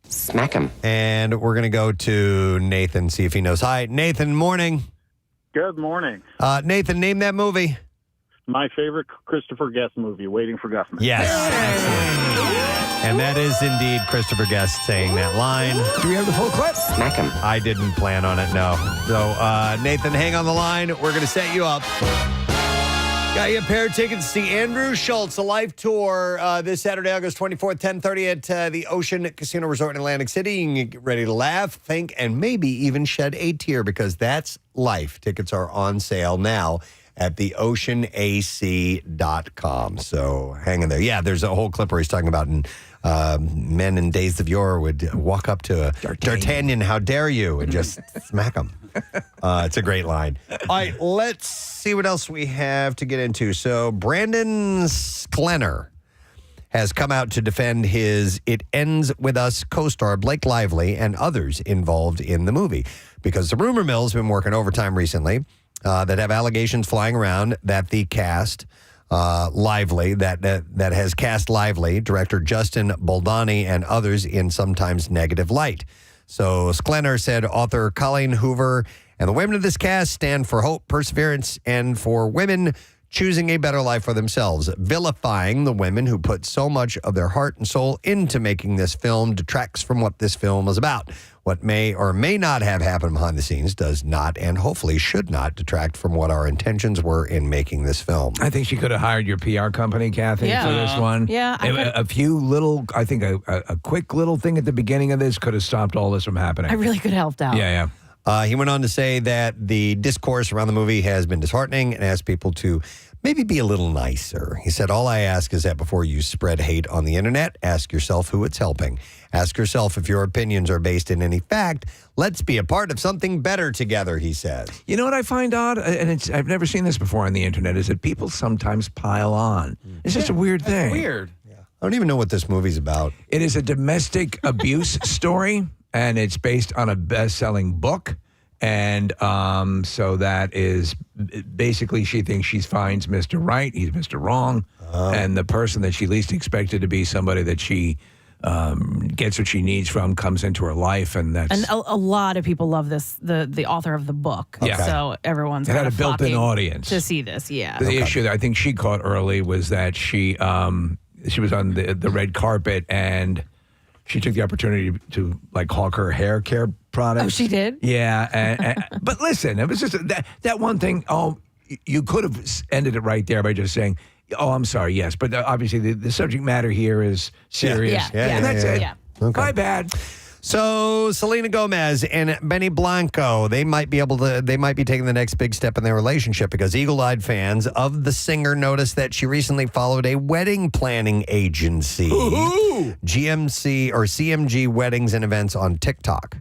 Smack him. And we're going to go to Nathan, see if he knows. Hi, Nathan, morning. Good morning. Nathan, name that movie. My favorite Christopher Guest movie, Waiting for Guffman. Yes. Excellent. And that is indeed Christopher Guest saying that line. Do we have the full clip? Smack him. I didn't plan on it, no. So, Nathan, hang on the line. We're going to set you up. Got you a pair of tickets to see Andrew Schultz, a live tour this Saturday, August 24th, 10:30 at the Ocean Casino Resort in Atlantic City. You can get ready to laugh, think, and maybe even shed a tear because that's life. Tickets are on sale now at theoceanac.com. So hang in there. Yeah, there's a whole clip where he's talking about men in days of yore would walk up to D'Artagnan, how dare you, and just smack him. It's a great line. All right, let's see what else we have to get into. So Brandon Sklenner has come out to defend his It Ends With Us co-star Blake Lively and others involved in the movie because the rumor mill's been working overtime recently that have allegations flying around that the cast Lively, that has cast Lively, director Justin Boldani, and others in sometimes negative light. So Sklenner said author Colleen Hoover and the women of this cast stand for hope, perseverance, and for women choosing a better life for themselves. Vilifying the women who put so much of their heart and soul into making this film detracts from what this film is about. What may or may not have happened behind the scenes does not and hopefully should not detract from what our intentions were in making this film. I think she could have hired your PR company, Kathy, for this one. Yeah. A few little, I think a quick little thing at the beginning of this could have stopped all this from happening. I really could have helped out. Yeah. He went on to say that the discourse around the movie has been disheartening and asked people to maybe be a little nicer. He said, all I ask is that before you spread hate on the internet, ask yourself who it's helping. Ask yourself if your opinions are based in any fact. Let's be a part of something better together, he said. You know what I find odd, and I've never seen this before on the internet, is that people sometimes pile on. It's just a weird thing. Weird. I don't even know what this movie's about. It is a domestic abuse story, and it's based on a best-selling book. And so that is basically she thinks she finds Mr. Right, he's Mr. Wrong, and the person that she least expected to be somebody that she gets what she needs from comes into her life, and that's And a lot of people love this, the author of the book. Yeah. So everyone's it had kind a of built-in flocking audience to see this. Yeah. The issue that I think she caught early was that she was on the red carpet and she took the opportunity to like hawk her hair care products. Oh, she did? Yeah. But listen, it was just that one thing. Oh, you could have ended it right there by just saying, oh, I'm sorry, yes. But obviously the subject matter here is serious. Yeah. And that's it. Yeah. Okay. My bad. So Selena Gomez and Benny Blanco, they might be taking the next big step in their relationship because eagle-eyed fans of the singer noticed that she recently followed a wedding planning agency, GMC or CMG Weddings and Events on TikTok.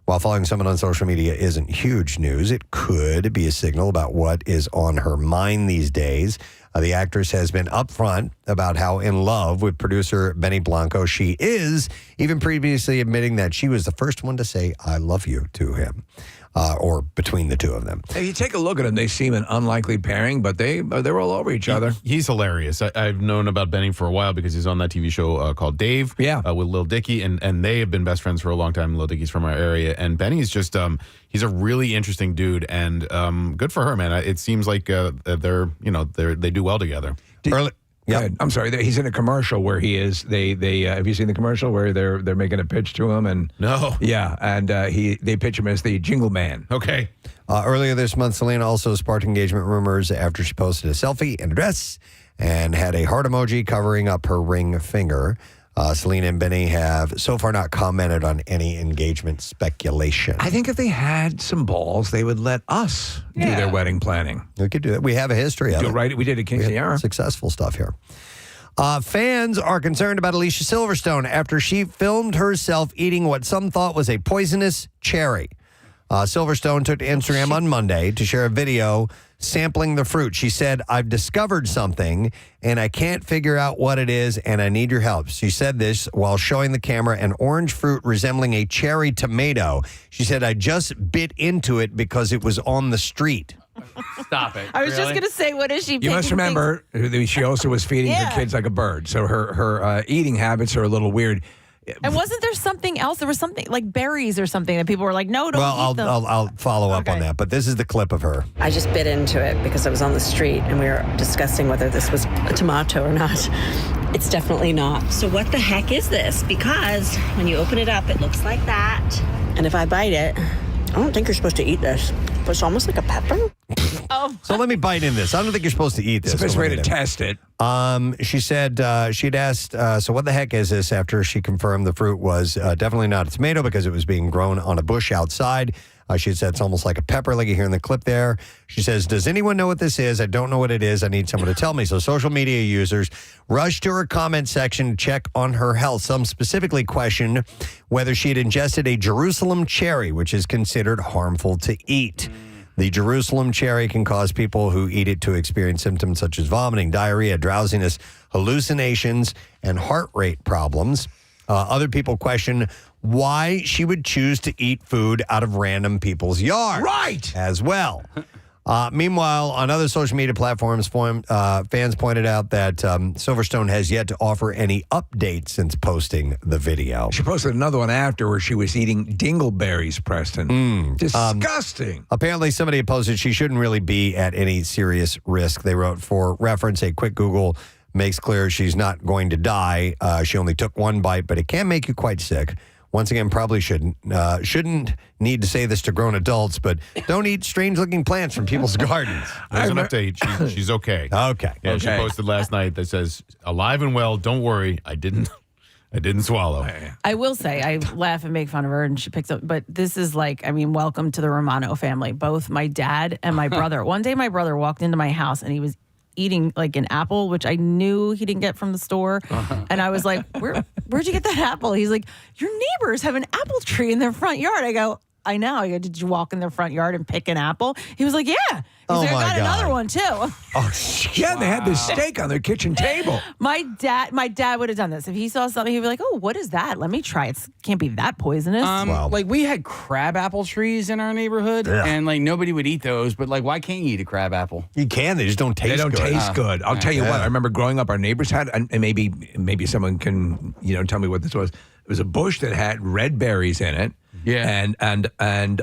While following someone on social media isn't huge news, it could be a signal about what is on her mind these days. The actress has been upfront about how in love with producer Benny Blanco she is, even previously admitting that she was the first one to say, I love you to him, or between the two of them. Hey, you take a look at them, they seem an unlikely pairing, but they're all over each other. He's hilarious. I've known about Benny for a while because he's on that TV show called Dave with Lil Dicky, and they have been best friends for a long time. Lil Dicky's from our area, and Benny's just he's a really interesting dude, and good for her, man. It seems like they do well together. Yep. I'm sorry. He's in a commercial where he is. They have you seen the commercial where they're making a pitch to him and no. Yeah, and they pitch him as the Jingle Man. Okay. Earlier this month, Selena also sparked engagement rumors after she posted a selfie in a dress and had a heart emoji covering up her ring finger. Selena and Benny have so far not commented on any engagement speculation. I think if they had some balls, they would let us do their wedding planning. We could do that. We have a history of it. Right? We did at King Sierra. Successful stuff here. Fans are concerned about Alicia Silverstone after she filmed herself eating what some thought was a poisonous cherry. Silverstone took to Instagram on Monday to share a video sampling the fruit. She said, I've discovered something and I can't figure out what it is and I need your help. She said this while showing the camera an orange fruit resembling a cherry tomato. She said, I just bit into it because it was on the street. Stop it. I was just going to say, what is she You must remember, she also was feeding her kids like a bird. So her eating habits are a little weird. And wasn't there something else? There was something like berries or something that people were like, no, don't eat them. I'll follow up on that. But this is the clip of her. I just bit into it because I was on the street and we were discussing whether this was a tomato or not. It's definitely not. So what the heck is this? Because when you open it up, it looks like that. And if I bite it, I don't think you're supposed to eat this, but it's almost like a pepper. So let me bite in this. I don't think you're supposed to eat this. It's the best way to test it. She said she'd asked, so what the heck is this, after she confirmed the fruit was definitely not a tomato because it was being grown on a bush outside. She said it's almost like a pepper, like you hear in the clip there. She says, does anyone know what this is? I don't know what it is. I need someone to tell me. So social media users rushed to her comment section to check on her health. Some specifically questioned whether she had ingested a Jerusalem cherry, which is considered harmful to eat. The Jerusalem cherry can cause people who eat it to experience symptoms such as vomiting, diarrhea, drowsiness, hallucinations, and heart rate problems. Other people question why she would choose to eat food out of random people's yards. Right. As well. Meanwhile, on other social media platforms, fans pointed out that Silverstone has yet to offer any updates since posting the video. She posted another one after where she was eating dingleberries, Preston. Disgusting. Apparently, somebody had posted she shouldn't really be at any serious risk. They wrote, for reference, a quick Google makes clear she's not going to die. She only took one bite, but it can make you quite sick. Once again, probably shouldn't need to say this to grown adults, but don't eat strange-looking plants from people's gardens. There's an update. She's okay. Okay. Yeah, she posted last night that says, alive and well, don't worry, I didn't swallow. I will say, I laugh and make fun of her, and she picks up. But this is like, welcome to the Romano family. Both my dad and my brother. One day, my brother walked into my house, and he was eating like an apple, which I knew he didn't get from the store. And I was like, where'd you get that apple? He's like, your neighbors have an apple tree in their front yard. I go, I know. I go, did you walk in their front yard and pick an apple? He was like, yeah. He's like, I got another one too. Yeah, they had this steak on their kitchen table. My dad would have done this. If he saw something, he'd be like, oh, what is that? Let me try it. Can't be that poisonous. Like we had crab apple trees in our neighborhood, and like nobody would eat those. But like, why can't you eat a crab apple? You can. They just don't taste good. They don't taste good. I'll tell you what. I remember growing up, our neighbors had, and maybe someone can tell me what this was. It was a bush that had red berries in it. Yeah. And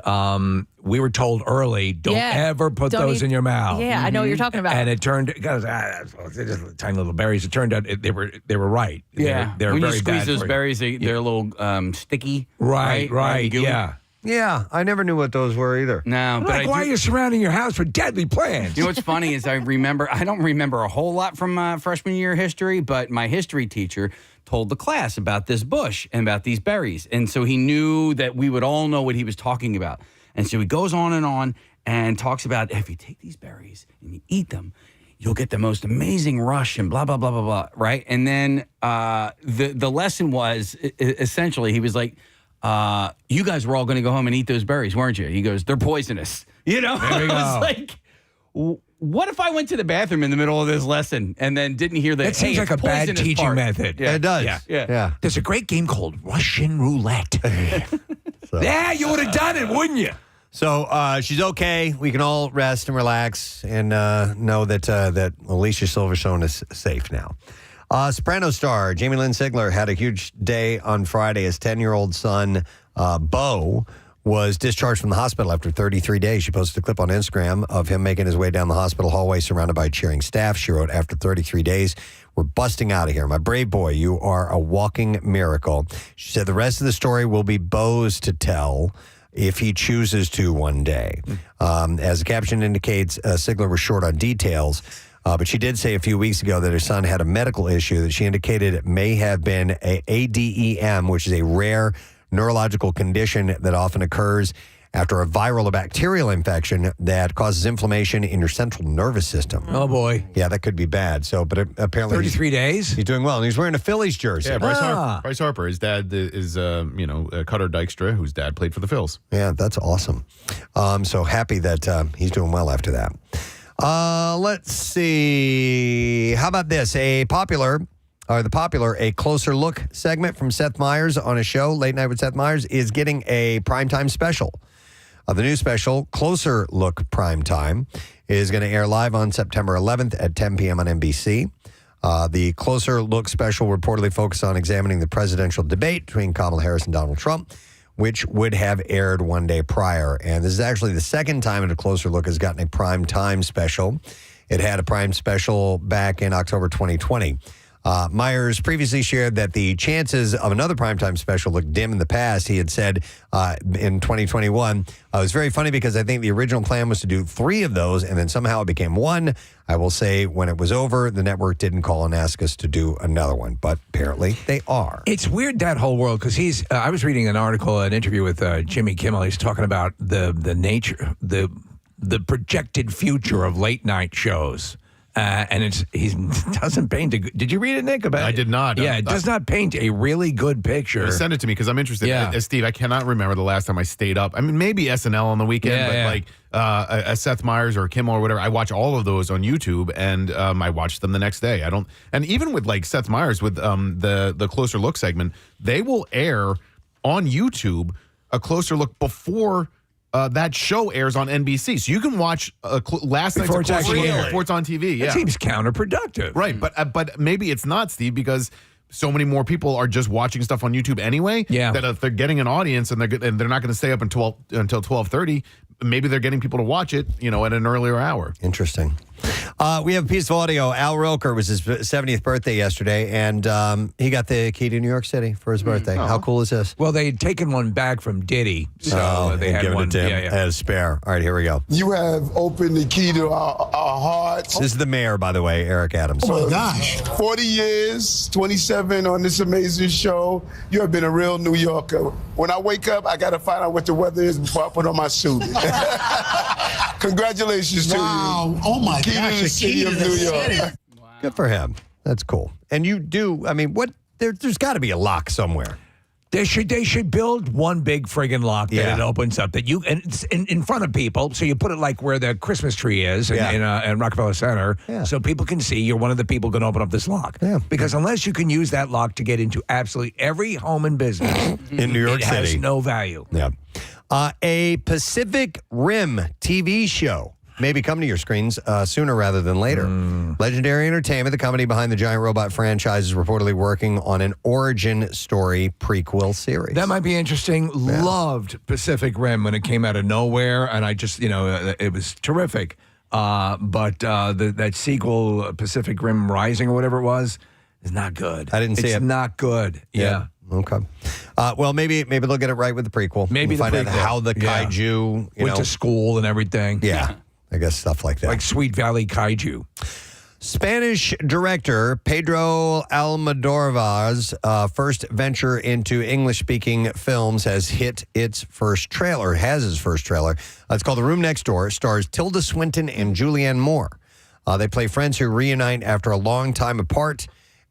we were told early, don't ever put those in your mouth. Yeah, I know what you're talking about. And it turned, they're just tiny little berries. It turned out they were right. Yeah. They were when very you squeeze bad those for you. berries, they're a little sticky. Right. Gooey. Yeah. Yeah, I never knew what those were either. No, but why are you surrounding your house with deadly plants? You know what's funny is I don't remember a whole lot from freshman year history, but my history teacher told the class about this bush and about these berries. And so he knew that we would all know what he was talking about. And so he goes on and talks about if you take these berries and you eat them, you'll get the most amazing rush and blah, blah, blah, blah, blah, right? And then the lesson was essentially he was like, you guys were all going to go home and eat those berries, weren't you? He goes, they're poisonous. You know? There we go. I was like, what if I went to the bathroom in the middle of this lesson and then didn't hear That seems like a bad teaching method. Yeah, it does. Yeah. There's a great game called Russian Roulette. Yeah, you would have done it, wouldn't you? So she's okay. We can all rest and relax and know that Alicia Silverstone is safe now. Soprano star Jamie Lynn Sigler had a huge day on Friday. His 10-year-old son, Beau, was discharged from the hospital after 33 days. She posted a clip on Instagram of him making his way down the hospital hallway surrounded by cheering staff. She wrote, after 33 days, we're busting out of here. My brave boy, you are a walking miracle. She said the rest of the story will be Beau's to tell if he chooses to one day. As the caption indicates, Sigler was short on details. But she did say a few weeks ago that her son had a medical issue that she indicated it may have been ADEM, which is a rare neurological condition that often occurs after a viral or bacterial infection that causes inflammation in your central nervous system. Oh, boy. Yeah, that could be bad. So, but apparently 33 days? He's doing well. And he's wearing a Phillies jersey. Yeah, Bryce Harper. His dad is, Cutter Dykstra, whose dad played for the Phils. Yeah, that's awesome. So happy that he's doing well after that. Let's see. How about this? A popular Closer Look segment from Seth Meyers on his show, Late Night with Seth Meyers, is getting a primetime special. The new special, Closer Look Primetime, is going to air live on September 11th at 10 p.m. on NBC. The Closer Look special reportedly focused on examining the presidential debate between Kamala Harris and Donald Trump, which would have aired one day prior. And this is actually the second time that A Closer Look has gotten a prime time special. It had a prime special back in October 2020. Myers previously shared that the chances of another primetime special looked dim in the past. He had said in 2021, it was very funny because I think the original plan was to do 3 of those, and then somehow it became 1. I will say when it was over, the network didn't call and ask us to do another one, but apparently they are. It's weird, that whole world, because I was reading an interview with Jimmy Kimmel. He's talking about the nature, the projected future of late night shows. And he doesn't paint a good. Did you read it, Nick? I did not. Yeah, it does not paint a really good picture. Send it to me because I'm interested. Yeah. Steve, I cannot remember the last time I stayed up. I mean, maybe SNL on the weekend, but like a Seth Meyers or Kimmel or whatever. I watch all of those on YouTube, and I watch them the next day. I don't. And even with like Seth Meyers with the Closer Look segment, they will air on YouTube a closer look before. That show airs on NBC, so you can watch last night's before it's actually aired. Before it's on TV. Yeah, it seems counterproductive, right? But maybe it's not, Steve, because so many more people are just watching stuff on YouTube anyway. Yeah, that if they're getting an audience and they're not going to stay up until 12:30, maybe they're getting people to watch it, at an earlier hour. Interesting. We have a piece of audio. Al Roker was his 70th birthday yesterday, and he got the key to New York City for his birthday. How cool is this? Well, they had taken one back from Diddy, so they had given one it to him as spare. All right, here we go. You have opened the key to our hearts. This is the mayor, by the way, Eric Adams. Oh, my gosh. 40 years, 27 on this amazing show. You have been a real New Yorker. When I wake up, I got to find out what the weather is before I put on my suit. Congratulations to you. Oh, my gosh. The city of New York. Good for him. That's cool. And you do, there's got to be a lock somewhere. They should build one big friggin' lock that it opens up and it's in front of people. So you put it like where the Christmas tree is in Rockefeller Center, so people can see you're one of the people going to open up this lock. Yeah. Because unless you can use that lock to get into absolutely every home and business in New York City, it has no value. Yeah. A Pacific Rim TV show may be coming to your screens sooner rather than later. Legendary Entertainment, the company behind the giant robot franchise, is reportedly working on an origin story prequel series. That might be interesting. Yeah. Loved Pacific Rim when it came out of nowhere, and I just, it was terrific. But that sequel, Pacific Rim Rising or whatever it was, is not good. I didn't see it. It's not good. Yeah. Okay. Well, maybe they'll get it right with the prequel. Maybe we'll find out how the kaiju went to school and everything. Yeah. I guess stuff like that. Like Sweet Valley Kaiju. Spanish director Pedro Almodovar's first venture into English-speaking films has hit its first trailer, It's called The Room Next Door. It stars Tilda Swinton and Julianne Moore. They play friends who reunite after a long time apart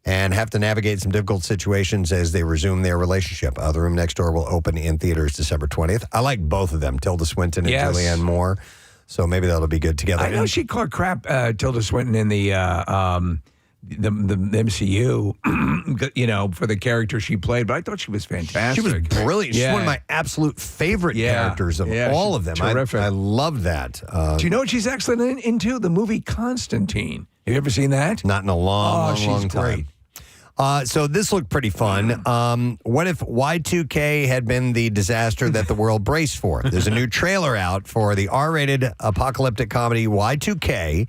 and have to navigate some difficult situations as they resume their relationship. The Room Next Door will open in theaters December 20th. I like both of them, Tilda Swinton and Julianne Moore. So maybe that'll be good together. I know she caught crap, Tilda Swinton, in the MCU, for the character she played, but I thought she was fantastic. She was brilliant. She's one of my absolute favorite characters of all of them. Terrific. I love that. Do you know what she's excellent into? The movie Constantine. Have you ever seen that? Not in a long time. Great. So this looked pretty fun. What if Y2K had been the disaster that the world braced for? There's a new trailer out for the R-rated apocalyptic comedy Y2K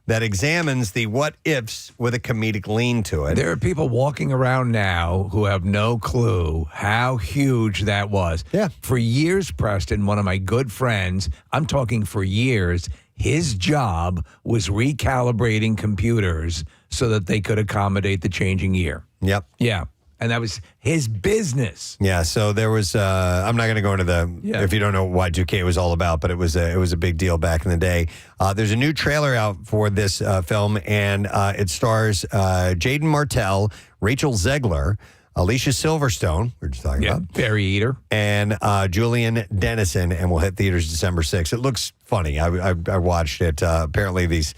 that examines the what-ifs with a comedic lean to it. There are people walking around now who have no clue how huge that was. Yeah. For years, Preston, one of my good friends, I'm talking for years, his job was recalibrating computers so that they could accommodate the changing year. Yep. Yeah. And that was his business. Yeah, so there was, I'm not going to go into if you don't know what Y2K was all about, but it was a big deal back in the day. There's a new trailer out for this film, and it stars Jaden Martell, Rachel Zegler, Alicia Silverstone, we're just talking about. Berry Eater. And Julian Dennison, and will hit theaters December 6th. It looks funny. I watched it. Apparently these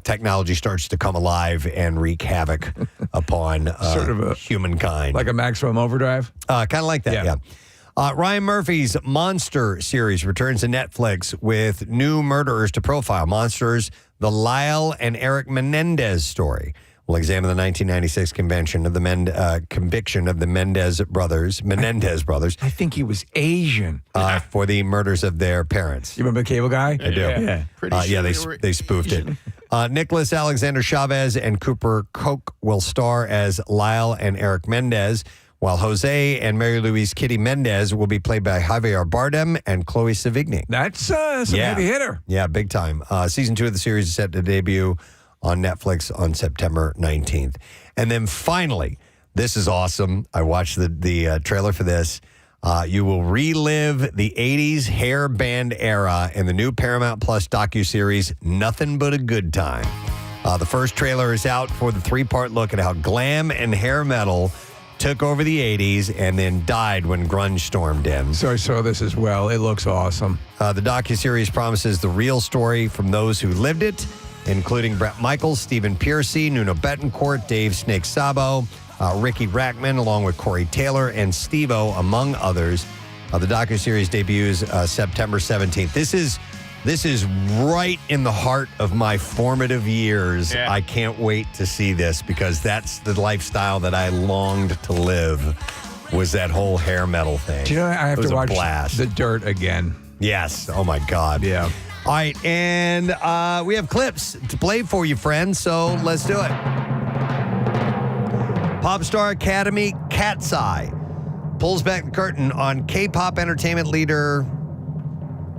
technology starts to come alive and wreak havoc upon sort of humankind. Like a Maximum Overdrive? Kind of like that, yeah. Ryan Murphy's Monster series returns to Netflix with new murderers to profile. Monsters, the Lyle and Eric Menendez story. will examine the 1996 conviction of the Menendez brothers. I think he was Asian. For the murders of their parents. You remember the cable guy? I do. Yeah. They spoofed it. Nicholas Alexander Chavez and Cooper Koch will star as Lyle and Eric Mendez, while Jose and Mary Louise Kitty Mendez will be played by Javier Bardem and Chloe Sevigny. That's some heavy hitter. Yeah, big time. Season 2 of the series is set to debut on Netflix on September 19th. And then finally, this is awesome. I watched the trailer for this. You will relive the 80s hair band era in the new Paramount Plus docuseries, Nothing But a Good Time. The first trailer is out for the 3-part look at how glam and hair metal took over the 80s and then died when grunge stormed in. So I saw this as well. It looks awesome. The docuseries promises the real story from those who lived it, including Bret Michaels, Stephen Pearcy, Nuno Betancourt, Dave Snake Sabo, Ricky Rackman, along with Corey Taylor and Steve-O, among others. The docuseries debuts September 17th. This is right in the heart of my formative years. Yeah. I can't wait to see this because that's the lifestyle that I longed to live, was that whole hair metal thing. Do you know I have to watch The Dirt again? Yes. Oh, my God. Yeah. All right, and we have clips to play for you, friends, so let's do it. Pop Star Academy Cat's Eye pulls back the curtain on K-pop entertainment leader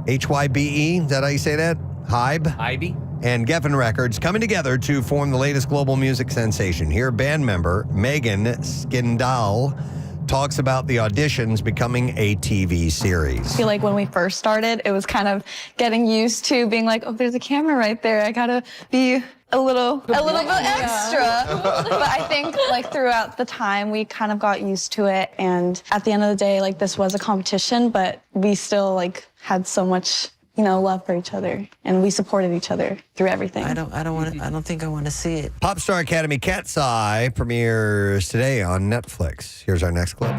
HYBE. Is that how you say that? Hybe? And Geffen Records coming together to form the latest global music sensation. Here, band member Megan Skindal talks about the auditions becoming a TV series. I feel like when we first started, it was kind of getting used to being like, oh, there's a camera right there. I gotta be a little bit extra. But I think like throughout the time, we kind of got used to it. And at the end of the day, like this was a competition, but we still like had so much, love for each other, and we supported each other through everything. I don't think I want to see it. Pop Star Academy Cat's Eye premieres today on Netflix. Here's our next clip.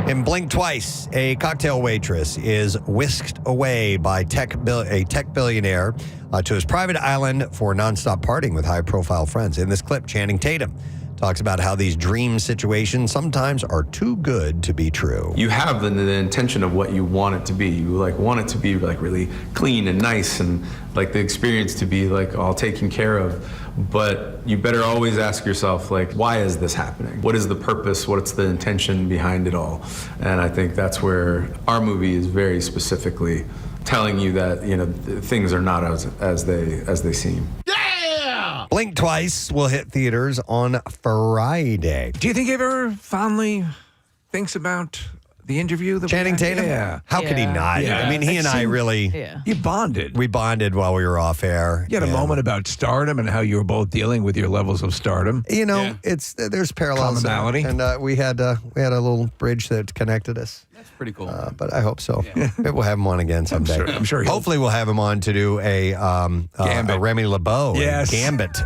In Blink Twice, a cocktail waitress is whisked away by a tech billionaire to his private island for nonstop partying with high-profile friends. In this clip, Channing Tatum talks about how these dream situations sometimes are too good to be true. You have the intention of what you want it to be. You want it to be really clean and nice, and the experience to be all taken care of. But you better always ask yourself, why is this happening? What is the purpose? What's the intention behind it all? And I think that's where our movie is very specifically telling you that things are not as they seem. Blink Twice will hit theaters on Friday. Do you think he ever fondly thinks about the interview? Channing Tatum? Yeah. How could he not? Yeah. I mean, he and I really... Yeah. You bonded. We bonded while we were off air. You had a moment about stardom and how you were both dealing with your levels of stardom. There's parallels. Commonality. And we had a little bridge that connected us. That's pretty cool. But I hope so. Yeah. Maybe we'll have him on again someday. I'm sure. Hopefully we'll have him on to do a Remy LeBeau Gambit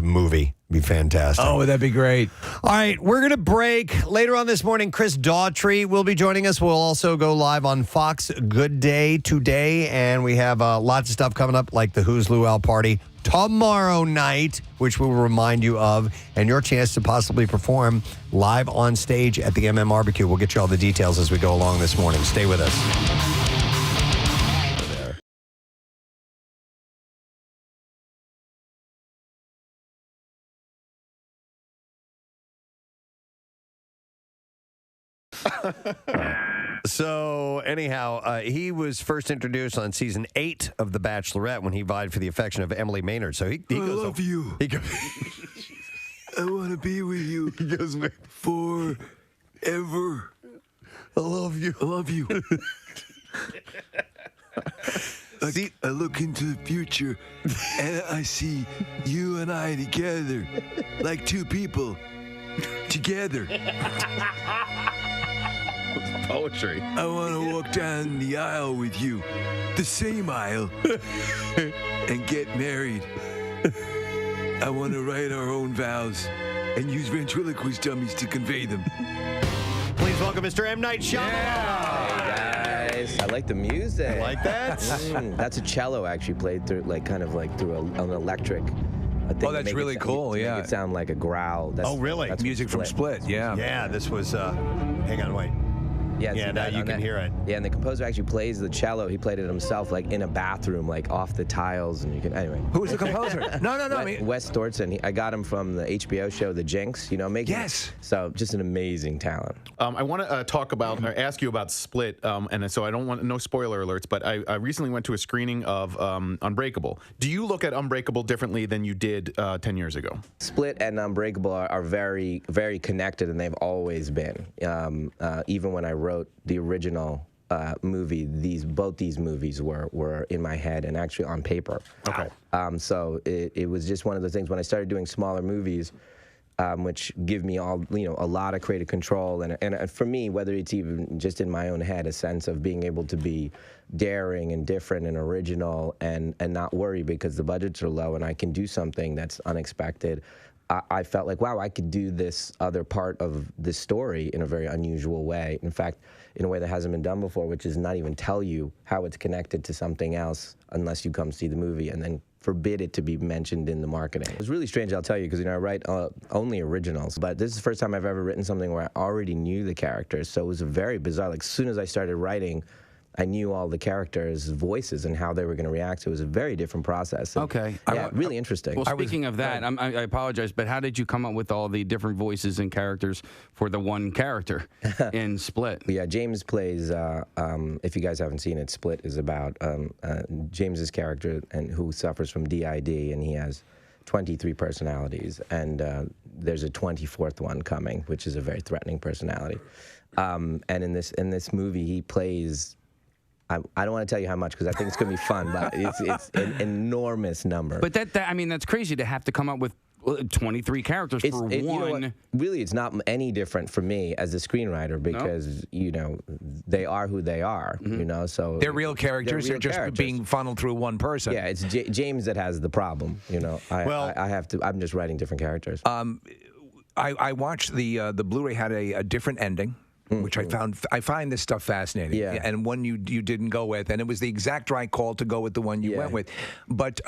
movie. Be fantastic. Oh, that'd be great. All right, we're going to break. Later on this morning, Chris Daughtry will be joining us. We'll also go live on Fox Good Day today, and we have lots of stuff coming up, like the Who's Luau party tomorrow night, which we will remind you of, and your chance to possibly perform live on stage at the Barbecue. We'll get you all the details as we go along this morning. Stay with us. So anyhow, he was first introduced on season 8 of The Bachelorette when he vied for the affection of Emily Maynard. So he goes, I love you. I want to be with you. He goes, forever. I love you. I love you. I look into the future and I see you and I together, like two people together. Poetry. I want to walk down the aisle with you, the same aisle, and get married. I want to write our own vows and use ventriloquist dummies to convey them. Please welcome Mr. M. Night Shyamalan. Hey guys, I like the music. You like that? That's a cello actually played through, through an electric a thing. Oh, that's to make really cool, to yeah. Make it sound like a growl. That's, Oh, really? That's Music from Split, yeah. Yeah, this was, hang on, wait. Yeah, Yeah, see now that you on can that- hear it. Yeah, and the composer actually plays the cello. He played it himself, like in a bathroom, like off the tiles, and you can anyway. Who was the composer? No. I mean, Wes Stortson. I got him from the HBO show The Jinx. You know, making Yes. So just an amazing talent. I want to talk about, or ask you about Split, and so I don't want no spoiler alerts, but I recently went to a screening of Unbreakable. Do you look at Unbreakable differently than you did 10 years ago? Split and Unbreakable are very, very connected, and they've always been. Even when I wrote the original movie, both these movies were in my head and actually on paper. Okay. So it was just one of the things when I started doing smaller movies, which give me a lot of creative control, and for me, whether it's even just in my own head, a sense of being able to be daring and different and original and not worry because the budgets are low and I can do something that's unexpected. I felt like, wow, I could do this other part of this story in a very unusual way. In fact, in a way that hasn't been done before, which is not even tell you how it's connected to something else unless you come see the movie and then forbid it to be mentioned in the marketing. It was really strange, I'll tell you, because I write only originals, but this is the first time I've ever written something where I already knew the characters, so it was very bizarre. Like, as soon as I started writing, I knew all the characters' voices and how they were going to react. So it was a very different process. And, Okay. Yeah, really interesting. Well, speaking of that, I apologize, but how did you come up with all the different voices and characters for the one character in Split? Yeah, James plays, if you guys haven't seen it, Split is about James's character and who suffers from DID, and he has 23 personalities, and there's a 24th one coming, which is a very threatening personality. And in this movie, he plays, I don't want to tell you how much because I think it's going to be fun, but it's an enormous number. But that's crazy to have to come up with 23 characters for one. You know what? Really, it's not any different for me as a screenwriter because they are who they are. So they're real characters. They're just being funneled through one person. Yeah, it's James that has the problem. I have to. I'm just writing different characters. I watched the Blu-ray had a different ending. Which I find this stuff fascinating. Yeah. And one you didn't go with, and it was the exact right call to go with the one you went with. But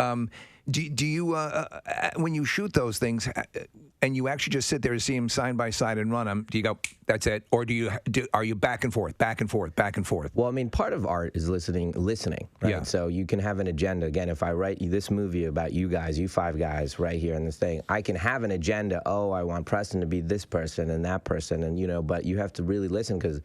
do you when you shoot those things and you actually just sit there and see them side by side and run them, do you go, that's it, or are you back and forth, back and forth, back and forth? Well, I mean, part of art is listening, right? Yeah. So you can have an agenda. Again, if I write this movie about you guys, you five guys right here in this thing, I can have an agenda. Oh, I want Preston to be this person and that person, and but you have to really listen because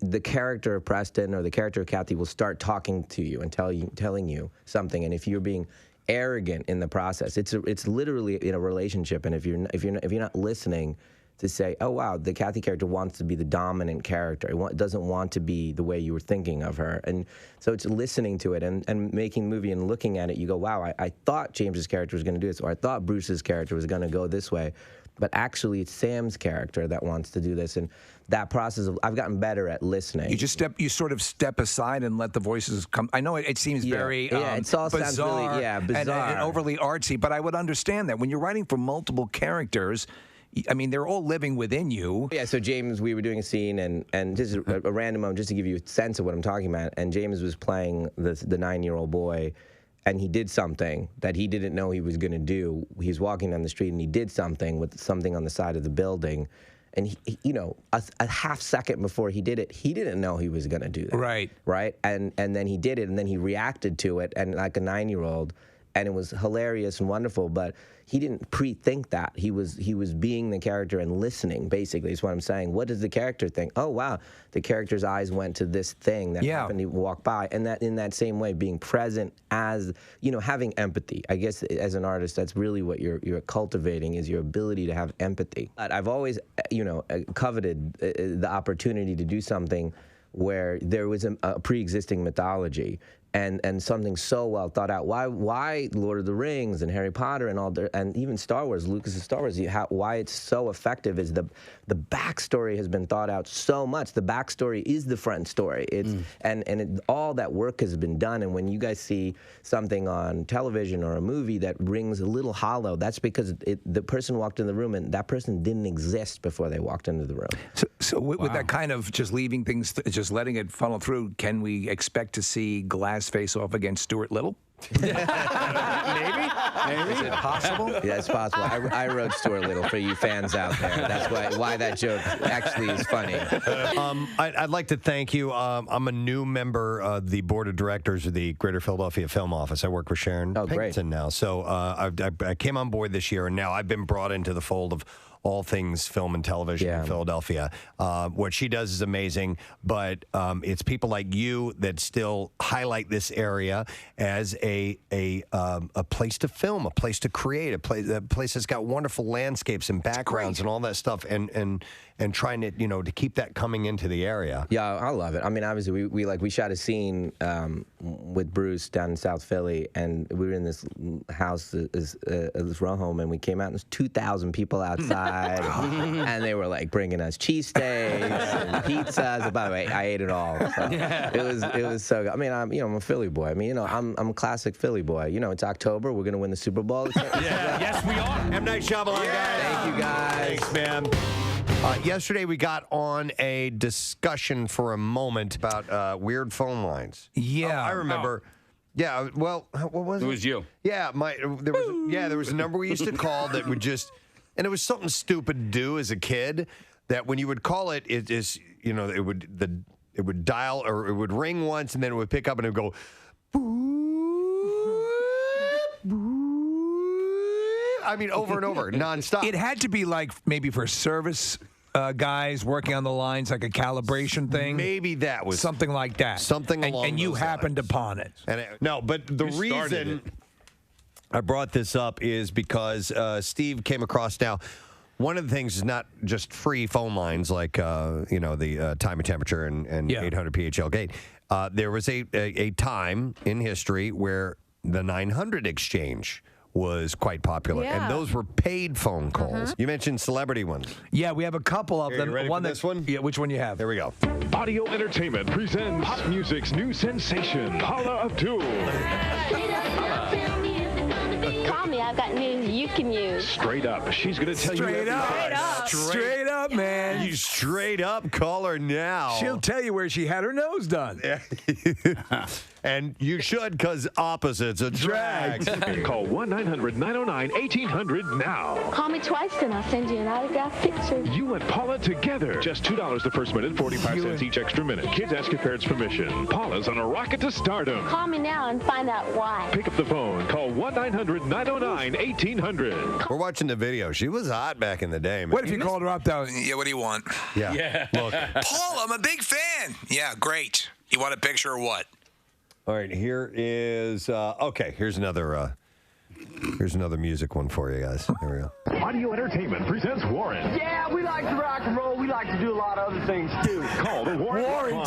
the character of Preston or the character of Kathy will start talking to you and telling you something, and if you're being arrogant in the process, it's literally in a relationship, and if you're not listening to say, oh wow, the Kathy character wants to be the dominant character, doesn't want to be the way you were thinking of her, and so it's listening to it and making the movie and looking at it, you go, wow, I thought James's character was going to do this, or I thought Bruce's character was going to go this way, but actually it's Sam's character that wants to do this, and that process I've gotten better at listening. You sort of step aside and let the voices come. I know it seems very it all bizarre, sounds really, bizarre and overly artsy, but I would understand that when you're writing for multiple characters. I mean, they're all living within you. Yeah, so James, we were doing a scene, and just a random moment, just to give you a sense of what I'm talking about, and James was playing the 9-year-old boy, and he did something that he didn't know he was going to do. He was walking down the street, and he did something with something on the side of the building, and a half second before he did it, he didn't know he was going to do that. Right? And then he did it, and then he reacted to it, and like a 9-year-old, and it was hilarious and wonderful, but he didn't pre-think that. He was being the character and listening, basically, is what I'm saying. What does the character think? Oh, wow, the character's eyes went to this thing that happened to walk by. And that in that same way, being present as, having empathy. I guess as an artist, that's really what you're cultivating is your ability to have empathy. I've always, coveted the opportunity to do something where there was a pre-existing mythology and something so well thought out. Why Lord of the Rings and Harry Potter and even Star Wars, Lucas's Star Wars, why it's so effective is the backstory has been thought out so much. The backstory is the front story. All that work has been done. And when you guys see something on television or a movie that rings a little hollow, that's because the person walked in the room and that person didn't exist before they walked into the room. So with that kind of just leaving things, just letting it funnel through, can we expect to see glass last face-off against Stuart Little? Maybe. Is it possible? Yeah, it's possible. I wrote Stuart Little for you fans out there. That's why that joke actually is funny. I'd like to thank you. I'm a new member of the board of directors of the Greater Philadelphia Film Office. I work with Sharon Pinkerton now. So I came on board this year, and now I've been brought into the fold of all things film and television in Philadelphia. What she does is amazing, but it's people like you that still highlight this area as a place to film, a place to create, a place that's got wonderful landscapes and backgrounds and all that stuff, and trying to to keep that coming into the area. Yeah, I love it. I mean, obviously we shot a scene with Bruce down in South Philly, and we were in this house, this row home, and we came out and there's 2,000 people outside. And they were like bringing us cheesesteaks and pizzas. By the way, I ate it all. So it was so good. I mean, I'm a Philly boy. I mean, I'm a classic Philly boy. It's October. We're gonna win the Super Bowl. Yes, we are. M. Night Shyamalan, guys. Thank you, guys. Thanks, man. Yesterday, we got on a discussion for a moment about weird phone lines. Yeah, I remember. Yeah, well, what was it? It was you. Yeah, there was a number we used to call that would just. And it was something stupid to do as a kid that when you would call it, it would dial or it would ring once and then it would pick up and it would go, I mean, over and over, nonstop. It had to be like maybe for service guys working on the lines, like a calibration thing. Maybe that was something like that. Something along and you those happened lines. upon it. No, but the reason I brought this up is because Steve came across now. One of the things is not just free phone lines like the time and temperature and 800 PHL gate. There was a time in history where the 900 exchange was quite popular, and those were paid phone calls. You mentioned celebrity ones. Yeah, we have a couple of them. You ready for this one? Yeah, which one you have? There we go. Audio Entertainment presents pop music's new sensation, Paula Abdul. Call me, I've got news you can use. Straight up, she's going to tell you Straight up, man. You straight up call her now. She'll tell you where she had her nose done. And you should, because opposites attract. Call 1-900-909-1800 now. Call me twice and I'll send you an autographed picture. You and Paula together. Just $2 the first minute, 45 cents each extra minute. Kids ask your parents' permission. Paula's on a rocket to stardom. Call me now and find out why. Pick up the phone. Call 1-900-909-1800. We're watching the video. She was hot back in the day, man. What if you called her up, though? Yeah, what do you want? Yeah. Look. Paul, I'm a big fan. Yeah, great. You want a picture or what? All right, here is here's another music one for you guys. Here we go. Audio Entertainment presents Warren. Yeah, we like to rock and roll. We like to do a lot of other things too. Call the Warren.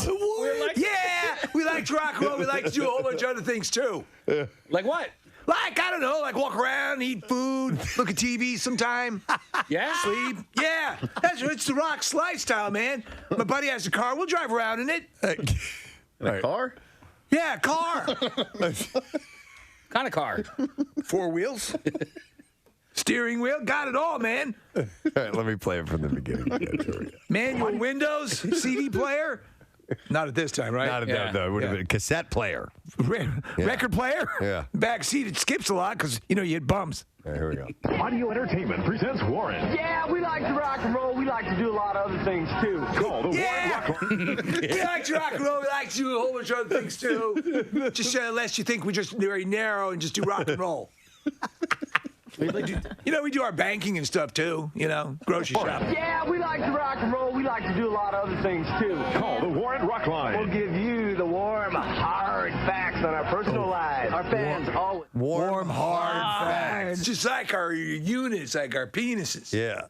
Yeah, we like to rock and roll. We like to do a whole bunch of other things too. Like what? Like, I don't know, like walk around, eat food, look at TV sometime. Yeah? Sleep. Yeah. It's the Rock's lifestyle, man. My buddy has a car. We'll drive around in it. A car? Yeah, a car. Kind of car? 4 wheels. Steering wheel. Got it all, man. All right, let me play it from the beginning again. Manual windows, CD player. Not at this time, right? Not at that, though. It would have been a cassette player. Record player? Yeah. Back seat, it skips a lot because, you hit bumps. All right, here we go. Audio Entertainment presents Warren. Yeah, we like to rock and roll. We like to do a lot of other things too. Call the Yeah. Warren. We like to rock and roll. We like to do a whole bunch of other things, too. Just lest you think we're just very narrow and just do rock and roll. We do our banking and stuff, too. Grocery shop. Yeah, we like to rock and roll. We like to do a lot of other things too. Call the Warren Rock Line. We'll give you the warm, hard facts on our personal lives. Our fans always. Warm, hard facts. Just like our units, like our penises. Yeah.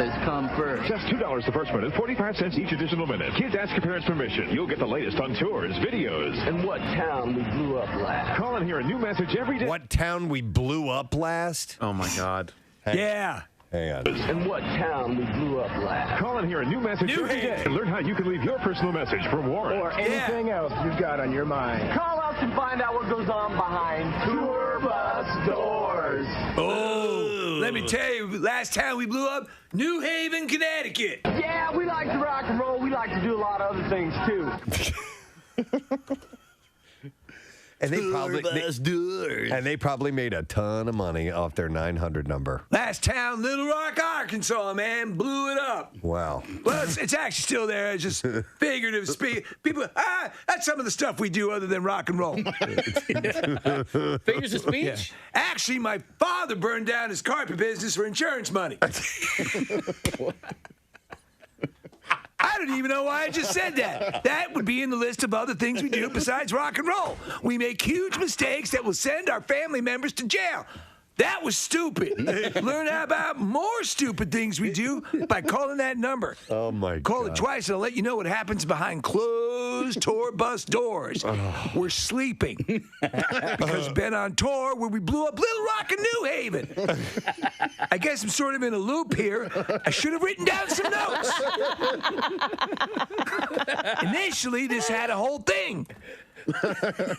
Come first. Just $2 the first minute, 45 cents each additional minute. Kids ask your parents' permission. You'll get the latest on tours, videos. And what town we blew up last. Call and hear a new message every day. What town we blew up last? Oh, my God. Yeah. Hang on. And what town we blew up last. Call and hear a new message every day. And learn how you can leave your personal message from Warren. Or anything else you've got on your mind. Call us and find out what goes on behind tour bus doors. Oh, let me tell you, last time we blew up, New Haven, Connecticut. Yeah, we like to rock and roll. We like to do a lot of other things too. And they probably made a ton of money off their 900 number. Last town, Little Rock, Arkansas, man, blew it up. Wow. Well, it's actually still there. It's just figurative speak. People, that's some of the stuff we do other than rock and roll. Figures of speech? Yeah. Actually, my father burned down his carpet business for insurance money. I don't even know why I just said that. That would be in the list of other things we do besides rock and roll. We make huge mistakes that will send our family members to jail. That was stupid. Learn about more stupid things we do by calling that number. Oh, my God. Call it twice and I'll let you know what happens behind closed tour bus doors. We're sleeping. Because been on tour where we blew up Little Rock and New Haven. I guess I'm sort of in a loop here. I should have written down some notes. Initially, this had a whole thing.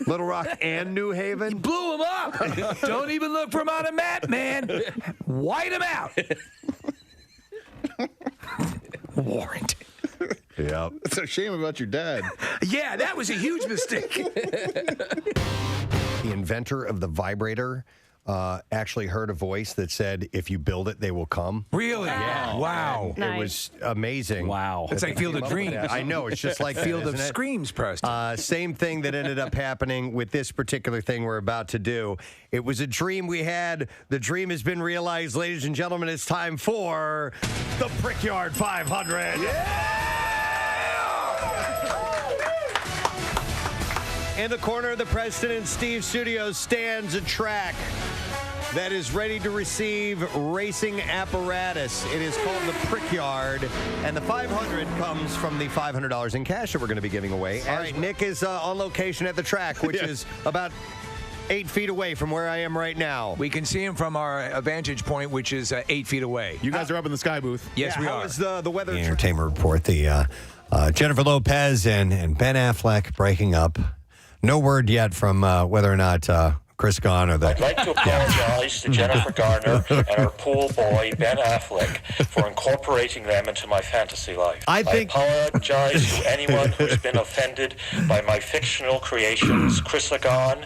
Little Rock and New Haven? Blew them up. Don't even look for them on a map, man. White them out. Warrant. Yeah. It's a shame about your dad. Yeah, that was a huge mistake. The inventor of the vibrator actually heard a voice that said, if you build it, they will come. Really? Yeah. Wow. It was amazing. Wow. It's like Field of Dreams. I know. It's just like Field that, of isn't it? Screams, Preston. Same thing that ended up happening with this particular thing we're about to do. It was a dream we had. The dream has been realized, ladies and gentlemen. It's time for the Brickyard 500. In the corner of the Preston and Steve studios stands a track that is ready to receive racing apparatus. It is called the Brickyard, and the 500 comes from the $500 in cash that we're going to be giving away. All right, Nick is on location at the track, which is about 8 feet away from where I am right now. We can see him from our vantage point, which is 8 feet away. You guys are up in the sky booth. Yes, we how are. is the weather? The entertainment report. The Jennifer Lopez and Ben Affleck breaking up. No word yet from whether or not Chris Gunn or the. I'd like to apologize to Jennifer Garner and her pool boy Ben Affleck for incorporating them into my fantasy life. I apologize to anyone who's been offended by my fictional creations, Chris Gunn,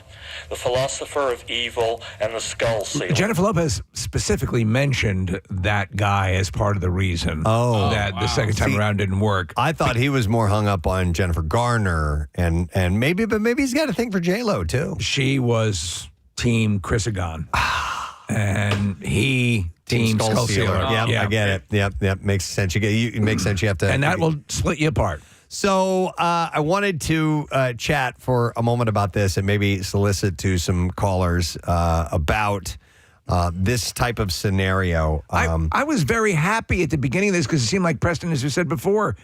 the philosopher of evil, and the skull sealer. Jennifer Lopez specifically mentioned that guy as part of the reason that the second time around didn't work. I thought he was more hung up on Jennifer Garner and maybe he's got a thing for J-Lo too. She was Team Chris Gunn, and he Team Skull Sealer. Yeah, I get it. Yep, makes sense. It makes sense. You have to, and that will split you apart. So I wanted to chat for a moment about this and maybe solicit to some callers about this type of scenario. I was very happy at the beginning of this because it seemed like Preston, as you said before,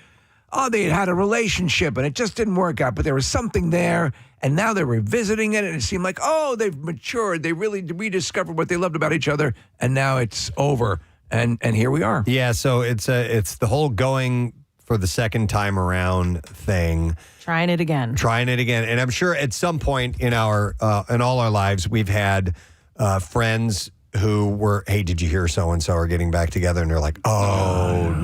they had a relationship and it just didn't work out, but there was something there, and now they're revisiting it, and it seemed like, they've matured. They really rediscovered what they loved about each other, and now it's over, and here we are. Yeah, so it's the whole going for the second time around thing. Trying it again. And I'm sure at some point in our in all our lives, we've had friends who were, hey, did you hear so-and-so are getting back together? And they're like, no.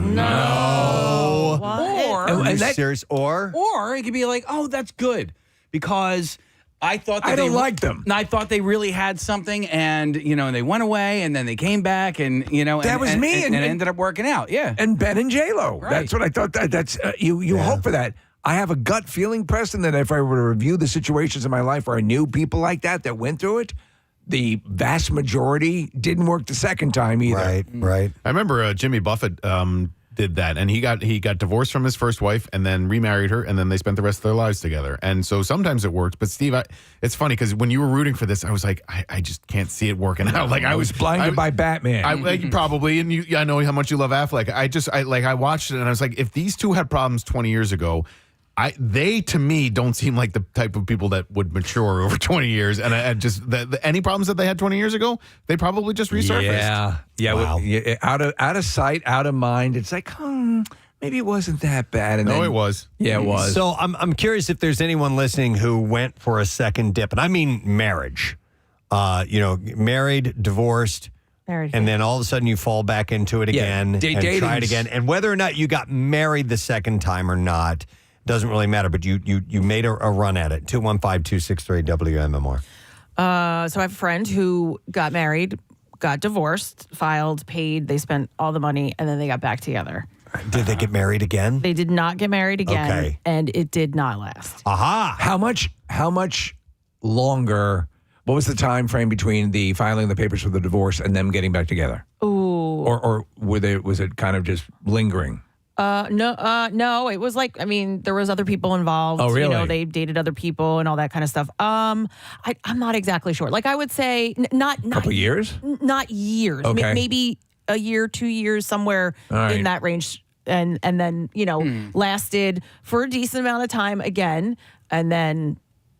Or Are you serious? Or it could be like, that's good because I thought that I don't like them. I thought they really had something, and they went away, and then they came back, and that was me, and it ended up working out. Yeah, and Ben and J-Lo. Right. That's what I thought. That's you hope for that. I have a gut feeling, Preston, that if I were to review the situations in my life where I knew people like that went through it, the vast majority didn't work the second time either. Right. I remember Jimmy Buffett did that, and he got divorced from his first wife and then remarried her, and then they spent the rest of their lives together. And so sometimes it worked. But Steve, it's funny because when you were rooting for this, I was like, I just can't see it working out. Like I was blinded by Batman. Probably, and I know how much you love Affleck. I watched it and I was like, if these two had problems 20 years ago, they to me don't seem like the type of people that would mature over 20 years. And I just any problems that they had 20 years ago, they probably just resurfaced. Yeah. Wow. Out of sight, out of mind. It's like, maybe it wasn't that bad. And it was. Yeah, it was. So I'm curious if there's anyone listening who went for a second dip, and I mean marriage. Married, divorced. And then all of a sudden you fall back into it again and try it again. And whether or not you got married the second time or not doesn't really matter. But you made a run at it. 215-263-WMMR. So I have a friend who got married, got divorced, filed, paid. They spent all the money, and then they got back together. Did they get married again? They did not get married again, Okay. and it did not last. Aha! How much longer? What was the time frame between the filing the papers for the divorce and them getting back together? Ooh. Or was it kind of just lingering? No. It was like, I mean, there was other people involved. Oh, really? You know, they dated other people and all that kind of stuff. I'm not exactly sure. Like, I would say not Couple years? Not years. Okay. Maybe a year, 2 years, somewhere All right. in that range. And then, lasted for a decent amount of time again, and then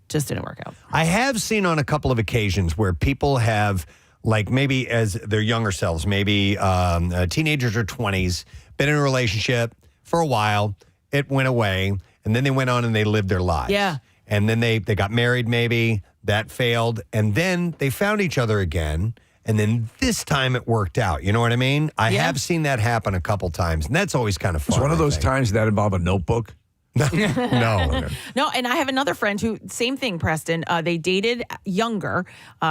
just didn't work out. I have seen on a couple of occasions where people have, like maybe as their younger selves, maybe teenagers or 20s, been in a relationship for a while, it went away, and then they went on and they lived their lives. Yeah. And then they got married maybe, that failed, and then they found each other again, and then this time it worked out. You know what I mean? I have seen that happen a couple times, and that's always kind of fun. It's one of I those think. times that involve a notebook. No. No, and I have another friend who, same thing, Preston. They dated younger,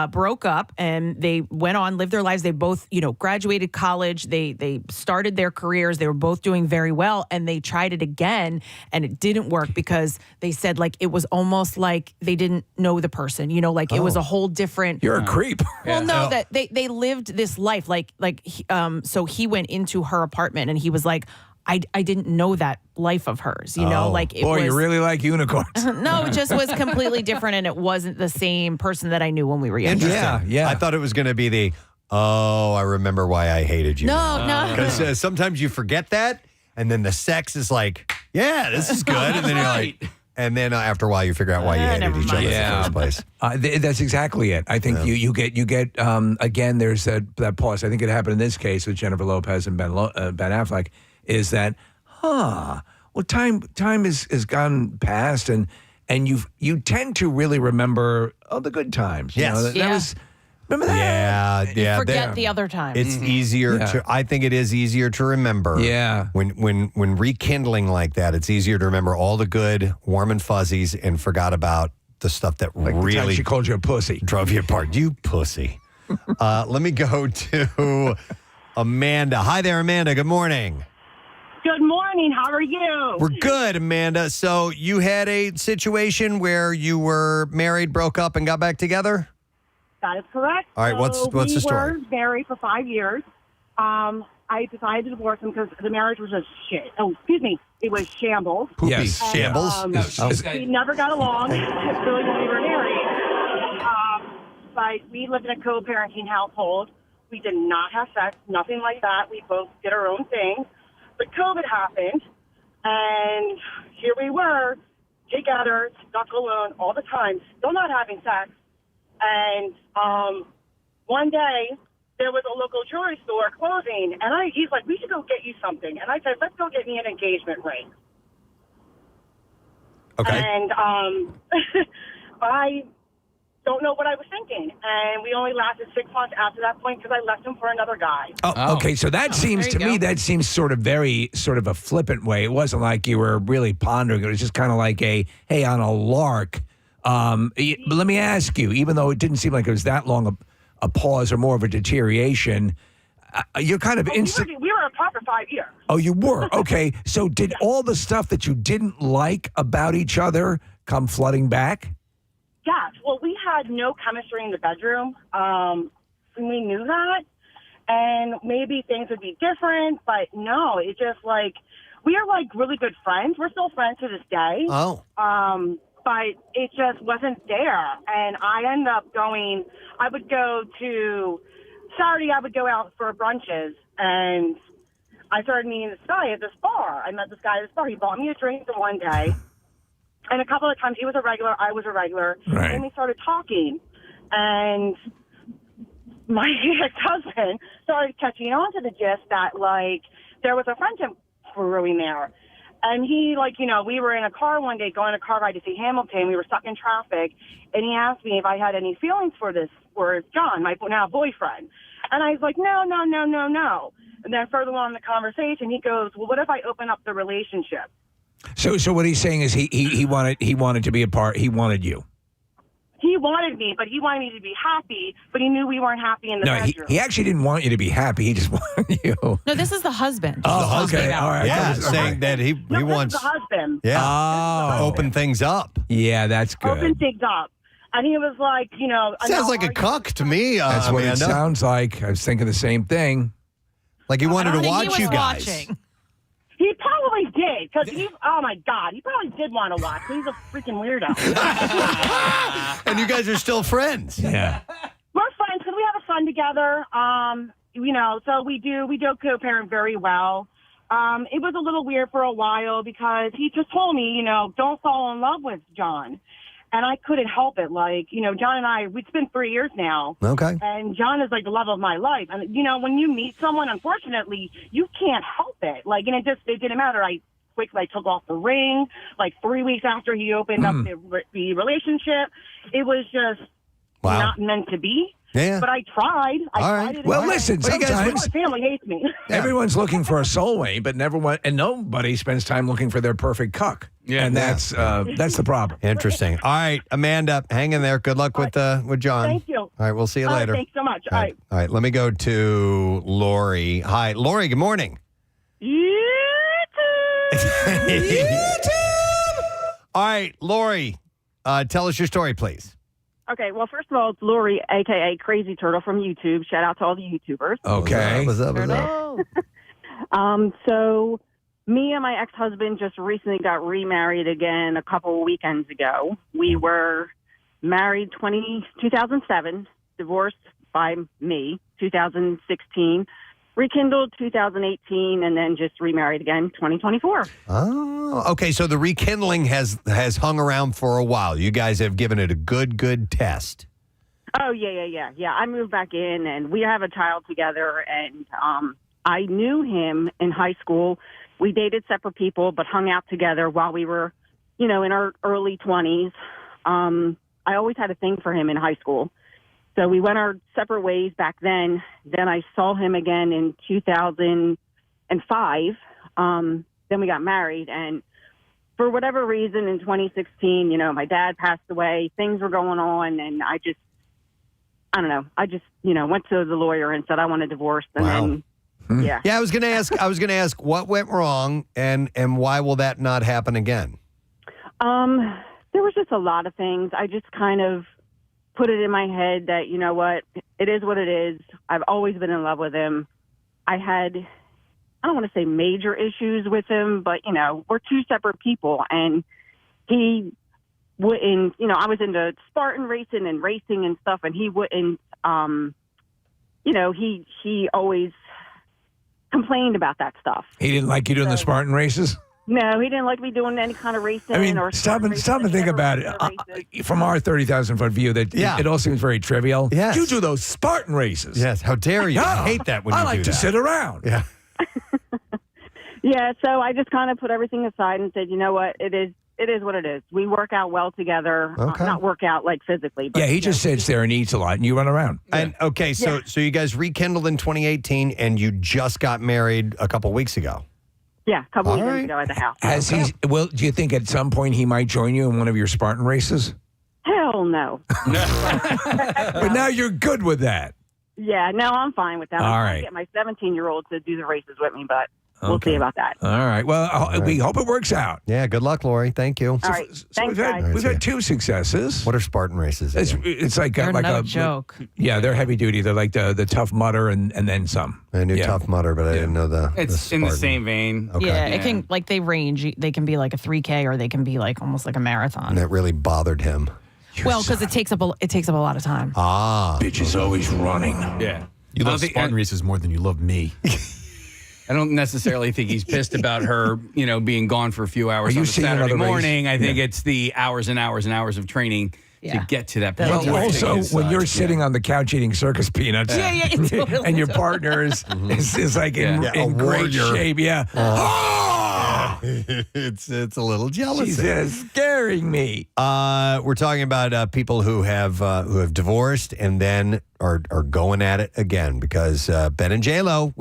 broke up, and they went on, lived their lives. They both, graduated college. They started their careers. They were both doing very well, and they tried it again, and it didn't work because they said, like, it was almost like they didn't know the person. It was a whole different. You're a creep. Well, no, that they lived this life so he went into her apartment, and he was like, I didn't know that life of hers, like it Boy, was, you really like unicorns. No, it just was completely different, and it wasn't the same person that I knew when we were younger. Interesting. Yeah. I thought it was going to be I remember why I hated you. No. Because sometimes you forget that, and then the sex is like, yeah, this is good. And then you're like, and then after a while you figure out why you hated each other in the first place. That's exactly it. I think you get again, there's that pause. I think it happened in this case with Jennifer Lopez and Ben Affleck, is that, well, time has gone past, and you tend to really remember the good times. Yes. That was, remember that? Yeah. Forget the other time. It's easier to. I think it is easier to remember. Yeah. When rekindling like that, it's easier to remember all the good, warm and fuzzies, and forgot about the stuff that Like the time really she called you a pussy. drove you apart. You pussy. Let me go to Amanda. Hi there, Amanda. Good morning. Good morning. How are you? We're good, Amanda. So you had a situation where you were married, broke up, and got back together? That is correct. All right, what's the story? We were married for 5 years. I decided to divorce him because the marriage was just shit. Oh, excuse me. It was shambles. Poopy. Yes. And, Shambles? we never got along really when we were married. But we lived in a co-parenting household. We did not have sex, nothing like that. We both did our own thing. But COVID happened, and here we were, together, stuck alone all the time, still not having sex. And one day, there was a local jewelry store closing, and he's like, we should go get you something. And I said, let's go get me an engagement ring. Okay. And I don't know what I was thinking. And we only lasted 6 months after that point because I left him for another guy. Oh, okay. So that seems to me, that seems sort of a flippant way. It wasn't like you were really pondering. It was just kind of like hey, on a lark. But let me ask you, even though it didn't seem like it was that long a pause or more of a deterioration, you're kind of instant. We were apart for 5 years. Oh, you were? Okay. So did all the stuff that you didn't like about each other come flooding back? Yes. Well, we had no chemistry in the bedroom. We knew that. And maybe things would be different, but no, it's just like, we are like really good friends. We're still friends to this day. Oh. But it just wasn't there. And I ended up I would go to Saturday, I would go out for brunches, and I started meeting this guy at this bar. I met this guy at this bar. He bought me a drink the one day. And a couple of times he was a regular, I was a regular. Right. And we started talking. And my ex-husband started catching on to the gist that, like, there was a friendship brewing there. And he, like, we were in a car one day going on a car ride to see Hamilton. We were stuck in traffic. And he asked me if I had any feelings for John, my now boyfriend. And I was like, no. And then further along in the conversation, he goes, well, what if I open up the relationship? So what he's saying is he wanted to be a part. He wanted you. He wanted me, but he wanted me to be happy, but he knew we weren't happy in the bedroom. He actually didn't want you to be happy. He just wanted you. No, this is the husband. Oh, okay. All right. Yeah, saying that he wants the husband. to open things up. Yeah, that's good. Open things up. And he was like, Sounds like a cuck to me. That's what it Amanda. sounds like. I was thinking the same thing. Like he wanted to He watch was you guys. watching. He probably did, because oh my God, he probably did want to watch. He's a freaking weirdo. And you guys are still friends. Yeah. We're friends because we have a son together. So we do co-parent very well. It was a little weird for a while because he just told me, don't fall in love with John. And I couldn't help it. Like, John and I, it's been 3 years now. Okay. And John is like the love of my life. And, when you meet someone, unfortunately, you can't help it. Like, and it didn't matter. I quickly took off the ring, like 3 weeks after he opened up the relationship. It was just not meant to be. Yeah. But I tried. I tried it Well, again. listen, But sometimes- my family hates me. Everyone's looking for a soulmate, but nobody spends time looking for their perfect cuck. Yeah. And that's the problem. Interesting. All right, Amanda, hang in there. Good luck with John. Thank you. All right, we'll see you later. Thanks so much. All right. All right, let me go to Lori. Hi, Lori, good morning. All right, Lori, tell us your story, please. Okay, well, first of all, it's Lori, a.k.a. Crazy Turtle from YouTube. Shout out to all the YouTubers. Okay. What's up? So me and my ex-husband just recently got remarried again a couple of weekends ago. We were married 2007, divorced by me, 2016, rekindled 2018, and then just remarried again 2024. Oh, okay. So the rekindling has hung around for a while. You guys have given it a good test. Oh, yeah. I moved back in, and we have a child together, and I knew him in high school. We dated separate people, but hung out together while we were, in our early 20s. I always had a thing for him in high school. So we went our separate ways back then. Then I saw him again in 2005. Then we got married. And for whatever reason, in 2016, my dad passed away. Things were going on. And I don't know. I just, went to the lawyer and said I want a divorce. And then, yeah. Yeah, I was going to ask what went wrong and why will that not happen again? There was just a lot of things. I just kind of put it in my head that, it is what it is. I've always been in love with him. I don't want to say major issues with him, but, we're two separate people. And he wouldn't, I was into Spartan racing and stuff, and he wouldn't, he always complained about that stuff. He didn't like you doing the Spartan races? No, he didn't like me doing any kind of racing. I mean, or stop and think about it. From our 30,000-foot view, it all seems very trivial. Yes. You do those Spartan races. Yes, how dare you? I hate that when you do that. I like to sit around. Yeah. Yeah, so I just kind of put everything aside and said, you know what, it is what it is. We work out well together. Okay. Not work out like physically. But, Yeah, he just sits there and eats a lot, and you run around. And okay, so you guys rekindled in 2018, and you just got married a couple weeks ago. Yeah, a couple All weekends right. ago at the house. Has he? Well, do you think at some point he might join you in one of your Spartan races? Hell no. But now you're good with that. Yeah, no, I'm fine with that. All I'm trying right. to get my 17-year-old to do the races with me, but we'll see about that. All right. Well, we hope it works out. Yeah, good luck, Lori. Thank you. All right, thanks, guys. We've had two successes. What are Spartan races? It's like They're like no a joke. Yeah, they're heavy duty. They're like the Tough Mudder and then some. I knew Tough Mudder, but I didn't know the It's in the Spartan. same vein. Okay. Yeah, it can they range. They can be like a 3K or they can be like almost like a marathon. And that really bothered him. Well, because it takes up a lot of time. Ah. Bitch is always running. Yeah. You love Spartan races more than you love me. I don't necessarily think he's pissed about her, being gone for a few hours Are you on a seeing Saturday another race? morning. I think it's the hours and hours and hours of training to get to that point. Well, also, when you're sitting on the couch eating circus peanuts, totally, and your partner is like in A great warrior. shape, yeah. It's a little jealousy. She's scaring me. We're talking about people who have divorced and then are going at it again because Ben and J-Lo,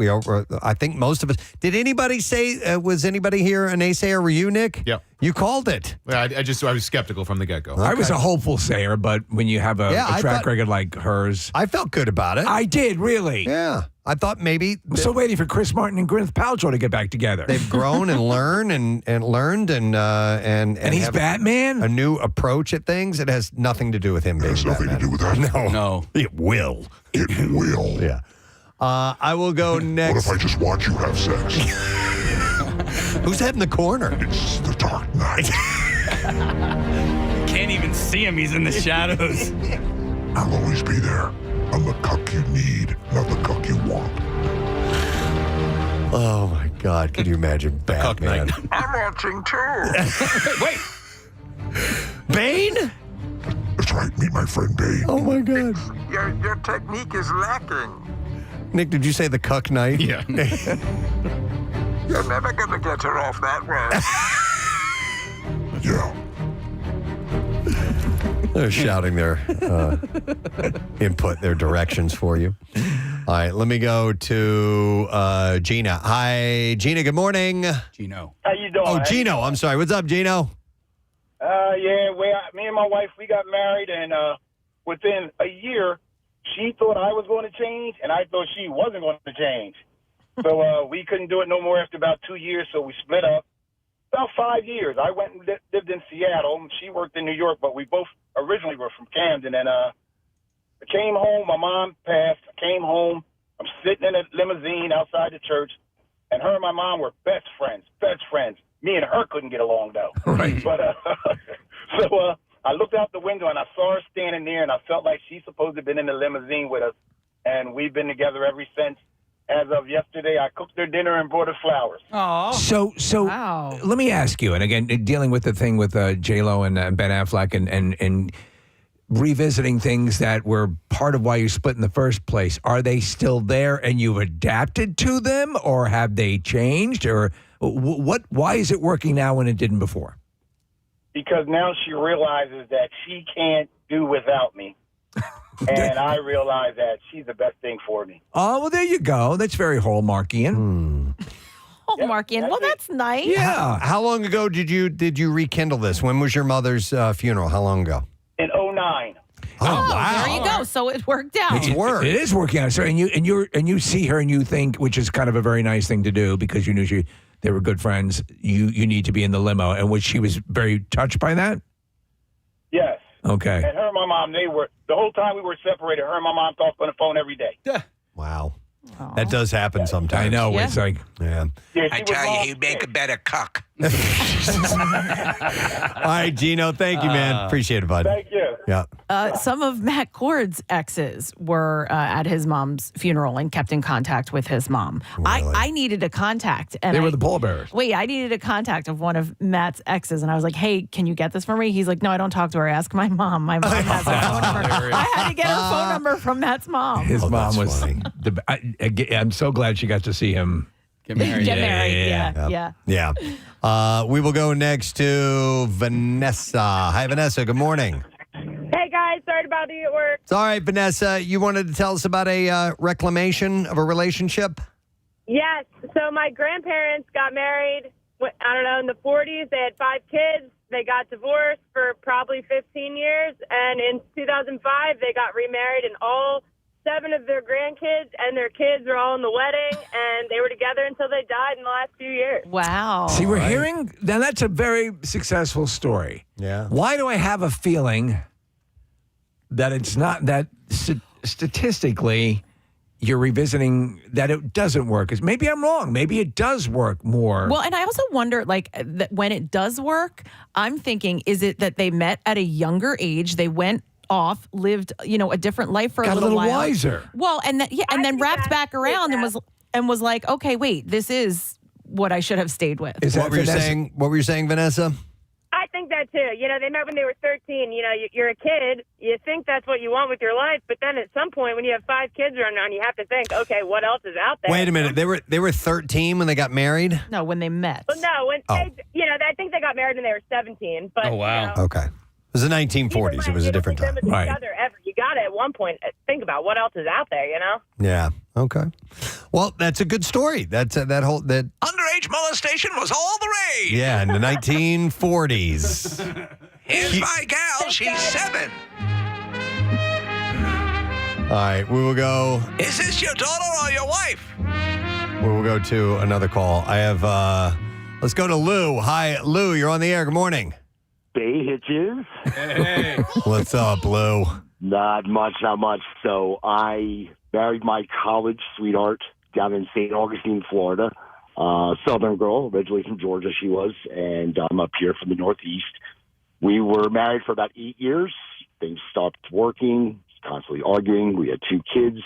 I think most of us. Did anybody say, was anybody here a naysayer? Were you, Nick? Yeah. You called it. I was skeptical from the get-go. I was a hopeful sayer, but when you have a track record like hers. I felt good about it. I did, really. Yeah. I thought maybe. I'm still waiting for Chris Martin and Gwyneth Paltrow to get back together. They've grown and learned and learned and he's have Batman? A new approach at things. It has nothing to do with him being Batman. Nothing to do with that. No. It will. It will. Yeah. I will go next. What if I just watch you have sex? Who's that in the corner? It's the Dark Knight. Can't even see him. He's in the shadows. I'll always be there. I'm the cuck you need, not the cuck you want. Oh my God! Could you imagine Batman? I'm watching too. Wait. Bane? That's right. Meet my friend Bane. Oh my God! Your technique is lacking. Nick, did you say the cuck knight? Yeah. You're never gonna get her off that way. Yeah. They're shouting their input, their directions for you. All right, let me go to Gina. Hi, Gina. Good morning. Gino. How you doing? Oh, Gino. I'm sorry. What's up, Gino? Yeah, me and my wife, we got married, and within a year, she thought I was going to change, and I thought she wasn't going to change. So we couldn't do it no more after about 2 years, so we split up. About 5 years. I went and lived in Seattle. She worked in New York, but we both originally were from Camden. And I came home. My mom passed. I came home. I'm sitting in a limousine outside the church, and her and my mom were best friends. Best friends. Me and her couldn't get along, though. Right. But so I looked out the window, and I saw her standing there, and I felt like she's supposed to have been in the limousine with us. And we've been together ever since. As of yesterday, I cooked her dinner and brought her flowers. Oh. So Wow. let me ask you, and again, dealing with the thing with J-Lo and Ben Affleck and revisiting things that were part of why you split in the first place, are they still there and you've adapted to them, or have they changed, or why is it working now when it didn't before? Because now she realizes that she can't do without me. And I realize that she's the best thing for me. Oh, well, there you go. That's very Hallmarkian. Hallmarkian. Well, that's nice. Yeah. How long ago did you rekindle this? When was your mother's funeral? How long ago? In 2009. Oh, wow. There you go. So it worked out. It's worked. It is working out. So and you see her and you think, which is kind of a very nice thing to do because you knew they were good friends. You need to be in the limo, and which she was very touched by that. Yes. Okay. And her and my mom, the whole time we were separated, her and my mom talked on the phone every day. Wow. That does happen sometimes. I know. Yeah. It's like, yeah. I tell you, you make a better cuck. All right, Gino. Thank you, man. Appreciate it, bud. Thank you. Yeah. Some of Matt Cord's exes were at his mom's funeral and kept in contact with his mom. Really? I needed a contact. And they were the pallbearers. Wait, I needed a contact of one of Matt's exes, and I was like, hey, can you get this for me? He's like, no, I don't talk to her. Ask my mom. My mom has her phone number. I had to get her phone number from Matt's mom. His mom was funny. I'm so glad she got to see him Get married. Get married. Yeah. We will go next to Vanessa. Hi, Vanessa. Good morning. Hey guys, sorry to bother you at work. It's all right, Vanessa. You wanted to tell us about a reclamation of a relationship? Yes, so my grandparents got married, I don't know, in the 40s. They had 5 kids. They got divorced for probably 15 years. And in 2005, they got remarried, and all 7 of their grandkids and their kids were all in the wedding, and they were together until they died in the last few years. Wow. See, we're hearing, now that's a very successful story. Yeah. Why do I have a feeling that it's not that statistically you're revisiting that it doesn't work? Because maybe I'm wrong. Maybe it does work more. Well, and I also wonder, like, that when it does work, I'm thinking, is it that they met at a younger age? They went off, lived, a different life for Got a little while. wiser. Well, and then wrapped back around and was like, okay, wait, this is what I should have stayed with. What were you saying, Vanessa? I think that too. You know, they met when they were 13. You know, you're a kid. You think that's what you want with your life, but then at some point when you have 5 kids running around, you have to think, okay, what else is out there? Wait a minute. They were 13 when they got married? No, when they met. Well, no, I think they got married when they were 17. But, Okay. It was the 1940s. It was a different time. Right. Ever. You got to at one point think about what else is out there, you know? Yeah. Okay. Well, that's a good story. That's that Underage molestation was all the rage. Yeah, in the 1940s. Here's my gal. She's 7. All right, we will go. Is this your daughter or your wife? We will go to another call. I have. Let's go to Lou. Hi, Lou. You're on the air. Good morning. Bay Hitches. Hey. What's up, Lou? Not much. So I married my college sweetheart down in St. Augustine, Florida. Southern girl, originally from Georgia she was, and I'm up here from the Northeast. We were married for about 8 years. Things stopped working, constantly arguing. We had 2 kids,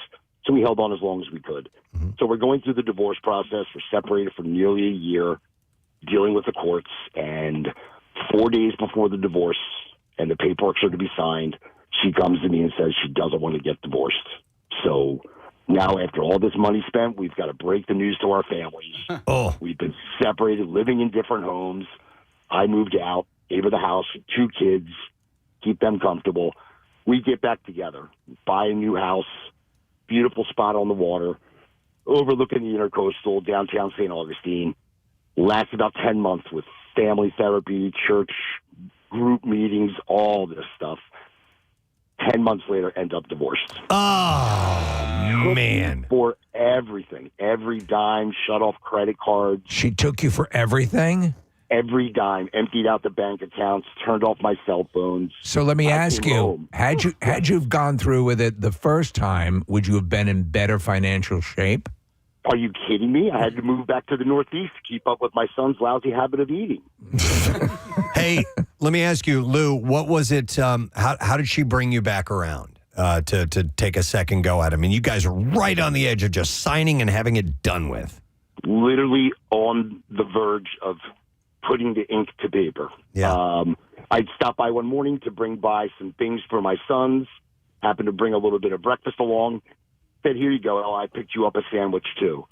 so we held on as long as we could. Mm-hmm. So we're going through the divorce process. We're separated for nearly a year, dealing with the courts, and 4 days before the divorce and the paperwork are to be signed, she comes to me and says she doesn't want to get divorced. So now, after all this money spent, we've got to break the news to our families. We've been separated, living in different homes. I moved out, gave her the house, 2 kids, keep them comfortable. We get back together, buy a new house, beautiful spot on the water, overlooking the Intercoastal, downtown St. Augustine. Lasts about 10 months with family therapy, church, group meetings, all this stuff. 10 months later, end up divorced. Oh, man. For everything. Every dime, shut off credit cards. She took you for everything? Every dime. Emptied out the bank accounts, turned off my cell phones. So let me ask you, home. had you gone through with it the first time, would you have been in better financial shape? Are you kidding me? I had to move back to the Northeast to keep up with my son's lousy habit of eating. Hey, let me ask you, Lou, what was it? How did she bring you back around to take a second go at it? I mean, you guys are right on the edge of just signing and having it done with. Literally on the verge of putting the ink to paper. Yeah. I'd stop by one morning to bring by some things for my sons. Happened to bring a little bit of breakfast along. Said, here you go. I picked you up a sandwich, too.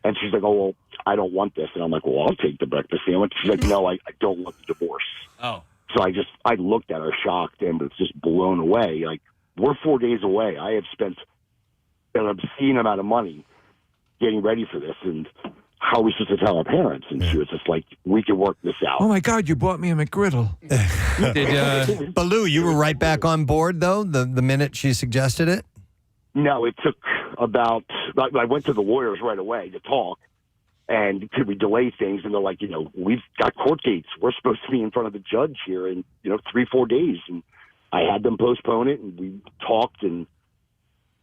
And she's like, oh, well, I don't want this. And I'm like, well, I'll take the breakfast sandwich. She's like, no, I don't want the divorce. Oh. So I looked at her shocked and was just blown away. Like, we're 4 days away. I have spent an obscene amount of money getting ready for this. And how are we supposed to tell our parents? And she was just like, we can work this out. Oh, my God, you bought me a McGriddle. But Lou, you were right back on board, though, the minute she suggested it? No, it took I went to the lawyers right away to talk, and could we delay things? And they're like, we've got court dates. We're supposed to be in front of the judge here in, 3-4 days. And I had them postpone it, and we talked and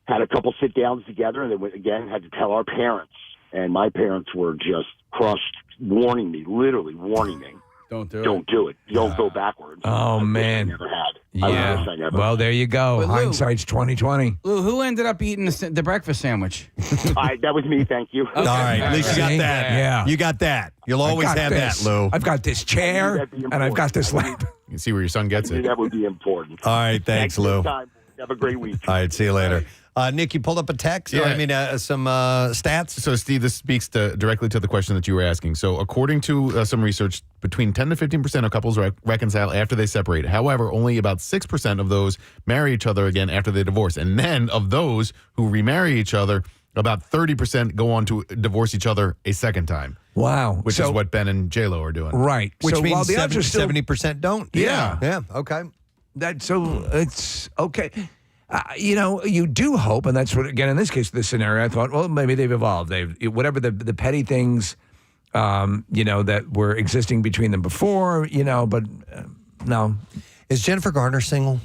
had a couple sit downs together, and then again had to tell our parents. And my parents were just crushed, literally warning me. Don't do it. Don't do it. Don't go backwards. Oh, man. I never had. Yeah. I wish I never Well, there you go. But Lou- Hindsight's 2020. Lou, who ended up eating the breakfast sandwich? That was me, thank you. All right, at least you got that. Yeah. You got that. You'll always I've got have this. that, Lou. I've got this chair, and I've got this lamp. You can see where your son gets it. That would be important. All right, thanks, you for Lou. the time. Have a great week. All right, see you later. Nick, you pulled up a text? Yeah. Some stats? So, Steve, this speaks directly to the question that you were asking. So, according to some research, between 10 to 15% of couples reconcile after they separate. However, only about 6% of those marry each other again after they divorce. And then of those who remarry each other, about 30% go on to divorce each other a second time. Wow. Which is what Ben and J-Lo are doing. Right. Which so means while the odds are still 70% don't? Yeah. Yeah, okay. It's okay. You do hope, and that's what, again, in this case, this scenario, I thought, well, maybe they've evolved. Whatever the petty things, that were existing between them before, but no. Is Jennifer Garner single?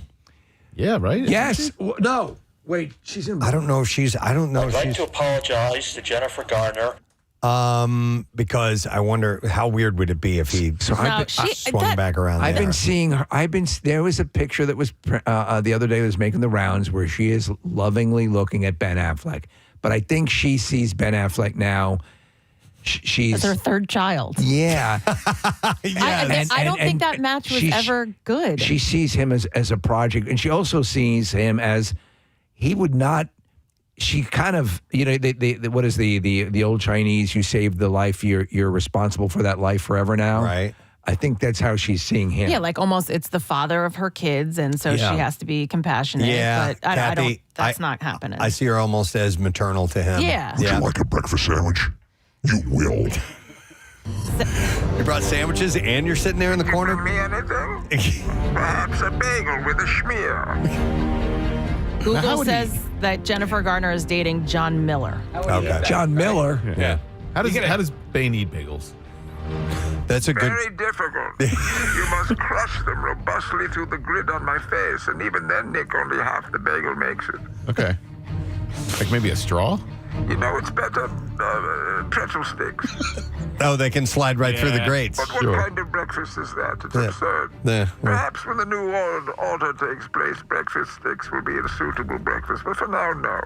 Yeah, right? Yes. No. Wait, she's in. I don't know if she's. I'd like to apologize to Jennifer Garner. Because I wonder how weird would it be if he swung back around. I've been seeing her. There was a picture that was the other day that was making the rounds where she is lovingly looking at Ben Affleck. But I think she sees Ben Affleck now she's her third child. Yeah. I don't think that match was ever good. She sees him as a project, and she also sees him as he would not. She kind of, what is the old Chinese? You saved the life, you're responsible for that life forever now. Right. I think that's how she's seeing him. Yeah, like almost it's the father of her kids, and so she has to be compassionate. Yeah, but I don't. Kathy, That's not happening. I see her almost as maternal to him. Yeah. Would you like a breakfast sandwich? You will. You brought sandwiches and you're sitting there in the corner? Me anything? Perhaps a bagel with a schmear. Google says that Jennifer Garner is dating John Miller. Okay. John Miller. Yeah. How does Bane eat bagels? That's a good. Very difficult. You must crush them robustly through the grid on my face, and even then, Nick, only half the bagel makes it. Okay. Like maybe a straw? You know, it's better pretzel sticks. Oh, they can slide right through the grates. But what kind of breakfast is that? It's absurd. Perhaps when the new world order takes place, breakfast sticks will be a suitable breakfast. But for now, no.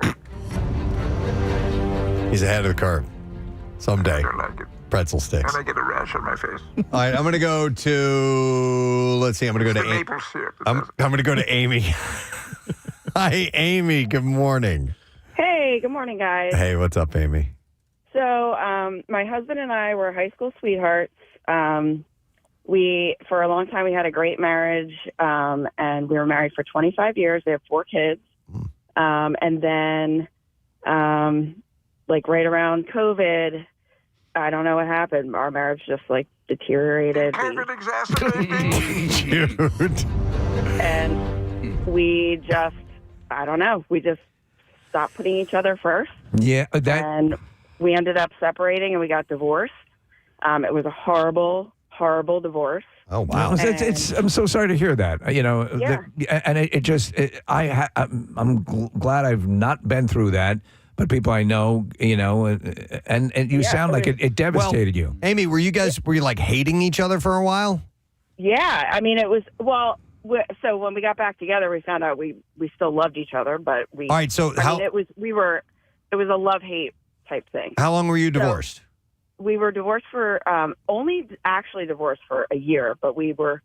He's ahead of the curve. Someday. I don't like it. Pretzel sticks. And I get a rash on my face. All right, I'm going to go to, let's see, I'm going to go to maple syrup. I'm going to go to Amy. Hi, Amy. Good morning. Hey, good morning, guys. Hey, what's up, Amy? So, my husband and I were high school sweethearts. For a long time, we had a great marriage, and we were married for 25 years. We have 4 kids. And then, like right around COVID, I don't know what happened. Our marriage just like deteriorated. COVID exacerbated. Dude. And we just, I don't know, we just stopped putting each other first. Yeah. And we ended up separating and we got divorced. It was a horrible, horrible divorce. Oh, wow. I'm so sorry to hear that. I'm glad I've not been through that. But people I know, and you sound like it devastated you. Amy, were you like hating each other for a while? Yeah. I mean, it was, so when we got back together, we found out we still loved each other, but we. All right. So it was a love-hate type thing. How long were you divorced? So we were divorced for, only actually divorced for a year, but we were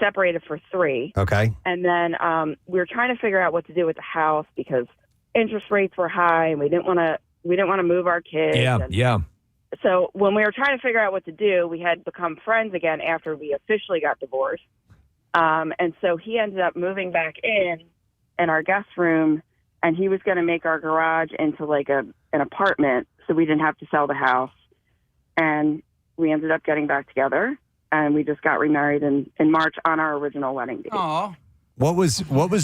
separated for 3. Okay. And then we were trying to figure out what to do with the house because interest rates were high and we didn't want to move our kids. Yeah. So when we were trying to figure out what to do, we had become friends again after we officially got divorced. And so he ended up moving back in our guest room, and he was going to make our garage into like an apartment so we didn't have to sell the house. And we ended up getting back together, and we just got remarried in March on our original wedding date. Aww. What was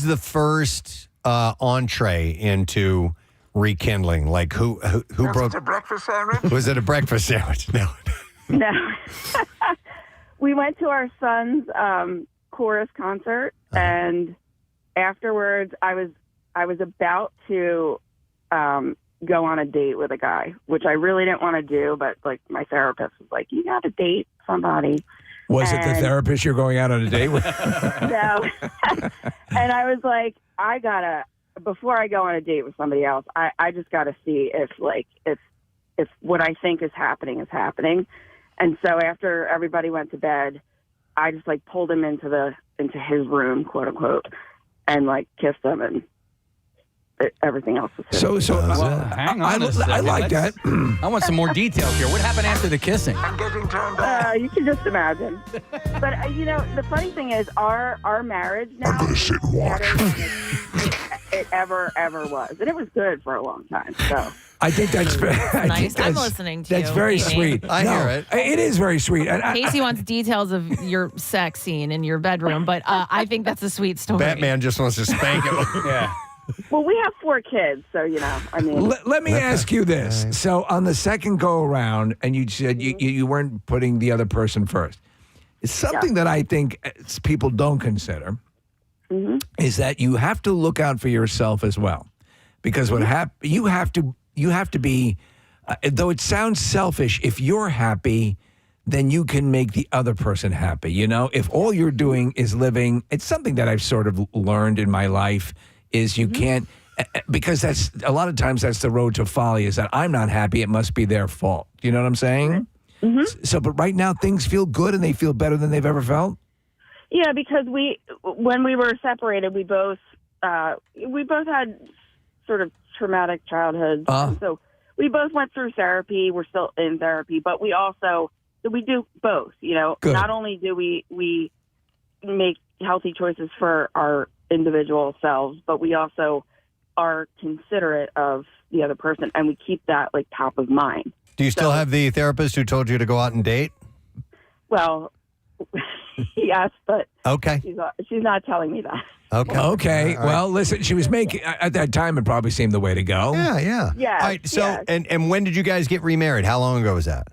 the first entree into rekindling? Like who broke? A breakfast sandwich? Was it a breakfast sandwich? No. No. We went to our son's chorus concert, and afterwards, I was about to go on a date with a guy, which I really didn't want to do, but like my therapist was like, "You got to date somebody." Was it the therapist you're going out on a date with? No. And I was like, before I go on a date with somebody else, I just got to see if what I think is happening. And so after everybody went to bed, I just like pulled him into his room, quote unquote, and like kissed him, and everything else was hang on a second. I like that. I want some more details here. What happened after the kissing? I'm getting turned on. You can just imagine. But the funny thing is, our marriage now I'm gonna sit and watch. It ever was, and it was good for a long time. So I think that's nice. I'm listening to That's you, very Amy. sweet. I hear it. It is very sweet. Casey wants details of your sex scene in your bedroom, but I think that's a sweet story. Batman just wants to spank him. Yeah. Well, we have 4 kids, so I mean. Let me ask you this. So on the second go around, and you said you weren't putting the other person first. It's something that I think people don't consider is that you have to look out for yourself as well, because you have to be, though it sounds selfish, if you're happy, then you can make the other person happy. If all you're doing is living, it's something that I've sort of learned in my life is you can't, because that's a lot of times that's the road to folly is that I'm not happy. It must be their fault. You know what I'm saying? Mm-hmm. So, but right now things feel good and they feel better than they've ever felt. Yeah, because when we were separated, we both had sort of traumatic childhoods. So we both went through therapy. We're still in therapy, but we do both. You know, Good. Not only do we make healthy choices for our individual selves, but we also are considerate of the other person, and we keep that like top of mind. Do you still have the therapist who told you to go out and date? Well, yes, but okay, she's not telling me that. Okay. Okay. All right. Well, listen, she was making at that time. It probably seemed the way to go. Yeah. Yeah. All right. So, and when did you guys get remarried? How long ago was that?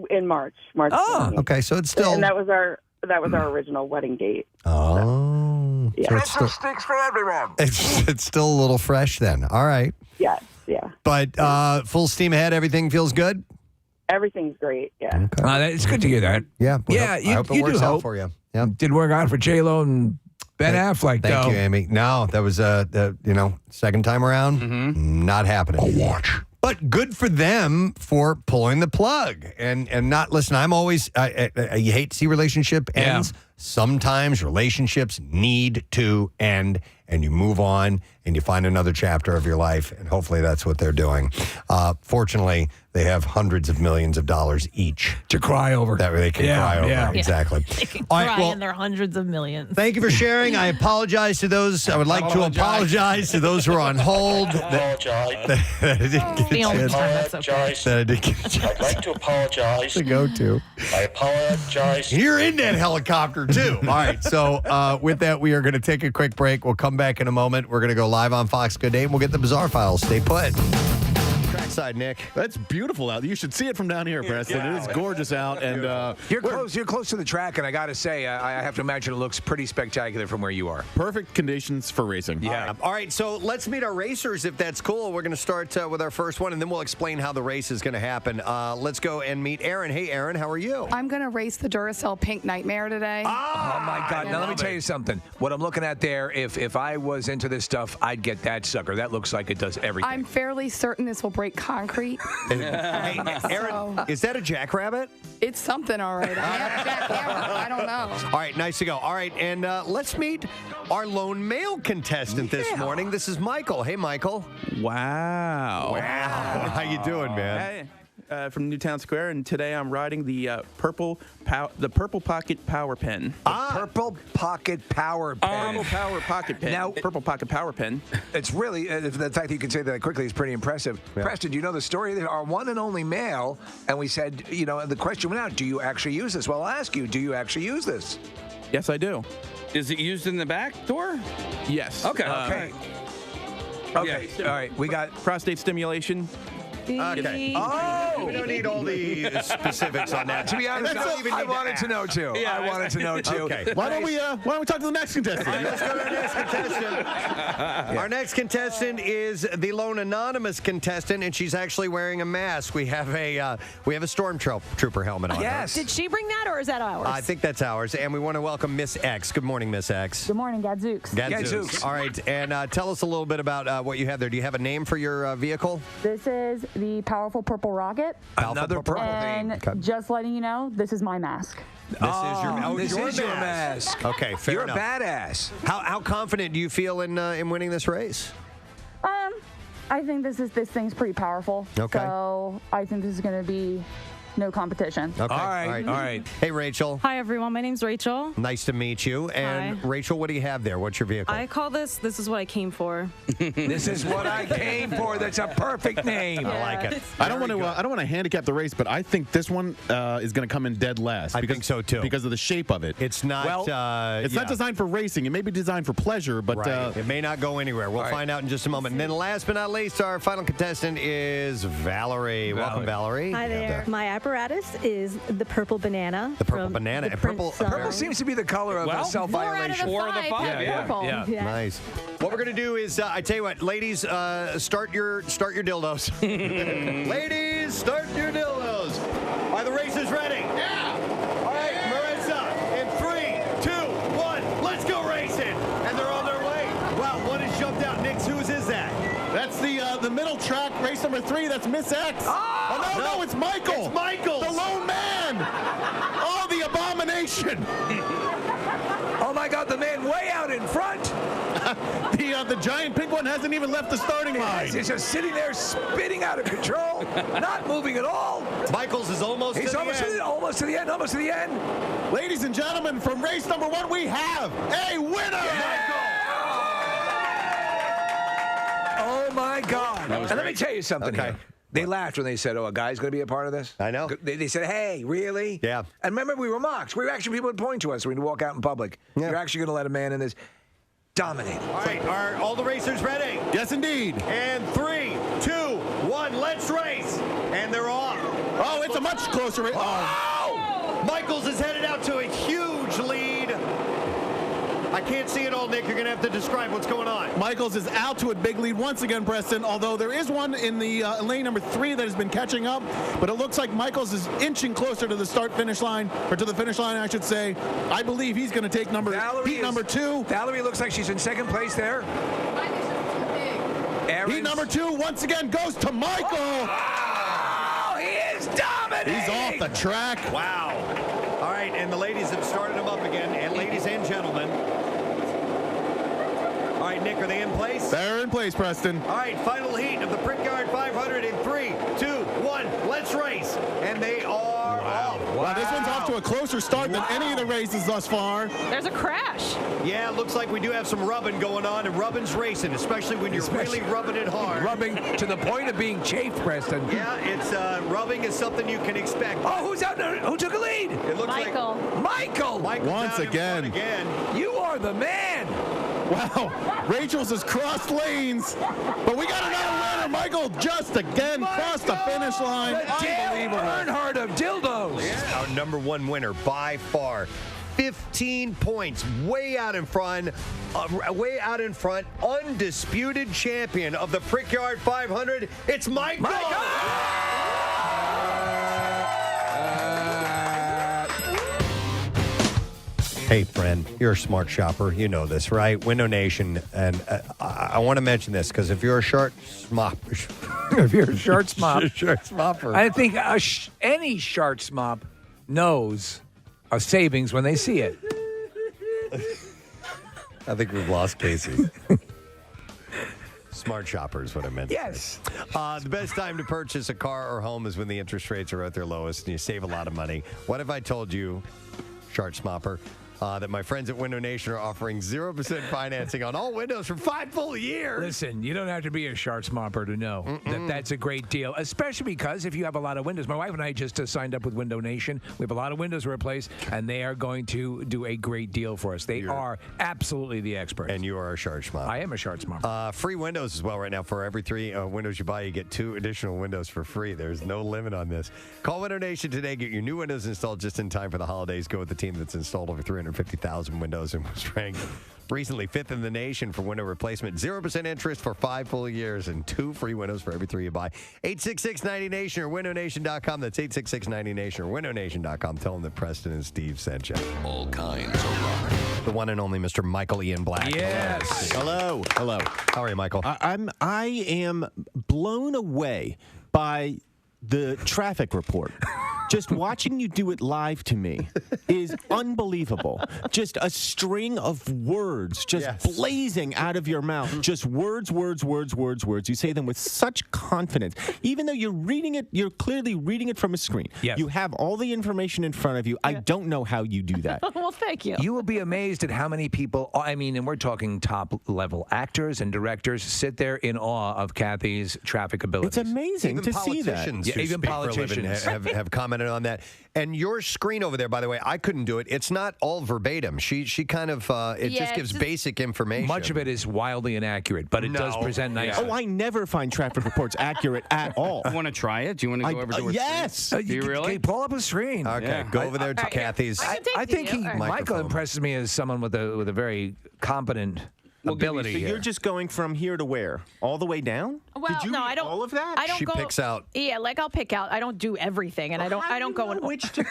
In March. Oh, 20th. okay. So it's still. And that was our original wedding date. Oh. Yeah. So it's still, sticks for everyone. it's still a little fresh then. All right. Yes. Yeah. But full steam ahead. Everything feels good. Everything's great. Yeah. It's good to hear that. Yeah. Yeah. I hope it you works do out hope for you. Yeah. Didn't work out for J-Lo and Ben Affleck, though. Thank you, Amy. No, that was second time around. Not happening. I'll watch. But good for them for pulling the plug and not listen. I'm always you hate to see relationship ends. Yeah. Sometimes relationships need to end, and you move on and you find another chapter of your life, and hopefully that's what they're doing. Fortunately, they have hundreds of millions of dollars each to cry over. That way they can cry over. Yeah. Exactly. They can All right, cry well, and they're hundreds of millions. thank you for sharing. I apologize to those. I would like to apologize to those who are on hold. Apologize. The only time that's okay. I'd like to apologize. To go to. I apologize. You're in that helicopter, too. All right. So with that, we are going to take a quick break. We'll come back in a moment. We're going to go live on Fox Good Day, and we'll get the Bizarre Files. Stay put. Trackside, Nick. That's beautiful out. You should see it from down here, Preston. It is gorgeous out, and You're close to the track, and I got to say, I have to imagine it looks pretty spectacular from where you are. perfect conditions for racing. Yeah. All right, so let's meet our racers, if that's cool. We're going to start with our first one, and then we'll explain how the race is going to happen. Let's go and meet Aaron. Hey, Aaron, how are you? I'm going to race the Duracell Pink Nightmare today. Oh, my God. Now, let me tell you something. What I'm looking at there, if I was into this stuff, I'd get that sucker. That looks like it does everything. I'm fairly certain this will break concrete. Hey, Aaron, is that a jackrabbit? It's something, all right. I have a jackhammer. I don't know. All right, nice to go. All right, and let's meet our lone male contestant this morning. This is Michael. Hey, Michael. Wow. Wow. How you doing, man? Hey. From Newtown Square, and today I'm riding the Purple Pocket Power Pen. Purple Pocket Power Pen. Power Pocket Pen. Now, Purple Pocket Power Pen. It's really, the fact that you can say that quickly is pretty impressive. Yeah. Preston, do you know the story? Our one and only male, and we said, the question went out, do you actually use this? Well, I'll ask you, do you actually use this? Yes, I do. Is it used in the back door? Yes. Okay. Okay. Okay. All right. We got prostate stimulation. Okay. Oh, we don't need all the specifics on that. To be honest, I wanted to know too. Yeah, I wanted to know too. Okay. Why don't we talk to the next contestant? All right, let's go to our next contestant. Our next contestant is the lone anonymous contestant, and she's actually wearing a mask. We have a stormtrooper helmet on. Yes. Did she bring that, or is that ours? I think that's ours, and we want to welcome Miss X. Good morning, Miss X. Good morning, Gadzooks. Gadzooks. All right, and tell us a little bit about what you have there. Do you have a name for your vehicle? This is the Powerful Purple Rocket. Another purple And thing. just letting you know, this is my mask. This is your mask. Okay, fair You're enough. a badass. How confident do you feel in winning this race? I think this thing's pretty powerful. Okay. So I think this is going to be no competition. Okay. All right. Hey, Rachel. Hi, everyone. My name's Rachel. Nice to meet you. And Hi. Rachel, what do you have there? What's your vehicle? I call this is what I came for. This is what I came for. That's a perfect name. I like it. I don't want to handicap the race, but I think this one is going to come in dead last. I think so too. Because of the shape of it. It's not. It's not designed for racing. It may be designed for pleasure, but right. It may not go anywhere. We'll find out in just a moment. And then last but not least, our final contestant is Valerie. Welcome, Valerie. Hi there. My apparatus is the purple banana. The purple banana. And purple seems to be the color of self-violation. Four out of the five. Yeah. Nice. What we're gonna do is, I tell you what, ladies, start your dildos. Ladies, start your dildos. Are the races ready? Yeah. All right, Marissa, in 3, 2, 1, let's go racing. And they're on their way. Wow, one has jumped out. Nick, who is this? the middle track, race number 3. That's Miss X. Oh, no, it's Michael. It's Michael. The lone man. Oh, the abomination. Oh, my God, the man way out in front. The giant pink one hasn't even left the starting line. He's just sitting there spinning out of control, not moving at all. Michaels is almost He's to almost the end. almost to the end, almost to the end. Ladies and gentlemen, from race number 1, we have a winner. Oh, my God. And let me tell you something Okay. here. They laughed when they said, oh, a guy's going to be a part of this. I know. They said, hey, really? Yeah. And remember, we were mocked. We were actually, people would point to us when we walk out in public. Yeah. You're actually going to let a man in this. Dominate. All right, are all the racers ready? Yes, indeed. And 3, 2, 1, let's race. And they're off. Oh, it's a much closer race. Oh! Michaels is headed out to a huge lead. I can't see it all, Nick. You're going to have to describe what's going on. Michaels is out to a big lead once again, Preston, although there is one in the lane number 3 that has been catching up, but it looks like Michaels is inching closer to the start-finish line, or to the finish line, I should say. I believe he's going to take number 2. Valerie looks like she's in second place there. Heat number 2 once again goes to Michael. Oh, he is dominating. He's off the track. Wow. All right, and the ladies have started him up again. And ladies and gentlemen. All right, Nick, are they in place? They're in place, Preston. All right, final heat of the Brickyard 500 in 3, 2, 1, let's race. And they are off. Wow, this one's off to a closer start than any of the races thus far. There's a crash. Yeah, it looks like we do have some rubbing going on, and rubbing's racing, especially when you're really rubbing it hard. Rubbing to the point of being chafed, Preston. Yeah, it's rubbing is something you can expect. Oh, who's out there? Who took a lead? It looks Michael. Michael. Michael's Once out in front again. You are the man. Wow, Rachel's has crossed lanes, but we got another winner. Michael just again crossed the finish line. The Dale Earnhardt of dildos. Yeah, our number 1 winner by far. 15 points, way out in front, undisputed champion of the Brickyard 500. It's Michael. Hey, friend, you're a smart shopper. You know this, right? Window Nation. And I want to mention this because if you're a short smopper, If you're a short smop, smopper. I think any short smop knows a savings when they see it. I think we've lost Casey. Smart shopper is what I meant. Yes. The best time to purchase a car or home is when the interest rates are at their lowest and you save a lot of money. What if I told you, short smopper, that my friends at Window Nation are offering 0% financing on all windows for 5 full years? Listen, you don't have to be a sharp smopper to know that that's a great deal, especially because if you have a lot of windows. My wife and I just signed up with Window Nation. We have a lot of windows to replace, and they are going to do a great deal for us. They are absolutely the experts. And you are a sharp smopper. I am a sharp smopper. Free windows as well right now. For every 3 windows you buy, you get 2 additional windows for free. There's no limit on this. Call Window Nation today. Get your new windows installed just in time for the holidays. Go with the team that's installed over 350,000 windows and was ranked recently 5th in the nation for window replacement. 0% interest for 5 full years and 2 free windows for every 3 you buy. 866-90Nation or windownation.com. That's 866-90Nation or windownation.com. Tell them that Preston and Steve sent you. All kinds of rock. The one and only Mr. Michael Ian Black. Yes. Hello. How are you, Michael? I am blown away by the traffic report. Just watching you do it live to me is unbelievable. Just a string of words just blazing out of your mouth. Just words. You say them with such confidence. Even though you're reading it, you're clearly reading it from a screen. Yes. You have all the information in front of you. I don't know how you do that. Well, thank you. You will be amazed at how many people, and we're talking top-level actors and directors, sit there in awe of Kathy's traffic abilities. It's amazing to see that. Yeah, even politicians have commented on that. And your screen over there, by the way, I couldn't do it. It's not all verbatim. She kind of, just gives basic information. Much of it is wildly inaccurate, but it does present nicely. Oh, I never find traffic reports accurate at all. You want to try it? Do you want to go over to her? Yes. Do you really? Okay, pull up a screen. Okay, go over there to Kathy's. I think microphone. Michael impresses me as someone with a very competent ability So here. you're just going from here to where? All the way down? Well, Did you no, read I don't. all of that? I don't She go, picks out. Yeah, like I'll pick out. I don't do everything, and I don't go in which to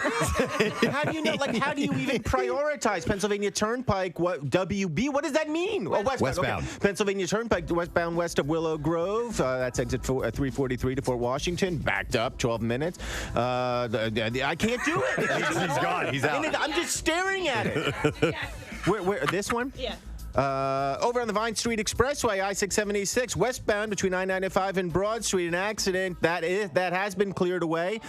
How do you know? Like, how do you even prioritize Pennsylvania Turnpike? What WB? What does that mean? Westbound. Okay. Pennsildania Turnpike, westbound west of Willow Grove. That's exit 343 to Fort Washington. Backed up 12 minutes. I can't do it. He's gone. He's out. I'm just staring at it. Where this one? Yeah. Over on the Vine Street Expressway, I-676, westbound between I-95 and Broad Street, an accident that has been cleared away.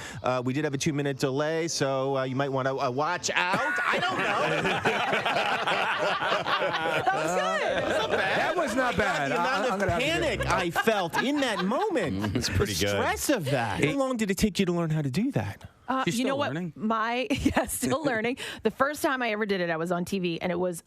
We did have a 2-minute delay, so you might want to watch out. I don't know. That was good. That was not bad. The amount of panic I felt in that moment. It's pretty the good. stress of that. How long did it take you to learn how to do that? You know what? Still learning. The first time I ever did it, I was on TV, and it was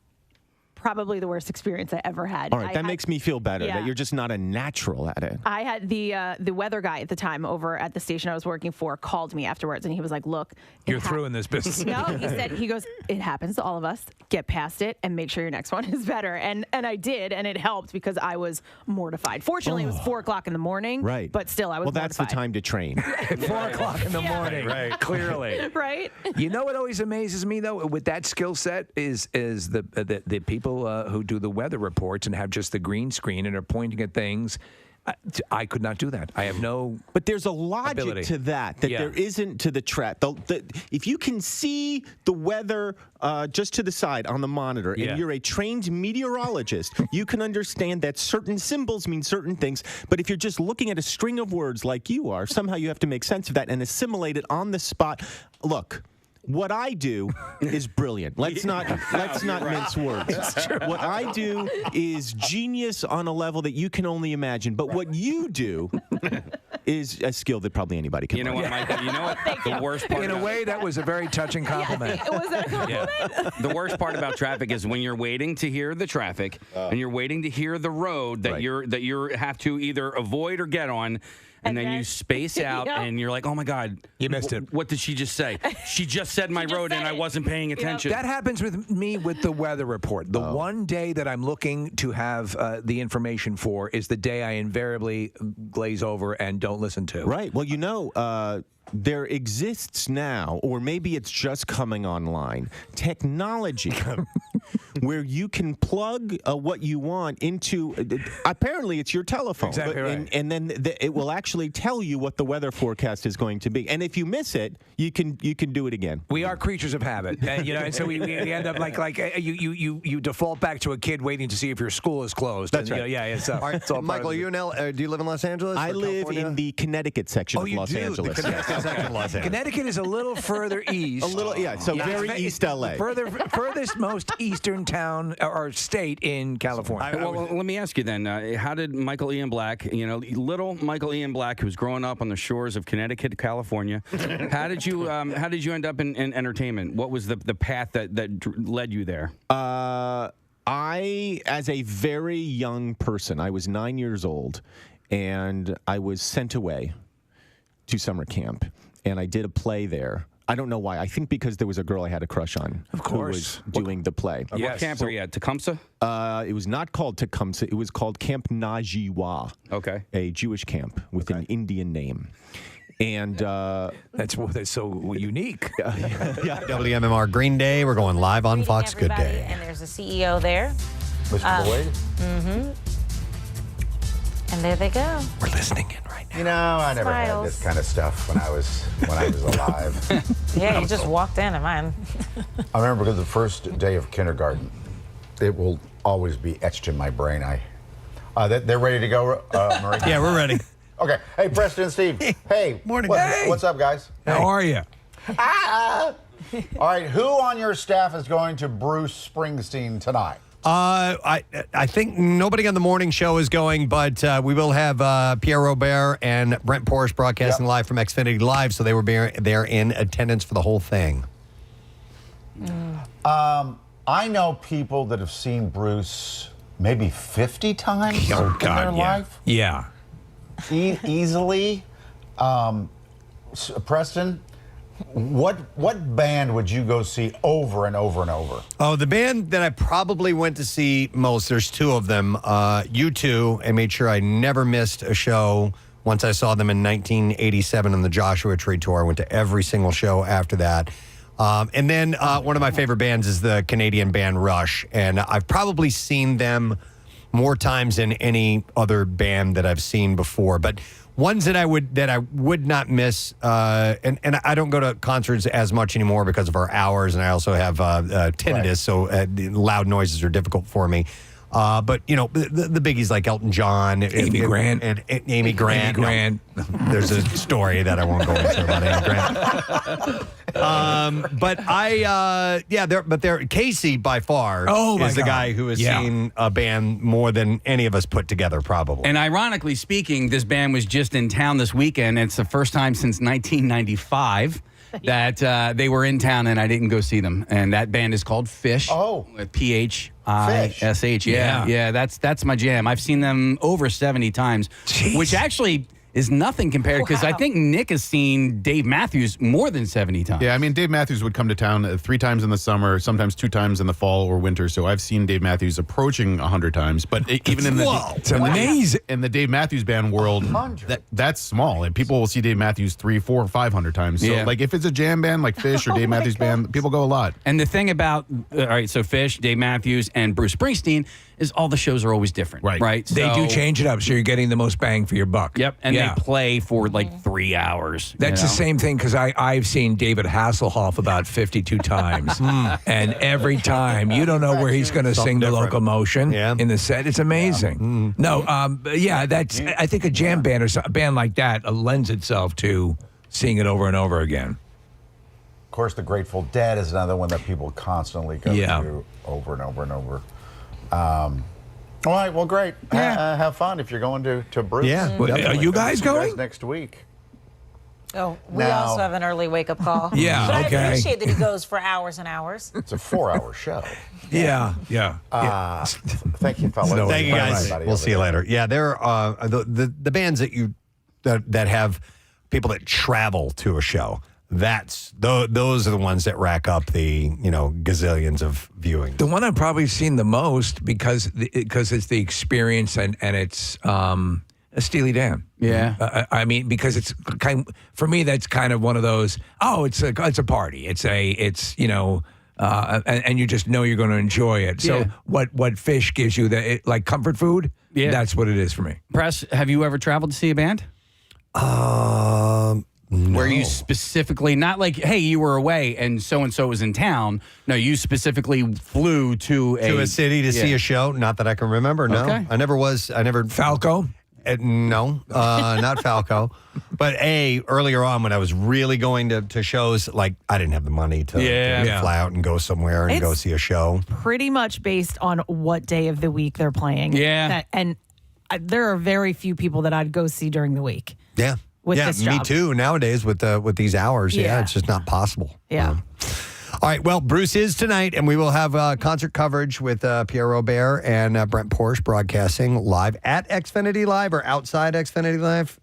probably the worst experience I ever had. All right, that makes me feel better, Yeah. that you're just not a natural at it. I had the weather guy at the time over at the station I was working for called me afterwards, and he was like, "Look, You're through in this business." No, he goes, "It happens to all of us. Get past it and make sure your next one is better." And I did, and it helped because I was mortified. Fortunately, it was 4 o'clock in the morning. Right. But still, I was Well, that's the mortified. time to train. At 4 o'clock in the morning. Right. Clearly. Right. You know what always amazes me though with that skill set is the people who do the weather reports and have just the green screen and are pointing at things. I could not do that. I have no. But there's a logic ability. to that there isn't to the track. If you can see the weather just to the side on the monitor, Yeah. and you're a trained meteorologist, you can understand that certain symbols mean certain things. But if you're just looking at a string of words like you are, somehow you have to make sense of that and assimilate it on the spot. Look. What I do is brilliant. Let's not mince words. What I do is genius on a level that you can only imagine. But what you do is a skill that probably anybody can. You know what, Michael? You know what? The worst part. In a way, that was a very touching compliment. Was that a compliment? The worst part about traffic is when you're waiting to hear the traffic and you're waiting to hear the road that you have to either avoid or get on. And then you space out, and you're like, "Oh my God, you missed it." What did she just say? She just said my road, and I wasn't paying attention." That happens with me with the weather report. The one day that I'm looking to have the information for is the day I invariably glaze over and don't listen to. Right. Well, there exists now, or maybe it's just coming online, technology where you can plug what you want into, apparently it's your telephone. Exactly right. And then it will actually tell you what the weather forecast is going to be. And if you miss it, you can do it again. We are creatures of habit, and so we end up like you default back to a kid waiting to see if your school is closed. That's and, right. It's all Michael, do you live in Los Angeles? I live in the Connecticut section of Los Angeles. Connecticut is a little further east. Very East LA. Furthest most eastern town or state in California. Well, let me ask you then: how did Michael Ian Black, little Michael Ian Black, who's growing up on the shores of Connecticut, California, how did you end up in entertainment? What was the path that led you there? I, as a very young person, I was 9 years old, and I was sent away to summer camp, and I did a play there. I don't know why. I think because there was a girl I had a crush on. Of course. Who was doing the play. What camp were you at? Tecumseh? It was not called Tecumseh. It was called Camp Najiwa. Okay. A Jewish camp with an Indian name. And that's so unique. WMMR Green Day. We're going live on Fox. Good day. And there's a CEO there. Mr. Boyd? Mm-hmm. And there they go. We're listening in right now. You know, I never had this kind of stuff when I was alive. Yeah, you just walked in and mine. I remember the first day of kindergarten. It will always be etched in my brain. They're ready to go, Marie? Yeah, we're ready. Okay. Hey, Preston and Steve. Hey. Morning. What's up, guys? How are you? All right. Who on your staff is going to Bruce Springsteen tonight? I think nobody on the morning show is going, but we will have Pierre Robert and Brent Porsche broadcasting live from Xfinity Live, so they were there in attendance for the whole thing. I know people that have seen Bruce maybe 50 times Oh, in God, their life. Yeah. Easily. Preston, What band would you go see over and over and over? Oh, the band that I probably went to see most, there's two of them. U2, I made sure I never missed a show once I saw them in 1987 on the Joshua Tree Tour. I went to every single show after that. And then one of my favorite bands is the Canadian band Rush. And I've probably seen them more times than any other band that I've seen before. But ones that I would not miss, and I don't go to concerts as much anymore because of our hours, and I also have tinnitus, so loud noises are difficult for me. But you know, the biggies like Elton John, Amy Grant, and Amy Grant. Amy Grant. No, there's a story that I won't go into about Amy Grant. But Casey by far is the guy who has seen a band more than any of us put together, probably. And ironically speaking, this band was just in town this weekend. It's the first time since 1995 that they were in town, and I didn't go see them. And that band is called Fish. Oh, with Phish. Yeah. That's my jam. I've seen them over 70 times, which actually is nothing compared, because I think Nick has seen Dave Matthews more than 70 times. Yeah, I mean, Dave Matthews would come to town 3 times in the summer, sometimes 2 times in the fall or winter. So I've seen Dave Matthews approaching 100 times. But even in it's amazing. In the Dave Matthews Band world, that's small. And people will see Dave Matthews 300, 400, 500 times. So like if it's a jam band like Fish or Dave Matthews Band, people go a lot. And the thing about, all right, so Fish, Dave Matthews, and Bruce Springsteen is all the shows are always different. Right. They do change it up, so you're getting the most bang for your buck. Yep. And they play for like 3 hours. That's the same thing, because I've seen David Hasselhoff about 52 times. And every time, you don't know where he's going to sing the Locomotion in the set. It's amazing. No, that's. I think a jam band or a band like that lends itself to seeing it over and over again. Of course, the Grateful Dead is another one that people constantly go to over and over and over. All right, well, great. Have fun if you're going to Bruce. Yeah. Are you guys going? Next week. Oh, we also have an early wake-up call. But I appreciate that he goes for hours and hours. It's a 4-hour show. Yeah. Thank you, fellas. Thank you, guys. We'll see you later. Yeah, there are the bands that have people that travel to a show. Those are the ones that rack up the gazillions of viewing. The one I've probably seen the most because it's the experience and it's Steely Dan. Yeah. I mean, because it's for me that's kind of one of those. Oh, it's a party. It's and you just know you're going to enjoy it. So what Fish gives you like comfort food. Yeah, that's what it is for me. Press, have you ever traveled to see a band? No. Where you specifically, not like, hey, you were away and so was in town. No, you specifically flew to a city to see a show. Not that I can remember. No, okay. I never. Falco? No, not Falco. But earlier on when I was really going to shows, like I didn't have the money to fly out and go somewhere and go see a show. Pretty much based on what day of the week they're playing. Yeah. There are very few people that I'd go see during the week. Yeah. This me job. too. Nowadays with these hours, it's just not possible. Yeah. All right. Well, Bruce is tonight, and we will have concert coverage with Pierre Robert and Brent Porsche broadcasting live at Xfinity Live or outside Xfinity Live.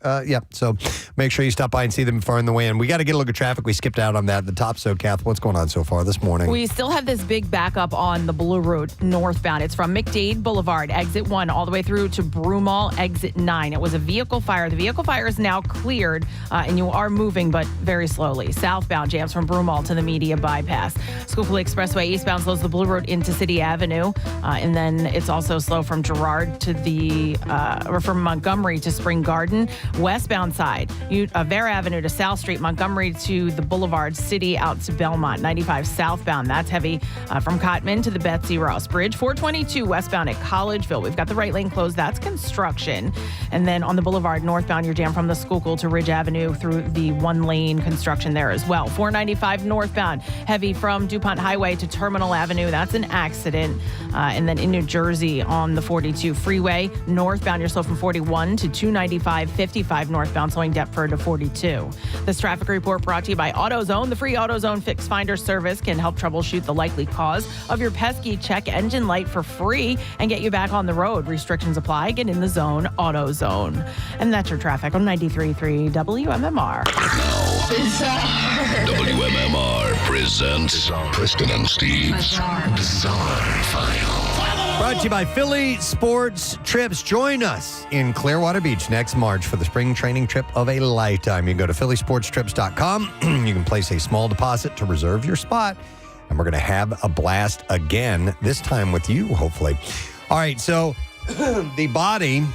So make sure you stop by and see them far in the way. And we got to get a look at traffic. We skipped out on that at the top. So, Kath, what's going on so far this morning? We still have this big backup on the Blue Route northbound. It's from McDade Boulevard, exit 1, all the way through to Broomall, exit 9. It was a vehicle fire. The vehicle fire is now cleared, and you are moving, but very slowly. Southbound jams from Broomall to the Media Bypass. Schuylkill Expressway eastbound slows the Blue Road into City Avenue, and then it's also slow from Girard to or from Montgomery to Spring Garden. Westbound side, Vera Avenue to South Street, Montgomery to the Boulevard City out to Belmont. 95 southbound, that's heavy from Cottman to the Betsy Ross Bridge. 422 westbound at Collegeville. We've got the right lane closed. That's construction. And then on the Boulevard northbound, you're jammed from the Schuylkill to Ridge Avenue through the one-lane construction there as well. 495 northbound, heavy from DuPont Highway to Terminal Avenue. That's an accident. And then in New Jersey on the 42 freeway, northbound, you're slow from 41 to 295, 55 northbound, slowing Deptford to 42. This traffic report brought to you by AutoZone. The free AutoZone Fix Finder service can help troubleshoot the likely cause of your pesky check engine light for free and get you back on the road. Restrictions apply. Get in the zone, AutoZone. And that's your traffic on 93.3 WMMR. WMMR presents Preston and Steve's Bizarre File. Brought to you by Philly Sports Trips. Join us in Clearwater Beach next March for the spring training trip of a lifetime. You can go to phillysportstrips.com. You can place a small deposit to reserve your spot. And we're going to have a blast again, this time with you, hopefully. All right, so the body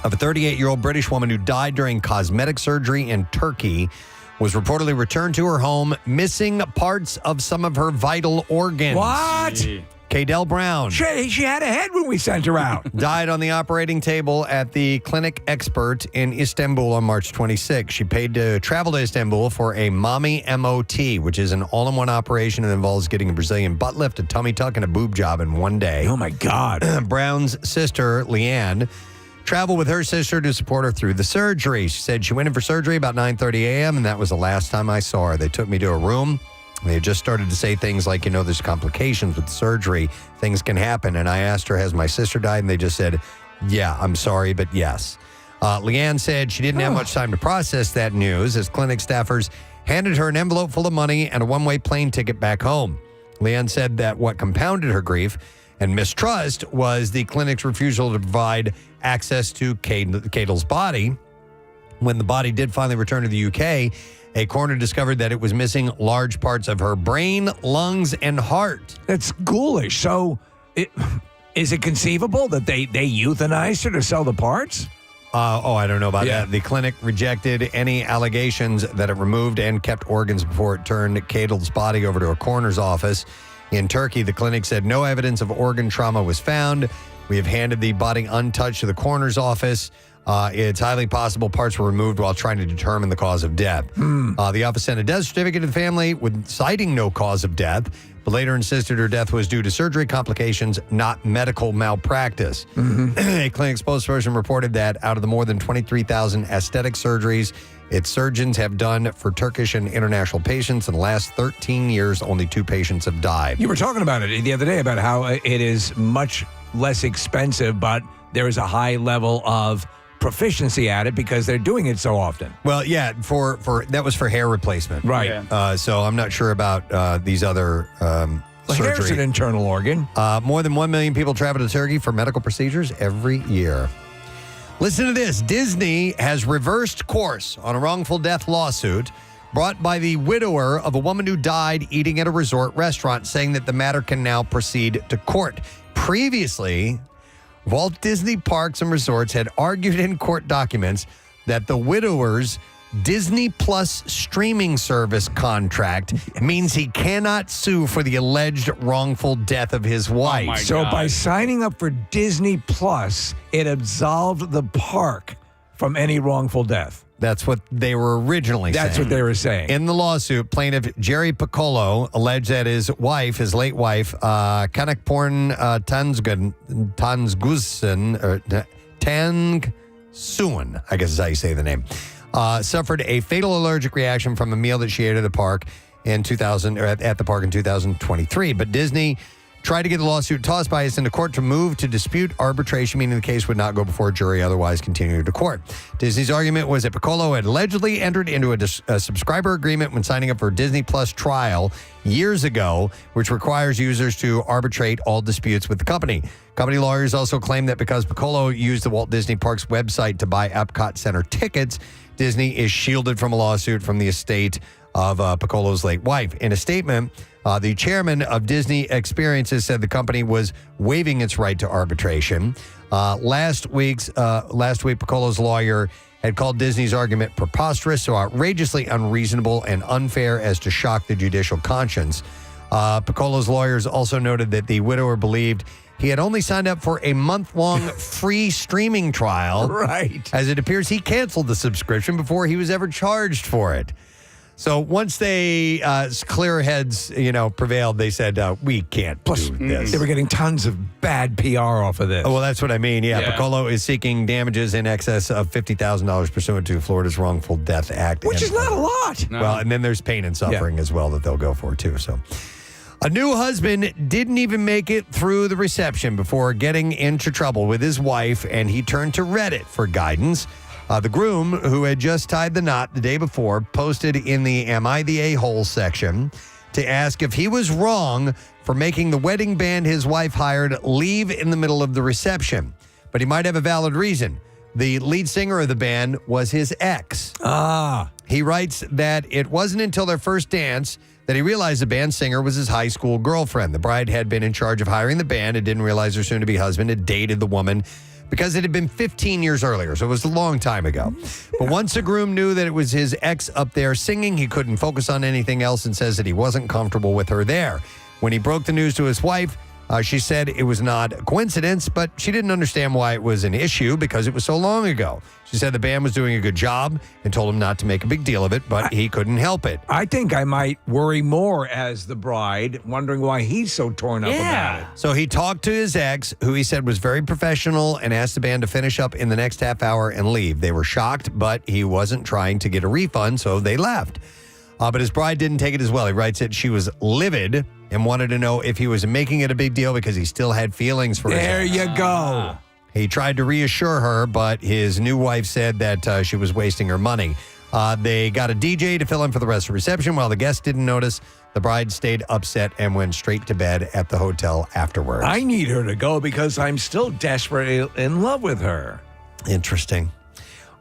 of a 38-year-old British woman who died during cosmetic surgery in Turkey was reportedly returned to her home, missing parts of some of her vital organs. What? Cadell Brown. She had a head when we sent her out. Died on the operating table at the Clinic Expert in Istanbul on March 26. She paid to travel to Istanbul for a mommy MOT, which is an all-in-one operation that involves getting a Brazilian butt lift, a tummy tuck, and a boob job in one day. Oh, my God. Brown's sister, Leanne, traveled with her sister to support her through the surgery. She said she went in for surgery about 9:30 a.m., and that was the last time I saw her. They took me to a room. They had just started to say things like, there's complications with surgery. Things can happen. And I asked her, has my sister died? And they just said, yeah, I'm sorry, but yes. Leanne said she didn't have much time to process that news as clinic staffers handed her an envelope full of money and a one-way plane ticket back home. Leanne said that what compounded her grief and mistrust was the clinic's refusal to provide access to Cadell's body. When the body did finally return to the UK, a coroner discovered that it was missing large parts of her brain, lungs, and heart. That's ghoulish. So is it conceivable that they euthanized her to sell the parts? I don't know about that. The clinic rejected any allegations that it removed and kept organs before it turned Cadell's body over to a coroner's office. In Turkey, the clinic said no evidence of organ trauma was found. We have handed the body untouched to the coroner's office. It's highly possible parts were removed while trying to determine the cause of death. The office sent a death certificate to the family with citing no cause of death, but later insisted her death was due to surgery complications, not medical malpractice. A clinic spokesperson reported that out of the more than 23,000 aesthetic surgeries its surgeons have done for Turkish and international patients in the last 13 years, only 2 patients have died. You were talking about it the other day about how it is much less expensive, but there is a high level of proficiency at it because they're doing it so often. Well, yeah, for that was for hair replacement. Right. Yeah. So I'm not sure about these other surgery. Hair's an internal organ. More than 1 million people travel to Turkey for medical procedures every year. Listen to this. Disney has reversed course on a wrongful death lawsuit brought by the widower of a woman who died eating at a resort restaurant, saying that the matter can now proceed to court. Previously, Walt Disney Parks and Resorts had argued in court documents that the widower's Disney Plus streaming service contract means he cannot sue for the alleged wrongful death of his wife. So by signing up for Disney Plus, it absolved the park from any wrongful death. That's what they were originally saying. That's what they were saying. In the lawsuit, plaintiff Jerry Piccolo alleged that his late wife, Kanakporn Tangsuan, I guess is how you say the name, suffered a fatal allergic reaction from a meal that she ate at the park at the park in 2023. But Disney tried to get the lawsuit tossed by us into court to move to dispute arbitration, meaning the case would not go before a jury, otherwise continue to court. Disney's argument was that Piccolo had allegedly entered into a subscriber agreement when signing up for Disney Plus trial years ago, which requires users to arbitrate all disputes with the company. Company lawyers also claim that because Piccolo used the Walt Disney Parks website to buy Epcot Center tickets, Disney is shielded from a lawsuit from the estate of Piccolo's late wife. In a statement, the chairman of Disney Experiences said the company was waiving its right to arbitration. Last week, Piccolo's lawyer had called Disney's argument preposterous, so outrageously unreasonable and unfair as to shock the judicial conscience. Piccolo's lawyers also noted that the widower believed he had only signed up for a month-long free streaming trial. Right. As it appears he canceled the subscription before he was ever charged for it. So once they clear heads, prevailed, they said we can't do this. They were getting tons of bad PR off of this. Oh, well, that's what I mean. Yeah, Piccolo is seeking damages in excess of $50,000 pursuant to Florida's Wrongful Death Act, which is not a lot. No. Well, and then there's pain and suffering as well that they'll go for too. So, a new husband didn't even make it through the reception before getting into trouble with his wife, and he turned to Reddit for guidance. The groom, who had just tied the knot the day before, posted in the Am I the A-hole section to ask if he was wrong for making the wedding band his wife hired leave in the middle of the reception. But he might have a valid reason. The lead singer of the band was his ex. He writes that it wasn't until their first dance that he realized the band singer was his high school girlfriend. The bride had been in charge of hiring the band and didn't realize her soon-to-be husband had dated the woman because it had been 15 years earlier, so it was a long time ago. But once the groom knew that it was his ex up there singing, he couldn't focus on anything else and says that he wasn't comfortable with her there. When he broke the news to his wife, she said it was not a coincidence, but she didn't understand why it was an issue because it was so long ago. She said the band was doing a good job and told him not to make a big deal of it, but he couldn't help it. I think I might worry more as the bride, wondering why he's so torn up about it. So he talked to his ex, who he said was very professional, and asked the band to finish up in the next half hour and leave. They were shocked, but he wasn't trying to get a refund, so they left. But his bride didn't take it as well. He writes that she was livid and wanted to know if he was making it a big deal because he still had feelings for her. There you go. He tried to reassure her, but his new wife said that she was wasting her money. They got a DJ to fill in for the rest of the reception. While the guests didn't notice, the bride stayed upset and went straight to bed at the hotel afterwards. I need her to go because I'm still desperately in love with her. Interesting.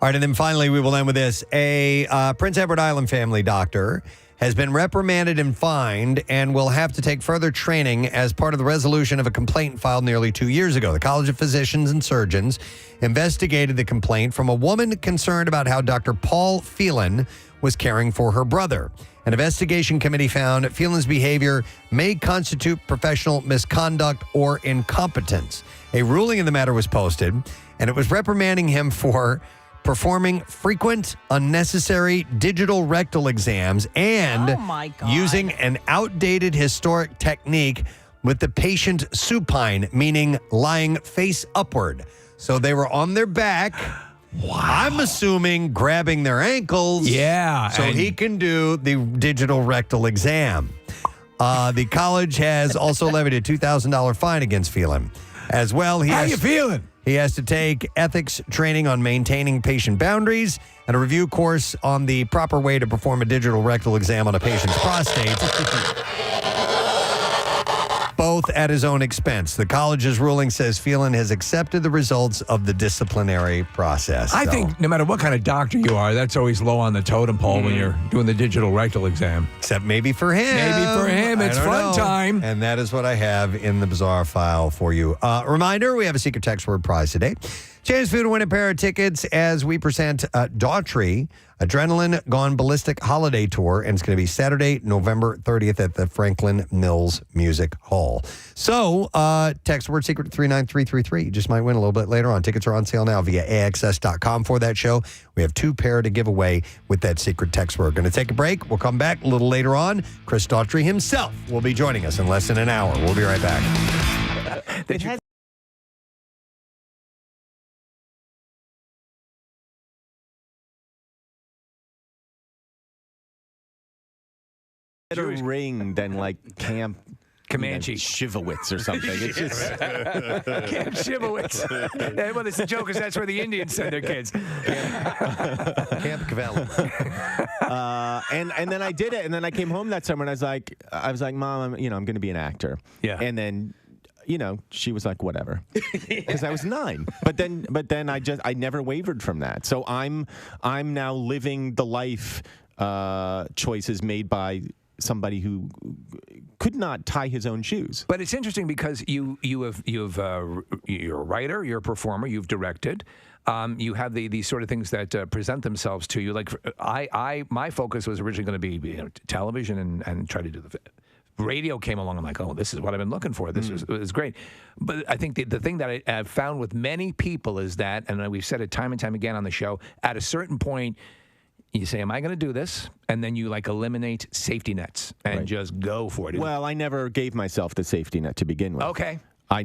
All right, and then finally, we will end with this. A Prince Edward Island family doctor has been reprimanded and fined and will have to take further training as part of the resolution of a complaint filed nearly 2 years ago. The College of Physicians and Surgeons investigated the complaint from a woman concerned about how Dr. Paul Phelan was caring for her brother. An investigation committee found Phelan's behavior may constitute professional misconduct or incompetence. A ruling in the matter was posted, and it was reprimanding him for performing frequent, unnecessary digital rectal exams and using an outdated historic technique with the patient supine, meaning lying face upward. So they were on their back. Wow. I'm assuming grabbing their ankles. Yeah. So he can do the digital rectal exam. The college has also levied a $2,000 fine against Phelan. As well, how you feeling? He has to take ethics training on maintaining patient boundaries and a review course on the proper way to perform a digital rectal exam on a patient's prostate. Both at his own expense. The college's ruling says Phelan has accepted the results of the disciplinary process. I think no matter what kind of doctor you are, that's always low on the totem pole when you're doing the digital rectal exam. Except maybe for him. Maybe for him. It's fun time. And that is what I have in the bizarre file for you. Reminder, we have a secret text word prize today. Chance for you to win a pair of tickets as we present Daughtry, Adrenaline Gone Ballistic Holiday Tour, and it's going to be Saturday, November 30th at the Franklin Mills Music Hall. So, text word secret to 39333. You just might win a little bit later on. Tickets are on sale now via AXS.com for that show. We have 2 pair to give away with that secret text word. Going to take a break. We'll come back a little later on. Chris Daughtry himself will be joining us in less than an hour. We'll be right back. Better ring than like Camp Comanche Shivowitz or something. It's just Camp Shivowitz. Well, it's a joke because that's where the Indians send their kids. Camp Cavalli. And then I did it, and then I came home that summer, and I was like, Mom, I'm going to be an actor. Yeah. And then, she was like, whatever, because I was 9. But then I never wavered from that. So I'm now living the life choices made by somebody who could not tie his own shoes. But it's interesting because you're a writer, you're a performer, you've directed. You have these sort of things that present themselves to you. Like my focus was originally going to be television and try to do the radio came along. I'm like, oh, this is what I've been looking for. This is great. But I think the thing that I've found with many people is that, and we've said it time and time again on the show, at a certain point, you say, am I going to do this? And then you eliminate safety nets and just go for it. Well, I never gave myself the safety net to begin with. Okay. I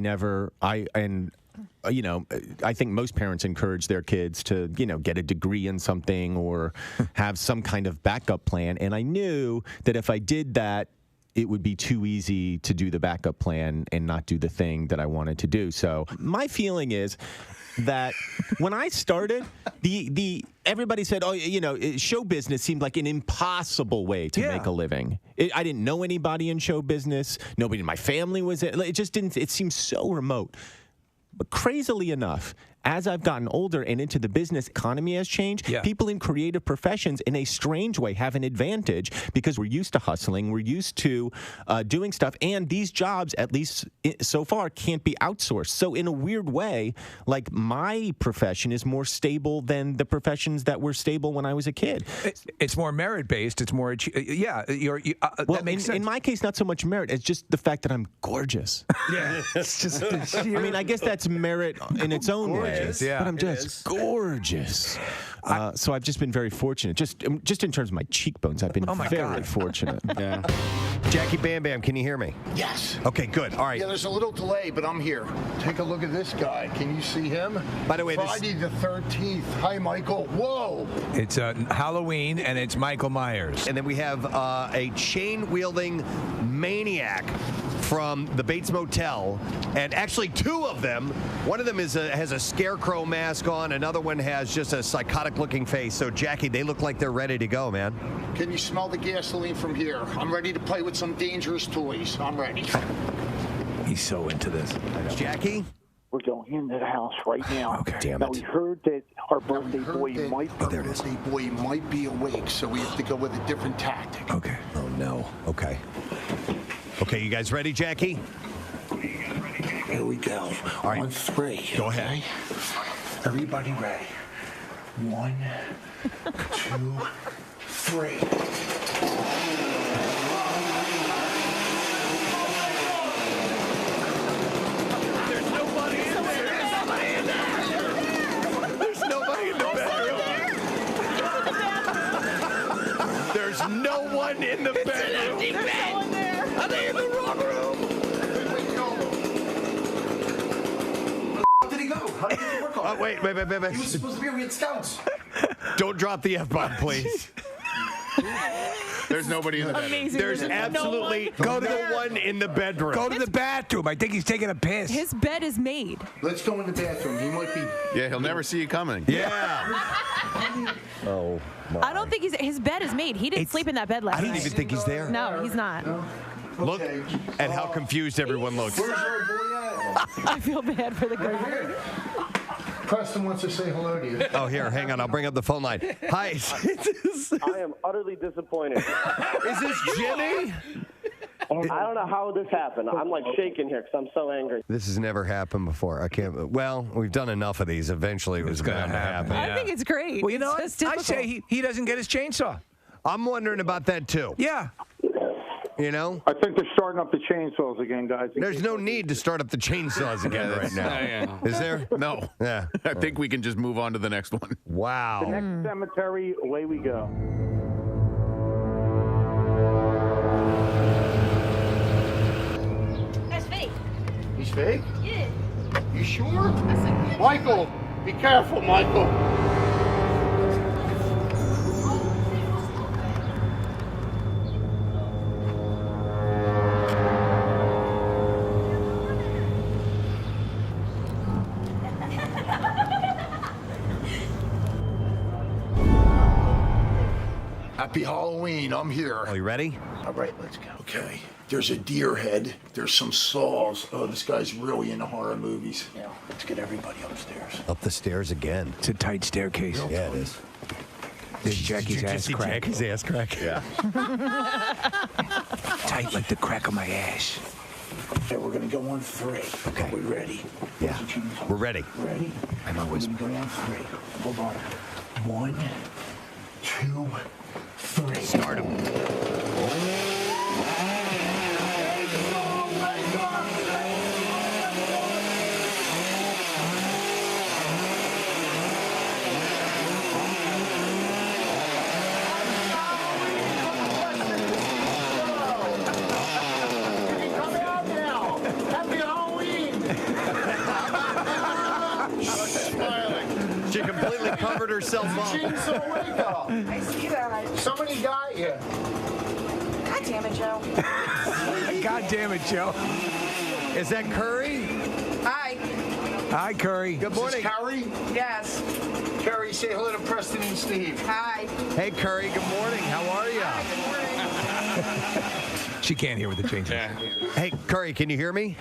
think most parents encourage their kids to, get a degree in something or have some kind of backup plan. And I knew that if I did that, it would be too easy to do the backup plan and not do the thing that I wanted to do. So my feeling is, that when I started, everybody said, oh, show business seemed like an impossible way to make a living. I didn't know anybody in show business. Nobody in my family was in. It just didn't. It seemed so remote. But crazily enough, as I've gotten older and into the business economy has changed, people in creative professions in a strange way have an advantage because we're used to hustling, we're used to doing stuff, and these jobs, at least so far, can't be outsourced. So in a weird way, like my profession is more stable than the professions that were stable when I was a kid. It's more merit-based. It's more, that makes sense. In my case, not so much merit. It's just the fact that I'm gorgeous. Yeah, it's just the sheer... I mean, I guess that's merit in its own way. Yeah, but I'm just gorgeous. So I've just been very fortunate. Just in terms of my cheekbones, I've been very fortunate. Yeah. Jackie Bam Bam, can you hear me? Yes. Okay, good. All right. Yeah, there's a little delay, but I'm here. Take a look at this guy. Can you see him? By the way, Friday the 13th. Hi, Michael. Whoa. It's Halloween, and it's Michael Myers. And then we have a chain-wielding maniac from the Bates Motel, and actually two of them. One of them has a scarecrow mask on. Another one has just a psychotic-looking face. So, Jackie, they look like they're ready to go, man. Can you smell the gasoline from here? I'm ready to play with some dangerous toys. I'm ready. He's so into this. Jackie? We're going into the house right now. Okay. Damn it. Now, we heard that our birthday boy might be awake, so we have to go with a different tactic. Okay. Oh, no. Okay. Okay, you guys ready, Jackie? Here we go. All right. On three. Go ahead. Everybody ready. 1, 2, 3. There's nobody in there. There's nobody in the bedroom. There's no one in the bedroom. There's no one there. Are they in the wrong room? Where did he go? How did he work on it? Wait. He was supposed to be here. We had scouts. Don't drop the F-bomb, please. There's nobody in the bedroom. Amazing. There's absolutely no one in the bedroom. Go to the bathroom. I think he's taking a piss. His bed is made. Let's go in the bathroom. He might be. Yeah, he'll never see you coming. Yeah. Oh, my. I don't think his bed is made. He didn't sleep in that bed last night. I don't even think he's there. No, he's not. Look at how confused everyone looks. Where's our boy at? I feel bad for the guy. Preston wants to say hello to you. Oh, here, hang on. I'll bring up the phone line. Hi. I am utterly disappointed. Is this Jimmy? I don't know how this happened. I'm like shaking here because I'm so angry. This has never happened before. I can't. Well, we've done enough of these. Eventually, it was going to happen. I think it's great. Well, you know, It's I say he doesn't get his chainsaw. I'm wondering about that too. Yeah. You know? I think they're starting up the chainsaws again, guys. There's no need to start up the chainsaws again right now. Is there? No. Yeah. I think we can just move on to the next one. Wow. The next cemetery, away we go. That's fake. He's fake? Yeah. You sure? Michael, be careful, Michael. Happy Halloween, I'm here. Are you ready? All right, let's go. Okay, there's a deer head. There's some saws. Oh, this guy's really into horror movies. Now, let's get everybody upstairs. Up the stairs again. It's a tight staircase. Yeah, it is. There's Jackie's ass crack. Jackie's ass crack. Yeah. Tight like the crack of my ass. Okay, we're gonna go on 3. Okay. We ready? Yeah. We're ready. Ready? I'm always. We're gonna go on 3. Hold on. 1, 2, 3. Start him. She completely covered herself up. Chainsaw wake up. I see that. Somebody got you. God damn it, Joe. God damn it, Joe. Is that Curry? Hi. Hi, Curry. Good morning. Curry? Yes. Curry, say hello to Preston and Steve. Hi. Hey, Curry. Good morning. How are you? She can't hear with the changes. Hey, Curry, can you hear me?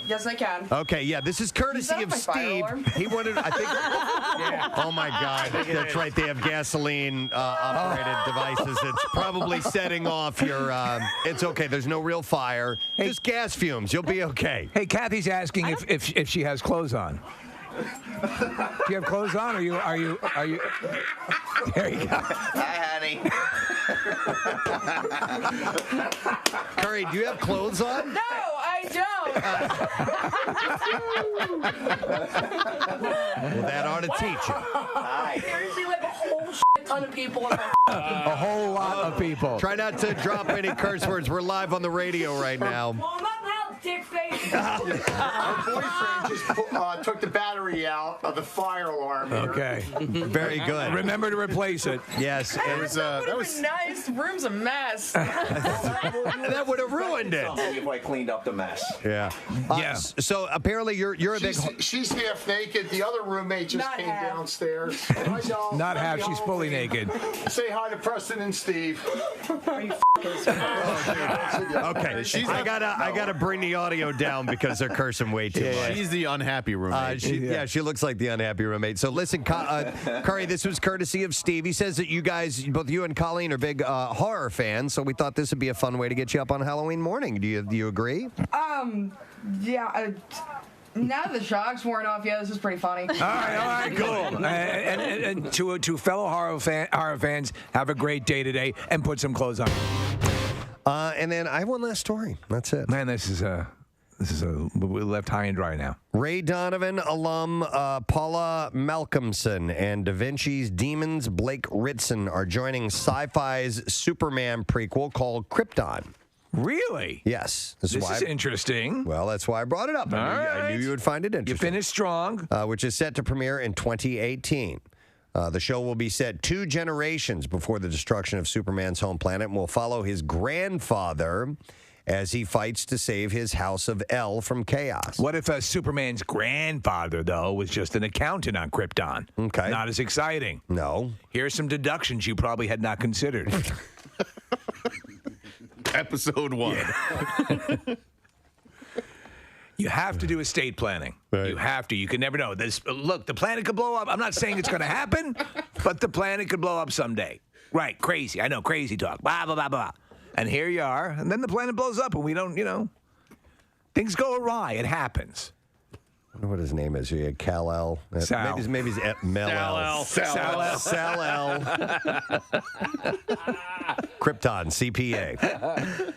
Yes, I can. Okay, yeah, this is courtesy of my fire Steve. alarm? He wanted, I think. Yeah. Oh my God, that's right. They have gasoline operated devices. It's probably setting off your. It's okay. There's no real fire. Just gas fumes. You'll be okay. Hey, Kathy's asking if she has clothes on. Do you have clothes on? Are you? There you go. Hi, honey. Curry, do you have clothes on? No, I don't. Well, that ought to teach you. Seriously, like a whole ton of people in my A whole lot of people. Try not to drop any curse words. We're live on the radio right now. Well, I'm not loud, dick face. My boyfriend just took the battery out of the fire alarm. Here. Okay. Very good. Remember to replace it. Yes. It was, That was nice. The room's a mess. that would have ruined it. If I cleaned up the mess. Yeah. So apparently you're a big. She's half naked. The other roommate just came downstairs. Hi, y'all. Not Happy half. She's fully naked. Say hi to Preston and Steve. Are you Okay. I gotta bring the audio down because they're cursing way too much. She's the unhappy roommate. She looks like the unhappy roommate. So listen, Curry, this was courtesy of Steve. He says that you guys, both you and Colleen, are big horror fans. So we thought this would be a fun way to get you up on Halloween morning. Do you agree? Yeah. Now that the shock's worn off, yeah, this is pretty funny. All right, cool. And to fellow horror fans, have a great day today and put some clothes on. And then I have one last story. That's it. Man, this is we left high and dry now. Ray Donovan alum Paula Malcolmson and Da Vinci's Demons Blake Ritson are joining Sci-Fi's Superman prequel called Krypton. Really? Yes. This is interesting. Well, that's why I brought it up. I knew you would find it interesting. You finished strong. Which is set to premiere in 2018. The show will be set 2 generations before the destruction of Superman's home planet and will follow his grandfather as he fights to save his House of El from chaos. What if Superman's grandfather, though, was just an accountant on Krypton? Okay. Not as exciting. No. Here's some deductions you probably had not considered. Episode 1. You have to do estate planning. Right. You have to. You can never know. Look, the planet could blow up. I'm not saying it's going to happen, but the planet could blow up someday. Right, crazy. I know, crazy talk. Blah, blah, blah, blah. And here you are, and then the planet blows up, and we don't, things go awry. It happens. I wonder what his name is. He had Kal-El. Sal. Maybe he's Mel-El. Sal-El. Sal-El. Krypton, CPA.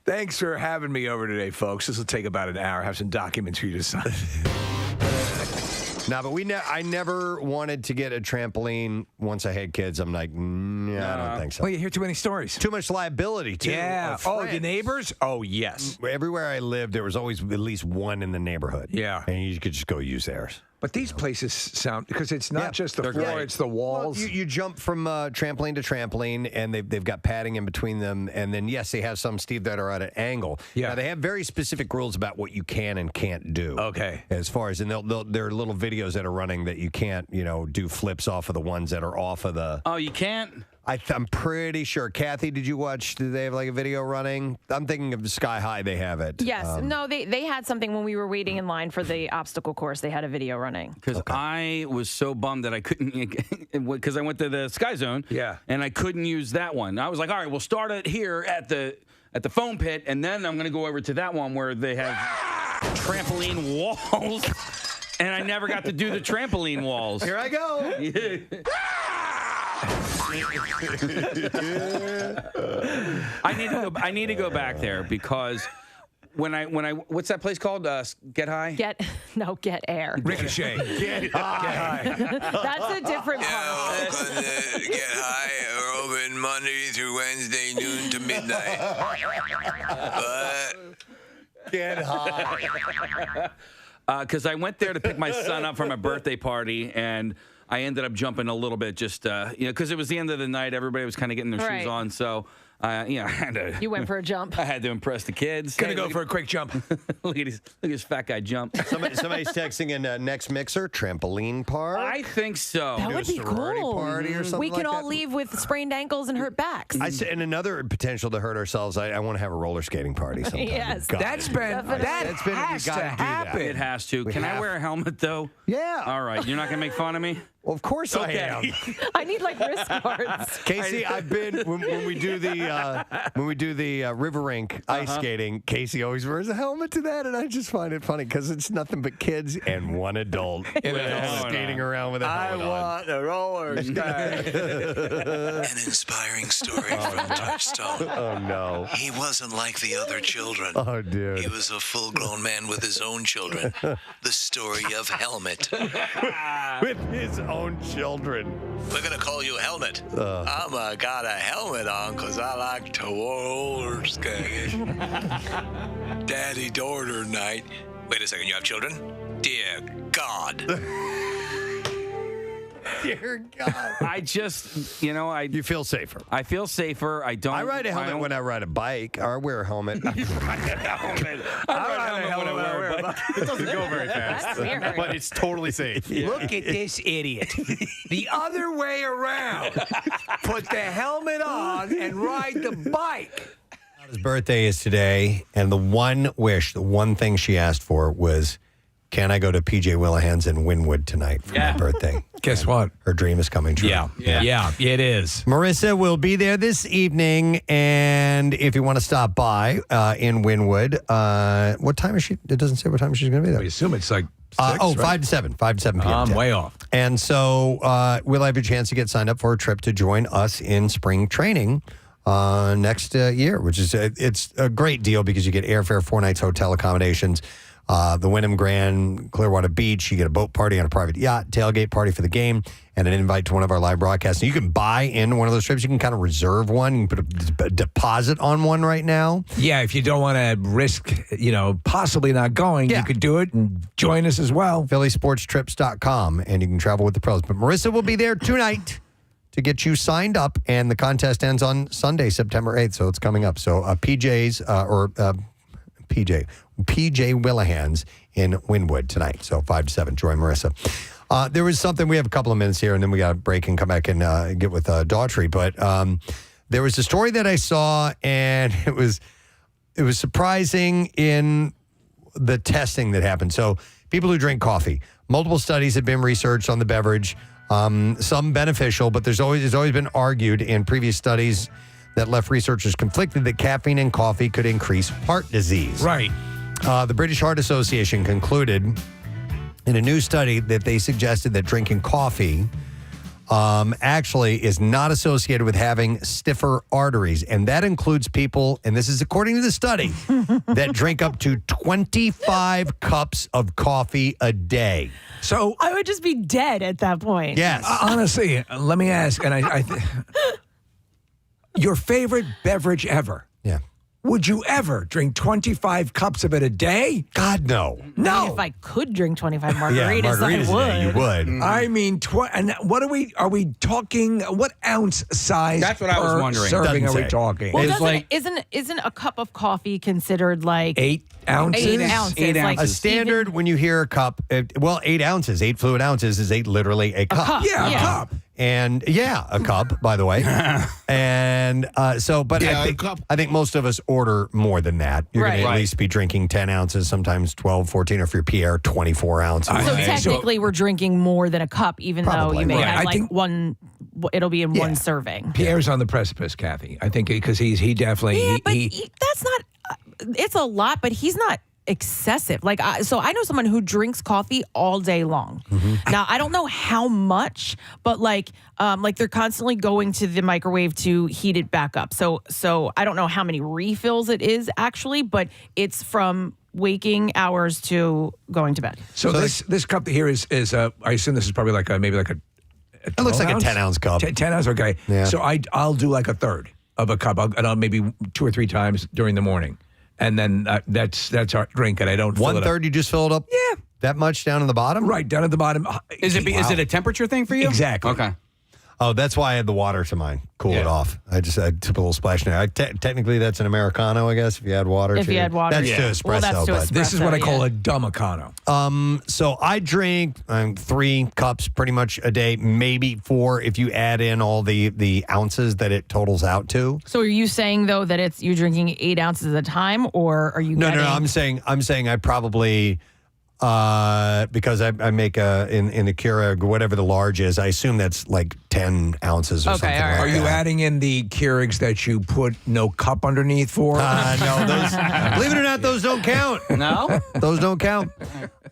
Thanks for having me over today, folks. This will take about an hour. Have some documents for you to sign. No, but I never wanted to get a trampoline once I had kids. I'm like, I don't think so. Well, you hear too many stories. Too much liability, too. Yeah. Oh, the neighbors? Oh, yes. Everywhere I lived, there was always at least one in the neighborhood. Yeah. And you could just go use theirs. But these places sound, because it's not just the floor, it's the walls. Well, you jump from trampoline to trampoline, and they've got padding in between them. And then, yes, they have some, Steve, that are at an angle. Yeah. Now, they have very specific rules about what you can and can't do. Okay. As far as, and there are little videos that are running that you can't, do flips off of the ones that are off of the. Oh, you can't? I'm pretty sure. Kathy, did they have like a video running? I'm thinking of Sky High, they have it. Yes. No, they had something when we were waiting in line for the obstacle course. They had a video running. Because I was so bummed that I couldn't, because I went to the Sky Zone. Yeah. And I couldn't use that one. I was like, all right, we'll start it here at the foam pit, and then I'm going to go over to that one where they have trampoline walls. And I never got to do the trampoline walls. Here I go. I need to go back there because when I what's that place called? Get High? Get Air. Ricochet. Get high. That's a different part. Get High are open Monday through Wednesday, noon to midnight. Get high. Because I went there to pick my son up from a birthday party, and I ended up jumping a little bit just, because it was the end of the night. Everybody was kind of getting their shoes on. So I had to. You went for a jump. I had to impress the kids. Gonna go for a quick jump. Look at this fat guy jump. Somebody's texting in next mixer, trampoline park. I think so. That would be cool. Party or something We can like all that. leave with sprained ankles and hurt backs. I said, and another potential to hurt ourselves. I want to have a roller skating party sometime. Yes. That's been has to happen. It has to. Can I wear a helmet though? Yeah. All right. You're not gonna make fun of me? Well, of course I am. I need like wrist guards. Casey, I've been when we do the river rink ice skating. Casey always wears a helmet to that, and I just find it funny because it's nothing but kids and one adult skating around with a helmet on. I want a roller skate. An inspiring story from Touchstone. Oh no, he wasn't like the other children. Oh dude, he was a full-grown man with his own children. The story of Helmet. with his own children. We're gonna call you Helmet. I'm got a helmet on because I like to roller skate. Daddy-daughter night. Wait a second, you have children? Dear God. Dear God. I just, you feel safer. I feel safer. I don't. I ride a helmet when I ride a bike. I wear a helmet. I ride a helmet when I wear a bike. It doesn't go very fast, but it's totally safe. Look at this idiot. The other way around. Put the helmet on and ride the bike. His birthday is today, and the one thing she asked for was, can I go to PJ Willahan's in Wynwood tonight for my birthday? Guess what? Her dream is coming true. Yeah, it is. Marissa will be there this evening, and if you want to stop by in Wynwood, what time is she? It doesn't say what time she's going to be there. I assume it's like 6, 5 to 7 p.m. I'm way off. And so we'll have a chance to get signed up for a trip to join us in spring training next year, which is it's a great deal because you get airfare, 4 nights hotel accommodations, the Wyndham Grand, Clearwater Beach. You get a boat party on a private yacht, tailgate party for the game, and an invite to one of our live broadcasts. And you can buy in one of those trips. You can kind of reserve one. You can put a deposit on one right now. Yeah, if you don't want to risk, possibly not going, you could do it and join us as well. PhillySportsTrips.com, and you can travel with the pros. But Marissa will be there tonight to get you signed up, and the contest ends on Sunday, September 8th, so it's coming up. So PJ Willahan's in Wynwood tonight, so 5 to 7. Join Marissa. There was something, we have a couple of minutes here, and then we got to break and come back and get with Daughtry, but there was a story that I saw, and it was surprising in the testing that happened. So people who drink coffee, multiple studies have been researched on the beverage, some beneficial, but there's always been argued in previous studies that left researchers conflicted that caffeine in coffee could increase heart disease. Right. The British Heart Association concluded in a new study that they suggested that drinking coffee actually is not associated with having stiffer arteries. And that includes people, and this is according to the study, that drink up to 25 cups of coffee a day. So I would just be dead at that point. Yes. Honestly, let me ask, and your favorite beverage ever? Yeah. Would you ever drink 25 cups of it a day? God, no. No. I mean, if I could drink 25 margaritas, margaritas I a day, you would. I mean, and what are we talking, what ounce size That's what I was wondering. serving Doesn't are we say. talking? Well, isn't a cup of coffee considered like 8 ounces? 8 ounces. 8 like A standard, when you hear a cup, 8 ounces, 8 fluid ounces is literally a cup. Yeah, a cup. And a cup, by the way. And I think most of us order more than that. You're going to at least be drinking 10 ounces, sometimes 12, 14, or if you're Pierre, 24 ounces. So technically, we're drinking more than a cup, even though you may Probably, have I think one. It'll be in one serving. Pierre's on the precipice, Kathy. I think because he definitely. Yeah, but that's not. It's a lot, but he's not excessive. Like, so I know someone who drinks coffee all day long. Mm-hmm. Now, I don't know how much, but like they're constantly going to the microwave to heat it back up. So I don't know how many refills it is actually, but it's from waking hours to going to bed. So this cup here is I assume this is probably like maybe like a it looks like a 10-ounce cup. 10 ounce, okay. Yeah. So I'll do like a third of a cup, and I'll maybe 2 or 3 times during the morning. And then that's our drink, and I don't fill it up. 1/3, you just fill it up? Yeah. That much down in the bottom? Right, down at the bottom. Is it a temperature thing for you? Exactly. Okay. Oh, that's why I had the water to mine. Cool it off. I took a little splash in there. Technically, that's an Americano, I guess, if you add water If to you it. add water. That's to espresso. Well, that's to but espresso. This is what I call a Dumacano. So I drink 3 cups pretty much a day, maybe 4 if you add in all the ounces that it totals out to. So are you saying though that you're drinking 8 ounces at a time, or are you? No. I'm saying I probably because I make in the Keurig, whatever the large is. I assume that's like 10 ounces or something. Like Are you that. adding in the Keurigs that you put no cup underneath for? No, those. Believe it or not, those don't count. No, those don't count.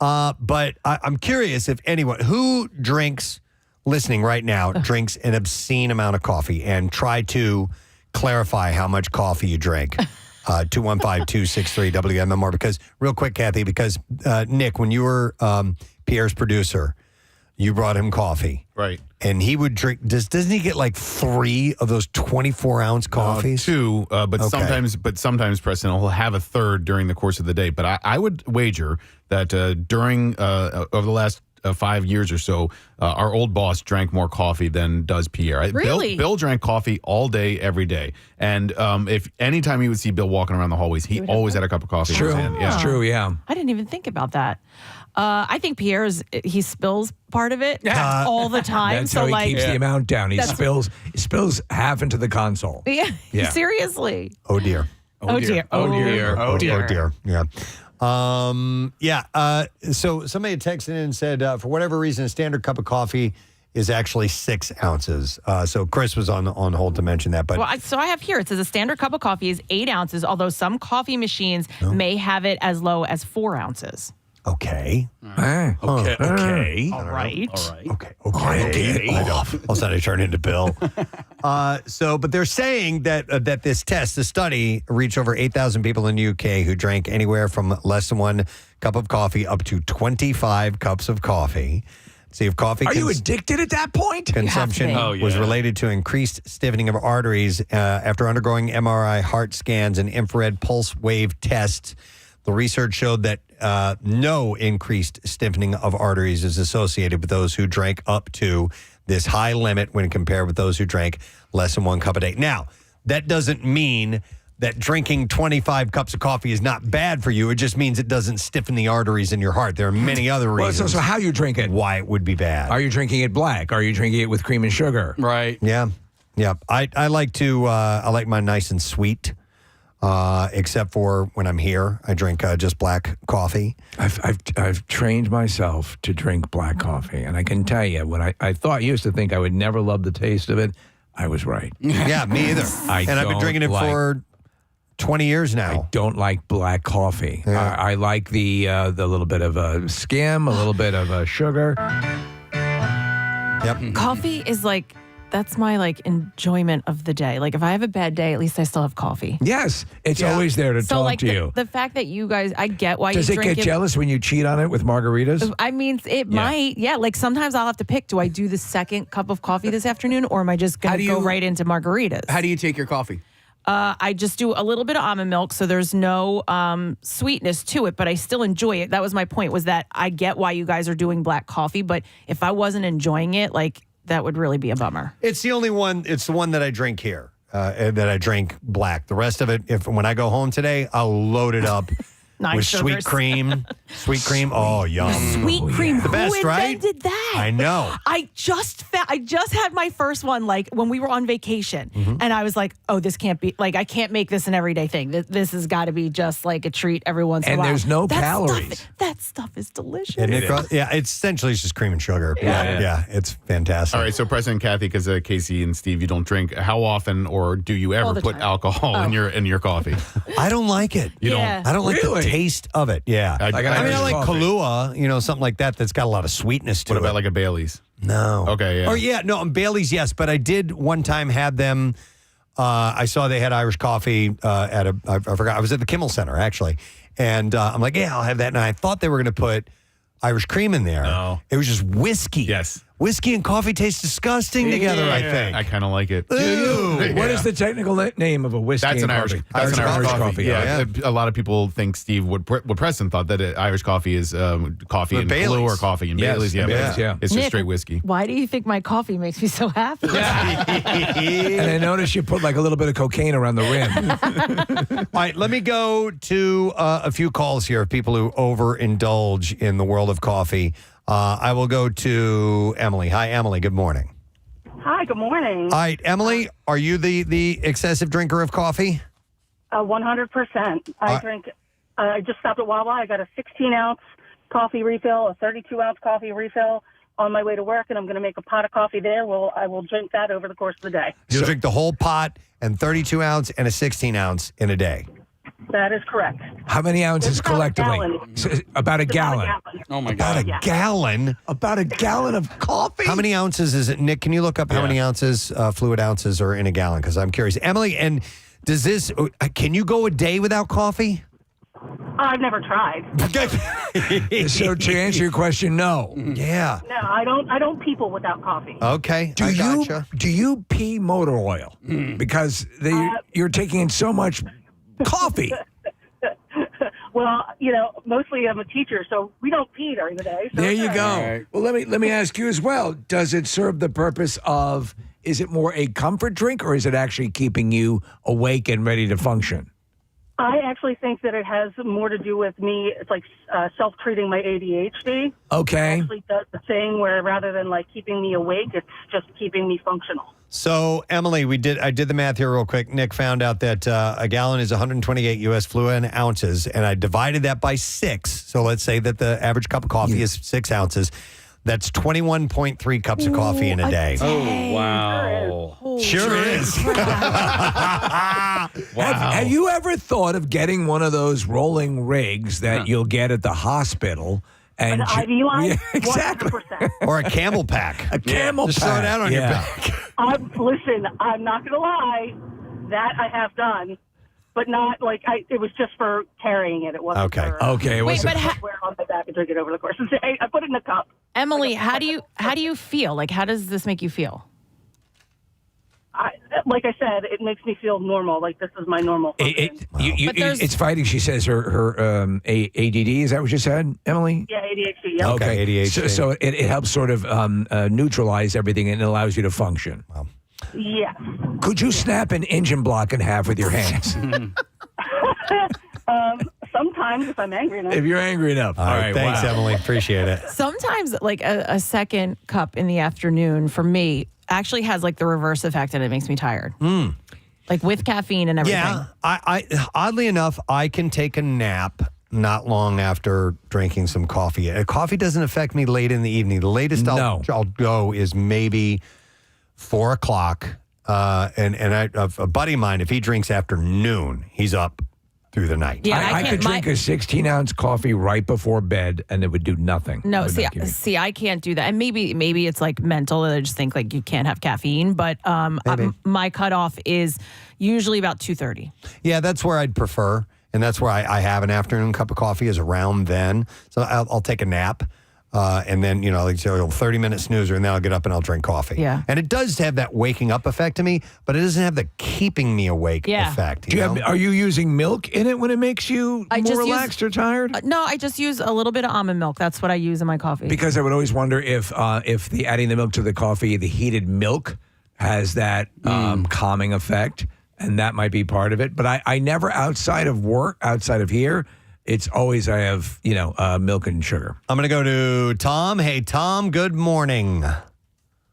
But I'm curious if anyone who drinks, listening right now, drinks an obscene amount of coffee, and try to clarify how much coffee you drink. 215-263-WMMR. Because real quick, Kathy, because Nick, when you were Pierre's producer, you brought him coffee. Right. And he would drink, doesn't he get like 3 of those 24-ounce coffees? 2, but sometimes Preston will have a third during the course of the day. But I would wager that during over the last 5 years or so, our old boss drank more coffee than does Pierre. Really? Bill drank coffee all day, every day. And if anytime you would see Bill walking around the hallways, he always had a cup of coffee in his hand. Yeah. It's true, yeah. I didn't even think about that. I think he spills part of it all the time. That's so how he keeps the amount down. He spills half into the console. Yeah. Seriously. Oh, dear. Oh, dear. Oh, dear. Yeah. So somebody had texted in and said, for whatever reason, a standard cup of coffee is actually 6 ounces. So Chris was on hold to mention that. But Well, so I have here, it says a standard cup of coffee is 8 ounces, although some coffee machines may have it as low as 4 ounces. Okay. Okay. All right. Okay. I know. All of a sudden I turn into Bill. But they're saying that this test, the study, reached over 8,000 people in the UK who drank anywhere from less than 1 cup of coffee up to 25 cups of coffee. See if coffee. Are you addicted at that point? Consumption was related to increased stiffening of arteries after undergoing MRI, heart scans, and infrared pulse wave tests. The research showed that no increased stiffening of arteries is associated with those who drank up to this high limit when compared with those who drank less than 1 cup a day. Now, that doesn't mean that drinking 25 cups of coffee is not bad for you. It just means it doesn't stiffen the arteries in your heart. There are many other reasons. So how you drink it? Why it would be bad. Are you drinking it black? Are you drinking it with cream and sugar? Right. Yeah. I like mine nice and sweet. Except for when I'm here, I drink just black coffee. I've trained myself to drink black coffee, and I can tell you, when I used to think I would never love the taste of it, I was right. Yeah, me either. I've been drinking it for 20 years now. I don't like black coffee. Yeah. I like the little bit of a skim, a little bit of a sugar. Yep. Coffee is that's my enjoyment of the day. If I have a bad day, at least I still have coffee. Yes, it's always there to talk to you. The fact that you guys, I get why Does you it drink get jealous when you cheat on it with margaritas? I mean, it might. Yeah, sometimes I'll have to pick, do I do the second cup of coffee this afternoon, or am I just going to go right into margaritas? How do you take your coffee? I just do a little bit of almond milk, so there's no sweetness to it, but I still enjoy it. That was my point, was that I get why you guys are doing black coffee, but if I wasn't enjoying it, that would really be a bummer. It's the only one. It's the one that I drink here. That I drink black. The rest of it, when I go home today, I'll load it up with sweet cream. Sweet cream. Oh, yum. Sweet cream. The best, Who right? invented that? I know. I just had my first one when we were on vacation, and I was like, "Oh, this can't be I can't make this an everyday thing. This has got to be just a treat every once in a while." And there's no calories. That stuff is delicious. It's essentially just cream and sugar. Yeah, it's fantastic. All right, so Preston and Kathy, because Casey and Steve, you don't drink. How often, or do you ever put alcohol in your coffee? I don't like it. You don't. I don't like the taste of it. Yeah, I like coffee. Kahlua, something like that. That's got a lot of sweetness to it. What about a Bailey's? No. Okay. Yeah. Or Bailey's, yes, but I did one time have them. I saw they had Irish coffee at I forgot. I was at the Kimmel Center actually, and I'm like, yeah, I'll have that. And I thought they were going to put Irish cream in there. No. It was just whiskey. Yes. Whiskey and coffee taste disgusting together, I think. I kind of like it. Ooh. What is the technical name of a whiskey That's and an Irish. coffee? That's an Irish coffee. Yeah. A lot of people think, Steve, what Preston thought, that Irish coffee is coffee and Bailey's. blue or coffee and Yes, Bailey's. Yeah, Bailey's, yeah. It's just Nick, straight whiskey. Why do you think my coffee makes me so happy? And I noticed you put like a little bit of cocaine around the rim. All right, let me go to a few calls here of people who overindulge in the world of coffee. I will go to Emily. Hi, Emily. Good morning. Hi, good morning. All right, Emily, are you the excessive drinker of coffee? 100%. I just stopped at Wawa. I got a 16-ounce coffee refill, a 32-ounce coffee refill on my way to work, and I'm going to make a pot of coffee there. I will drink that over the course of the day. You'll drink the whole pot and 32-ounce and a 16-ounce in a day. That is correct. How many ounces collectively? About a gallon. Oh, my God. About a gallon? About a gallon of coffee? How many ounces is it? Nick, can you look up how many ounces, fluid ounces are in a gallon? Because I'm curious. Emily, and can you go a day without coffee? I've never tried. So to answer your question, no. Yeah. No, I don't people without coffee. Okay. Do you pee motor oil? Because you're taking in so much coffee. Well, mostly I'm a teacher, so we don't pee during the day. So There you it's go. all right. Well, let me ask you as well. Does it serve the purpose of, is it more a comfort drink or is it actually keeping you awake and ready to function? I actually think that it has more to do with me. It's like self-treating my ADHD. Okay. It actually does the thing where rather than like keeping me awake, it's just keeping me functional. So, Emily, I did the math here real quick. Nick found out that a gallon is 128 U.S. fluid ounces, and I divided that by 6. So let's say that the average cup of coffee is 6 ounces. That's 21.3 cups of coffee in a day. Oh, wow. Sure is. Wow. Have you ever thought of getting one of those rolling rigs that you'll get at the hospital? And An IV line? Yeah, exactly. 100%. Or a camel pack. A camel Just pack. throw it out on your back. Listen, I'm not going to lie. That I have done, but not like it was just for carrying it. It wasn't Okay. for, Okay. Wait, but wear it on my back and drink it over the course of the day. I put it in a cup. Emily, how do you feel? Like, how does this make you feel? Like I said, it makes me feel normal. Like this is my normal. It's fighting. She says her ADD. Is that what you said, Emily? Yeah, ADHD. Yeah. Okay. ADHD. So it helps sort of neutralize everything and it allows you to function. Wow. Yeah. Could you snap an engine block in half with your hands? Sometimes if I'm angry enough. If you're angry enough. All right. Thanks, Emily. Appreciate it. Sometimes, like a second cup in the afternoon for me actually has like the reverse effect, and it makes me tired. Like with caffeine and everything. Yeah. I oddly enough, I can take a nap not long after drinking some coffee. Coffee doesn't affect me late in the evening. The latest I'll go is maybe 4 o'clock. And a buddy of mine, if he drinks after noon, he's up through the night. Yeah, I could drink a 16-ounce coffee right before bed, and it would do nothing. No, see, I can't do that. And maybe it's like mental. I just think like you can't have caffeine. But my cutoff is usually about 2:30. Yeah, that's where I'd prefer. And that's where I have an afternoon cup of coffee is around then. So I'll take a nap. And then, like 30-minute snoozer, and then I'll get up and I'll drink coffee. Yeah. And it does have that waking up effect to me, but it doesn't have the keeping me awake effect. Are you using milk in it when it makes you more relaxed or tired? No, I just use a little bit of almond milk. That's what I use in my coffee. Because I would always wonder if the adding the milk to the coffee, the heated milk, has that calming effect, and that might be part of it. But I never, outside of here, it's always I have, milk and sugar. I'm going to go to Tom. Hey, Tom, good morning.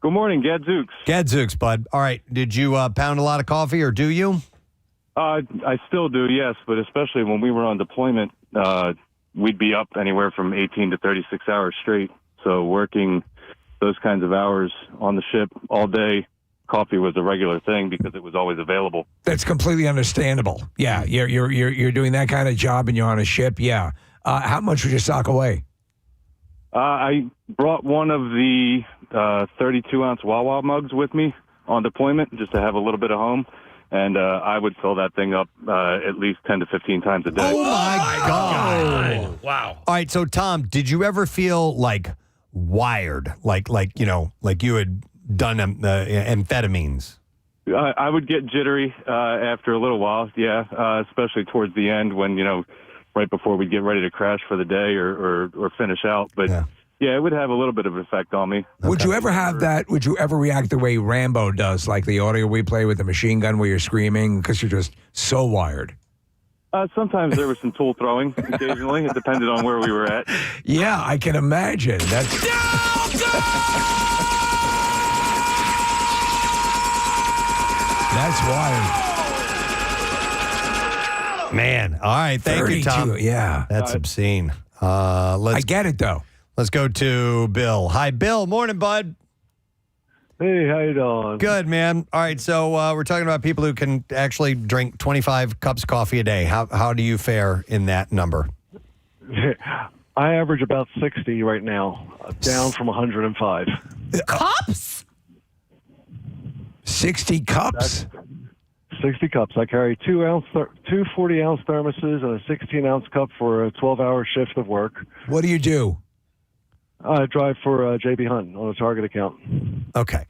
Good morning, Gadzooks. Gadzooks, bud. All right, did you pound a lot of coffee, or do you? I still do, yes, but especially when we were on deployment, we'd be up anywhere from 18 to 36 hours straight. So working those kinds of hours on the ship all day, coffee was a regular thing because it was always available. That's completely understandable. Yeah, you're doing that kind of job and you're on a ship. Yeah. How much would you sock away? I brought one of the 32-ounce Wawa mugs with me on deployment just to have a little bit of home. And I would fill that thing up at least 10 to 15 times a day. Oh, my God. Wow. All right, so, Tom, did you ever feel like wired, like you had done amphetamines? I would get jittery after a little while, especially towards the end when, right before we get ready to crash for the day or finish out. But, it would have a little bit of an effect on me. Would you ever have that? Would you ever react the way Rambo does, like the audio we play with the machine gun where you're screaming because you're just so wired? Sometimes there was some tool throwing occasionally. It depended on where we were at. Yeah, I can imagine. That's wired. Man. All right. Thank you, Tom. Yeah. That's obscene. I get it, though. Let's go to Bill. Hi, Bill. Morning, bud. Hey, how you doing? Good, man. All right, so we're talking about people who can actually drink 25 cups of coffee a day. How do you fare in that number? I average about 60 right now, down from 105. Cups? 60 cups? 60 cups. I carry two 40-ounce thermoses and a 16-ounce cup for a 12-hour shift of work. What do you do? I drive for JB Hunt on a Target account. Okay.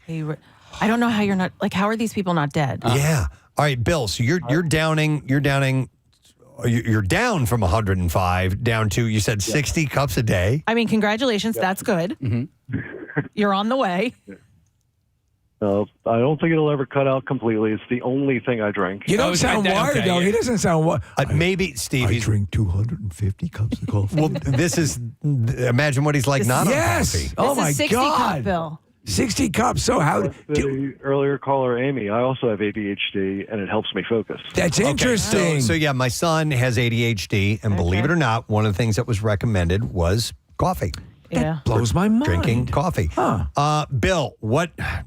I don't know how you're not, like, how are these people not dead? Yeah. All right, Bill, so you're down from 105 down to, you said 60 cups a day? I mean, congratulations. That's good. Mm-hmm. You're on the way. I don't think it'll ever cut out completely. It's the only thing I drink. You don't sound wired, though. He doesn't sound wired. Maybe, Steve. I drink 250 cups of coffee. Well, this is, imagine what he's like not on coffee. Oh, This my is 60 God. cup, Bill. 60 cups. So how the earlier caller, Amy, I also have ADHD, and it helps me focus. That's interesting. So yeah, my son has ADHD, and believe it or not, one of the things that was recommended was coffee. Yeah. Blows my mind. Drinking coffee. Bill,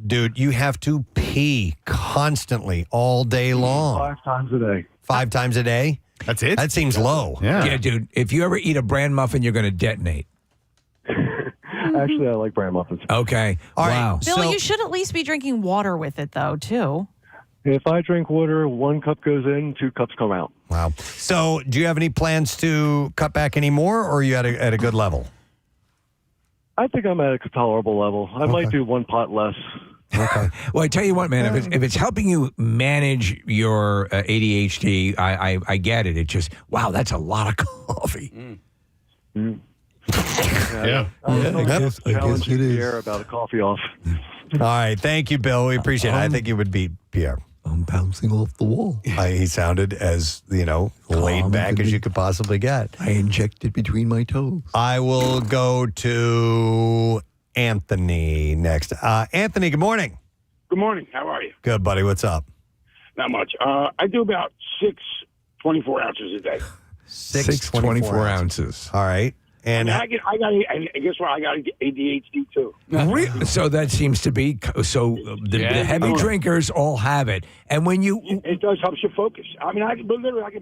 dude, you have to pee constantly all day long. 5 times a day. 5 times a day? That's it? That seems low. Yeah, dude. If you ever eat a bran muffin, you're going to detonate. Actually, I like bran muffins. Okay. All right. Wow. Bill, you should at least be drinking water with it, though, too. If I drink water, 1 cup goes in, 2 cups come out. Wow. So do you have any plans to cut back any more, or are you at a good level? I think I'm at a tolerable level. I might do 1 pot less. Okay. Well, I tell you what, man. If it's helping you manage your ADHD, I get it. It just that's a lot of coffee. Yeah. I guess Pierre about a coffee off. All right. Thank you, Bill. We appreciate it. I think you would beat Pierre. I'm bouncing off the wall. He sounded as, laid back as you could possibly get. I injected between my toes. I will go to Anthony next. Anthony, good morning. Good morning. How are you? Good, buddy. What's up? Not much. I do about 6 24 ounces a day. 6 24 ounces. All right. And I guess what? I got ADHD too. So that seems to be the heavy drinkers all have it. And when it does help you focus. I mean, I can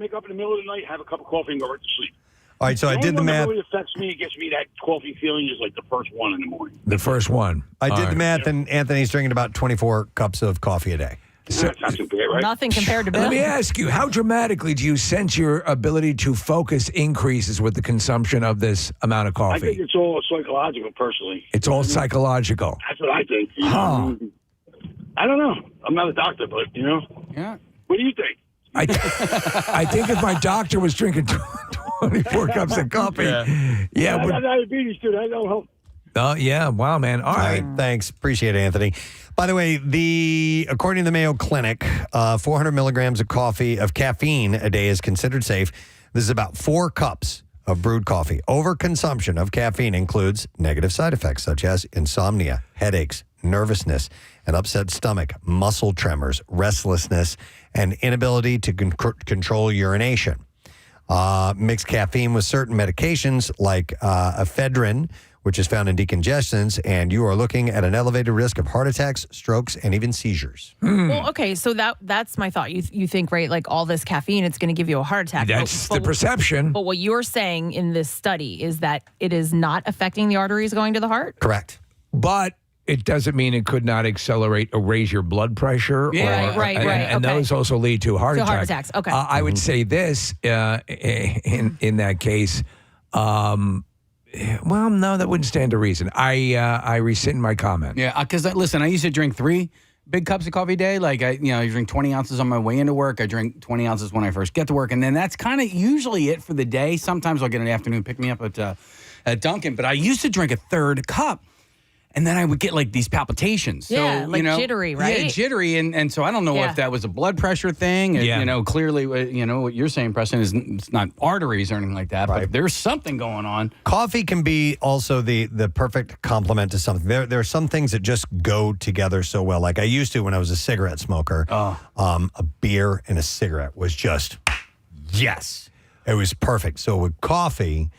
make up in the middle of the night, have a cup of coffee, and go right to sleep. All right, so I did the math. What really affects me, it gets me that coffee feeling is like the first one in the morning. The first one. I did the math, and Anthony's drinking about 24 cups of coffee a day. So, that's not too bad, right? Nothing compared to Bill. Let me ask you, how dramatically do you sense your ability to focus increases with the consumption of this amount of coffee? I think it's all psychological, personally. It's all psychological. That's what I think. Huh. I don't know. I'm not a doctor, but, Yeah. What do you think? I think if my doctor was drinking 24 cups of coffee, I got diabetes, too. That don't help. Oh, yeah. Wow, man. All right. Thanks. Appreciate it, Anthony. By the way, according to the Mayo Clinic, 400 milligrams of caffeine a day is considered safe. This is about 4 cups of brewed coffee. Overconsumption of caffeine includes negative side effects such as insomnia, headaches, nervousness, an upset stomach, muscle tremors, restlessness, and inability to control urination. Mix caffeine with certain medications like ephedrine, which is found in decongestants, and you are looking at an elevated risk of heart attacks, strokes, and even seizures. Well, okay, so that's my thought. You think, right, like all this caffeine, it's going to give you a heart attack. That's the perception. But what you're saying in this study is that it is not affecting the arteries going to the heart? Correct. But it doesn't mean it could not accelerate or raise your blood pressure. Yeah, right. And those also lead to heart attacks. Heart attacks, okay. I would say this in that case. Well, no, that wouldn't stand to reason. I rescind my comment. Yeah, because listen, I used to drink 3 big cups of coffee a day. Like I drink 20 ounces on my way into work. I drink 20 ounces when I first get to work, and then that's kind of usually it for the day. Sometimes I'll get an afternoon pick me up at Dunkin', but I used to drink a 3rd cup. And then I would get like these palpitations. Yeah, so, like jittery, right? Yeah, jittery. And so I don't know if that was a blood pressure thing. And, clearly, what you're saying, Preston, is it's not arteries or anything like that, but there's something going on. Coffee can be also the perfect complement to something. There are some things that just go together so well. Like I used to when I was a cigarette smoker. A beer and a cigarette was just, yes, it was perfect. So with coffee,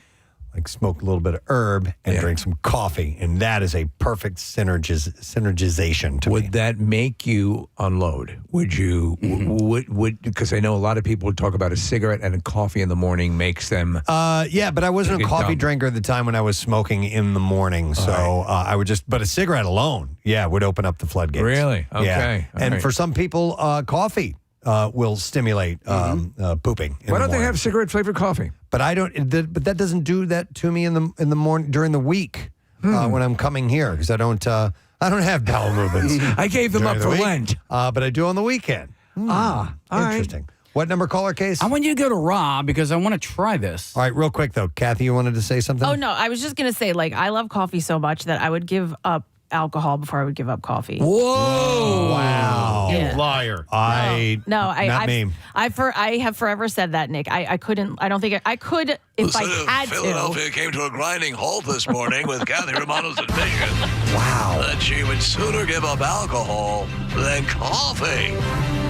like smoke a little bit of herb and drink some coffee, and that is a perfect synergization to me. Would that make you unload? Would you? Would because I know a lot of people would talk about a cigarette and a coffee in the morning makes them. Yeah, but I wasn't a coffee drinker at the time when I was smoking in the morning, so I would just. But a cigarette alone, would open up the floodgates. Really? Okay. Yeah. And for some people, coffee will stimulate pooping. Why don't they have cigarette flavored coffee? But I don't. But that doesn't do that to me in the morning during the week when I'm coming here because I don't have bowel movements. I gave them up for Lent, but I do on the weekend. Interesting. Right. What number caller case? I want you to go to Rob because I want to try this. All right, real quick though, Kathy, you wanted to say something? Oh no, I was just gonna say like I love coffee so much that I would give up alcohol before I would give up coffee. Whoa! Wow! Yeah. You liar! I have forever said that, Nick. I couldn't. I don't think I could if I had to. Philadelphia came to a grinding halt this morning with Kathy Romano's admission. Wow! That she would sooner give up alcohol than coffee.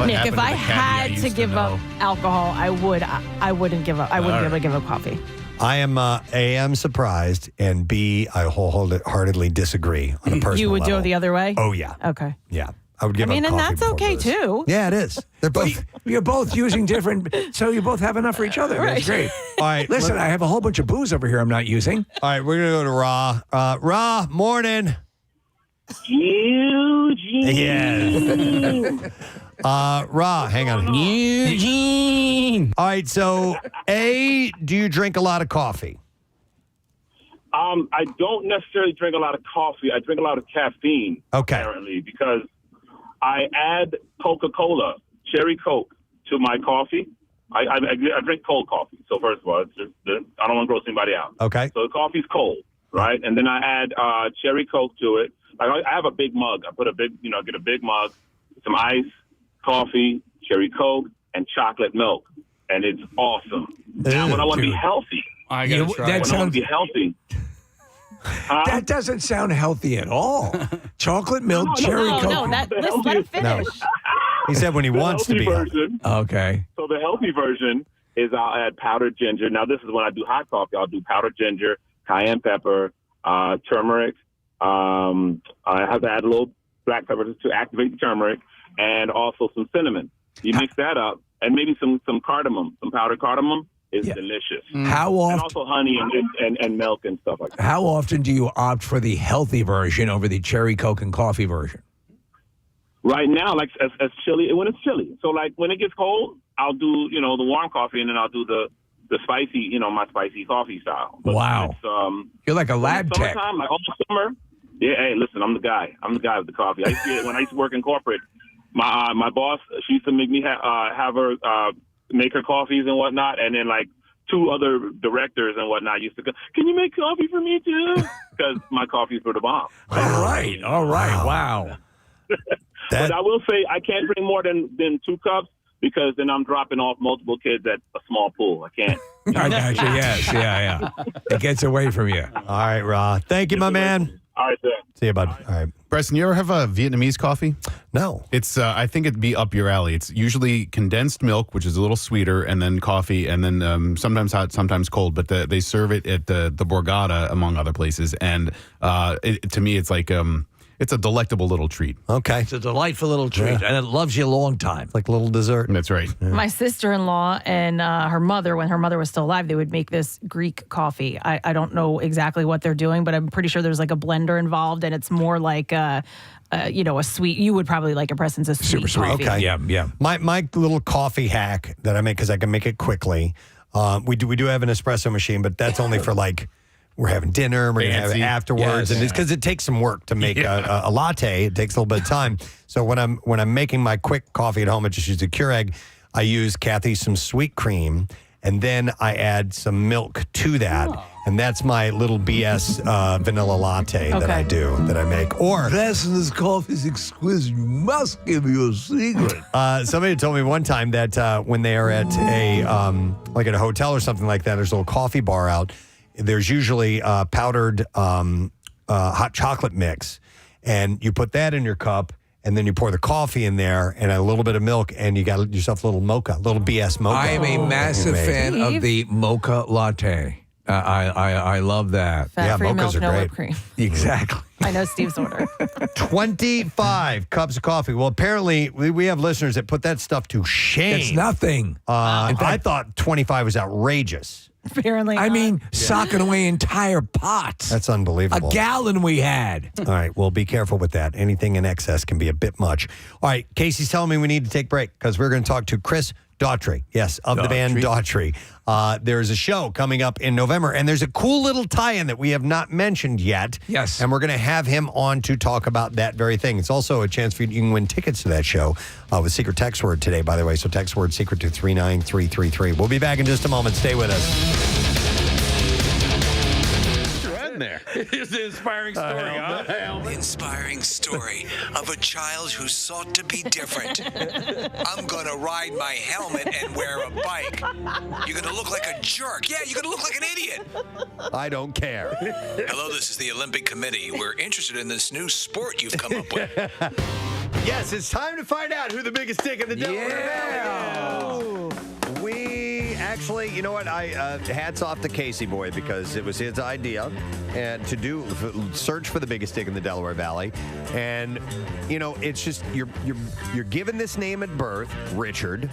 Nick, if I had to give up alcohol, I wouldn't give up. I wouldn't be able to give up coffee. I am A, I'm surprised, and B, I wholeheartedly disagree on a personal level. You would do it the other way? Oh, yeah. Okay. Yeah. I would give up and coffee that's before okay, booze. too. Yeah, it is. They're both. You're both using different, so you both have enough for each other. Right. That's great. All right. Listen, I have a whole bunch of booze over here I'm not using. All right, we're going to go to Ra. Ra, morning. Eugene. Yes. Ra, hang on. Eugene. All right, so A, do you drink a lot of coffee? I don't necessarily drink a lot of coffee. I drink a lot of caffeine. Okay. Apparently, because I add Coca-Cola, cherry Coke, to my coffee. I drink cold coffee. So first of all, it's just I don't want to gross anybody out. Okay. So the coffee's cold, right? And then I add cherry Coke to it. Like I have a big mug. I put get a big mug, some ice, coffee, cherry Coke, and chocolate milk, and it's awesome. Now, when I want to be healthy, I gotta try. when I want to be healthy. That doesn't sound healthy at all. Chocolate milk, cherry Coke. No, let him finish. He said when he wants to be healthy. Okay. So the healthy version is I'll add powdered ginger. Now, this is when I do hot coffee. I'll do powdered ginger, cayenne pepper, turmeric. I have to add a little black pepper to activate the turmeric, and also some cinnamon. You mix that up, and maybe some cardamom, some powdered cardamom. Is delicious. How often? And also honey and milk and stuff like that. How often do you opt for the healthy version over the cherry Coke and coffee version? Right now, like as chilly, when it's chilly. So like when it gets cold, I'll do the warm coffee, and then I'll do the spicy, my spicy coffee style. But wow. You're like a lab tech. Summertime, like all summer. Yeah, hey, listen, I'm the guy. I'm the guy with the coffee. When I used to work in corporate, my boss, she used to make me have her make her coffees and whatnot, and then like 2 other directors and whatnot used to go, "Can you make coffee for me too?" Because my coffees were the bomb. All right. Wow. But I will say I can't drink more than 2 cups because then I'm dropping off multiple kids at a small pool. I can't. I got you. Yes. Yeah. It gets away from you. All right, Ra. Thank you, my man. All right, sir. See you, bud. All right. Preston, you ever have a Vietnamese coffee? No. It's I think it'd be up your alley. It's usually condensed milk, which is a little sweeter, and then coffee, and then sometimes hot, sometimes cold. But they serve it at the Borgata, among other places. And to me, it's like it's a delectable little treat. Okay. It's a delightful little treat, and it loves you a long time. It's like a little dessert. That's right. Yeah. My sister-in-law and her mother, when her mother was still alive, they would make this Greek coffee. I don't know exactly what they're doing, but I'm pretty sure there's like a blender involved, and it's more like a sweet. You would probably like a Preston's a sweet Super sweet. coffee. Okay. Yeah. My little coffee hack that I make because I can make it quickly. We do have an espresso machine, but that's only for like we're having dinner, we're going to have it Fancy. afterwards. Yes. And it's because it takes some work to make a latte. It takes a little bit of time. So when I'm making my quick coffee at home, I just use a Keurig. I use, Kathy, some sweet cream, and then I add some milk to that. Oh. And that's my little BS vanilla latte that I do, that I make. Or Preston's coffee is exquisite. You must give me a secret. Somebody told me one time that when they are at a like at a hotel or something like that, there's a little coffee bar out. There's usually powdered hot chocolate mix, and you put that in your cup. And then you pour the coffee in there and a little bit of milk, and you got yourself a little mocha, little BS mocha. I am a massive fan of the mocha latte. I love that. Fat-free mochas milk, are no great. whipped cream. Exactly. I know Steve's order. 25 cups of coffee. Well, apparently we have listeners that put that stuff to shame. It's nothing. I thought 25 was outrageous. Apparently, I mean, socking away entire pots. That's unbelievable. A gallon we had. All right, well, be careful with that. Anything in excess can be a bit much. All right, Casey's telling me we need to take a break because we're going to talk to Chris Daughtry, yes, of the band Daughtry. There's a show coming up in November, and there's a cool little tie-in that we have not mentioned yet. Yes. And we're going to have him on to talk about that very thing. It's also a chance for you can win tickets to that show with secret text word today, by the way. So text word secret to 39333. We'll be back in just a moment. Stay with us. There. It's an inspiring story, huh? The inspiring story of a child who sought to be different. I'm going to ride my helmet and wear a bike. You're going to look like a jerk. Yeah, you're going to look like an idiot. I don't care. Hello, this is the Olympic Committee. We're interested in this new sport you've come up with. Yes, it's time to find out who the biggest dick in the Delaware Valley is. We actually, you know what? I hats off to Casey Boy because it was his idea and to search for the biggest dick in the Delaware Valley. And you know, it's just you're given this name at birth, Richard,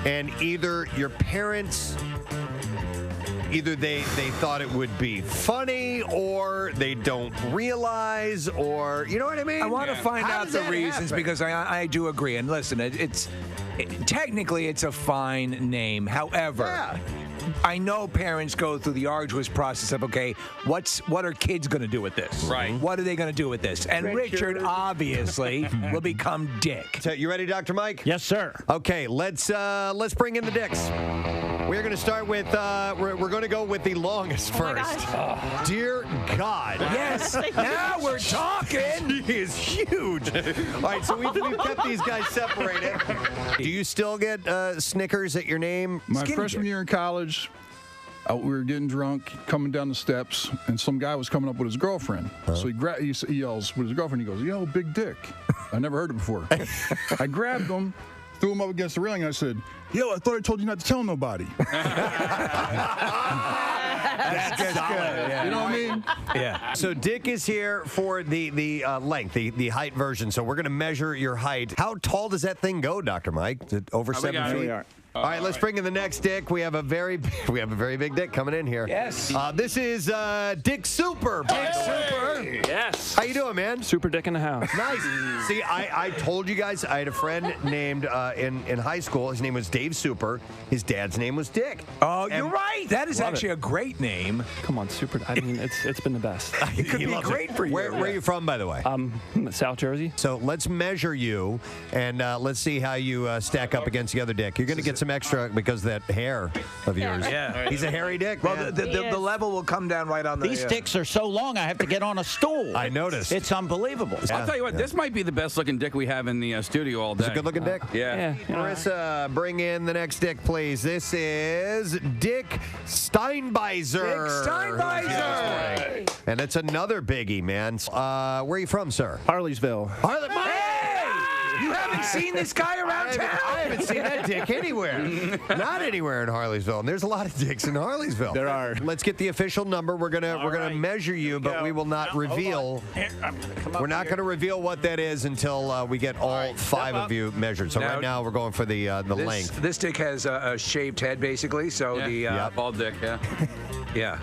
and either your parents. Either they thought it would be funny, or they don't realize, or you know what I mean? I want to find out the reasons because I do agree. And listen, technically it's a fine name. However, I know parents go through the arduous process of, okay, what are kids going to do with this? Right. What are they going to do with this? And Richard obviously will become Dick. So, you ready, Dr. Mike? Yes, sir. Okay, let's bring in the dicks. We're going to start with we're going to go with the longest first. Dear God. Yes. Now we're talking. He is huge. All right, so we've kept these guys separated. Do you still get Snickers at your name? My freshman year in college, we were getting drunk, coming down the steps, and some guy was coming up with his girlfriend. So he yells with his girlfriend. He goes, "Yo, big dick." I never heard it before. I grabbed him, threw him up against the railing. I said, "Yo, I thought I told you not to tell nobody." That's good. Yeah. You know what I mean? Yeah. So Dick is here for the length, the height version. So we're going to measure your height. How tall does that thing go, Dr. Mike? Is it over 7 feet? All right, let's bring in the next Dick. We have a very big Dick coming in here. Yes. This is Dick Super. Dick Super. Yes. How you doing, man? Super Dick in the house. Nice. See, I told you guys I had a friend named in high school. His name was Dave Super. His dad's name was Dick. Oh, you're right. That is actually a great name. Come on, Super. I mean, it's been the best. It could be great for you. Where are you from, by the way? South Jersey. So let's measure you, and let's see how you stack up against the other Dick. You're going to get some extra because of that hair of yours. Yeah. He's a hairy Dick. Well, the level will come down right on the... These sticks are so long, I have to get on a stool. I noticed. It's unbelievable. I'll tell you what, this might be the best looking dick we have in the studio all day. It's a good looking Dick? Yeah. Marissa, bring in the next Dick, please. This is Dick Steinbeiser. Dick Steinbeiser. And it's another biggie, man. Where are you from, sir? Harleysville. You haven't seen this guy around town? I haven't seen that Dick anywhere. Not anywhere in Harleysville. And there's a lot of Dicks in Harleysville. There are. Let's get the official number. We're gonna measure you, but we will not reveal. We're not going to reveal what that is until we get all 5 of you measured. So right now we're going for the length. This Dick has a shaved head, basically. So bald Dick. Yeah. Yeah.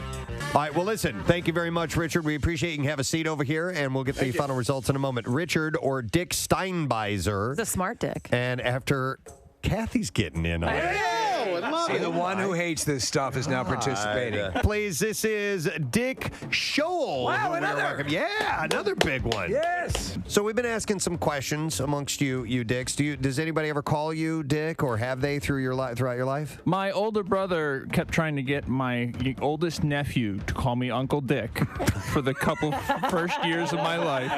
All right, well, listen, thank you very much, Richard. We appreciate you can have a seat over here, and we'll get the final results in a moment. Richard or Dick Steinbeiser. It's a smart Dick. And after Kathy's getting in on it. I love See, it. the one who hates this stuff is now participating. Please, this is Dick Scholl. Wow, who we are another. welcoming. Yeah, another big one. Yes. So we've been asking some questions amongst you Dicks. Does anybody ever call you Dick, or have they throughout your life? My older brother kept trying to get my oldest nephew to call me Uncle Dick for the couple first years of my life.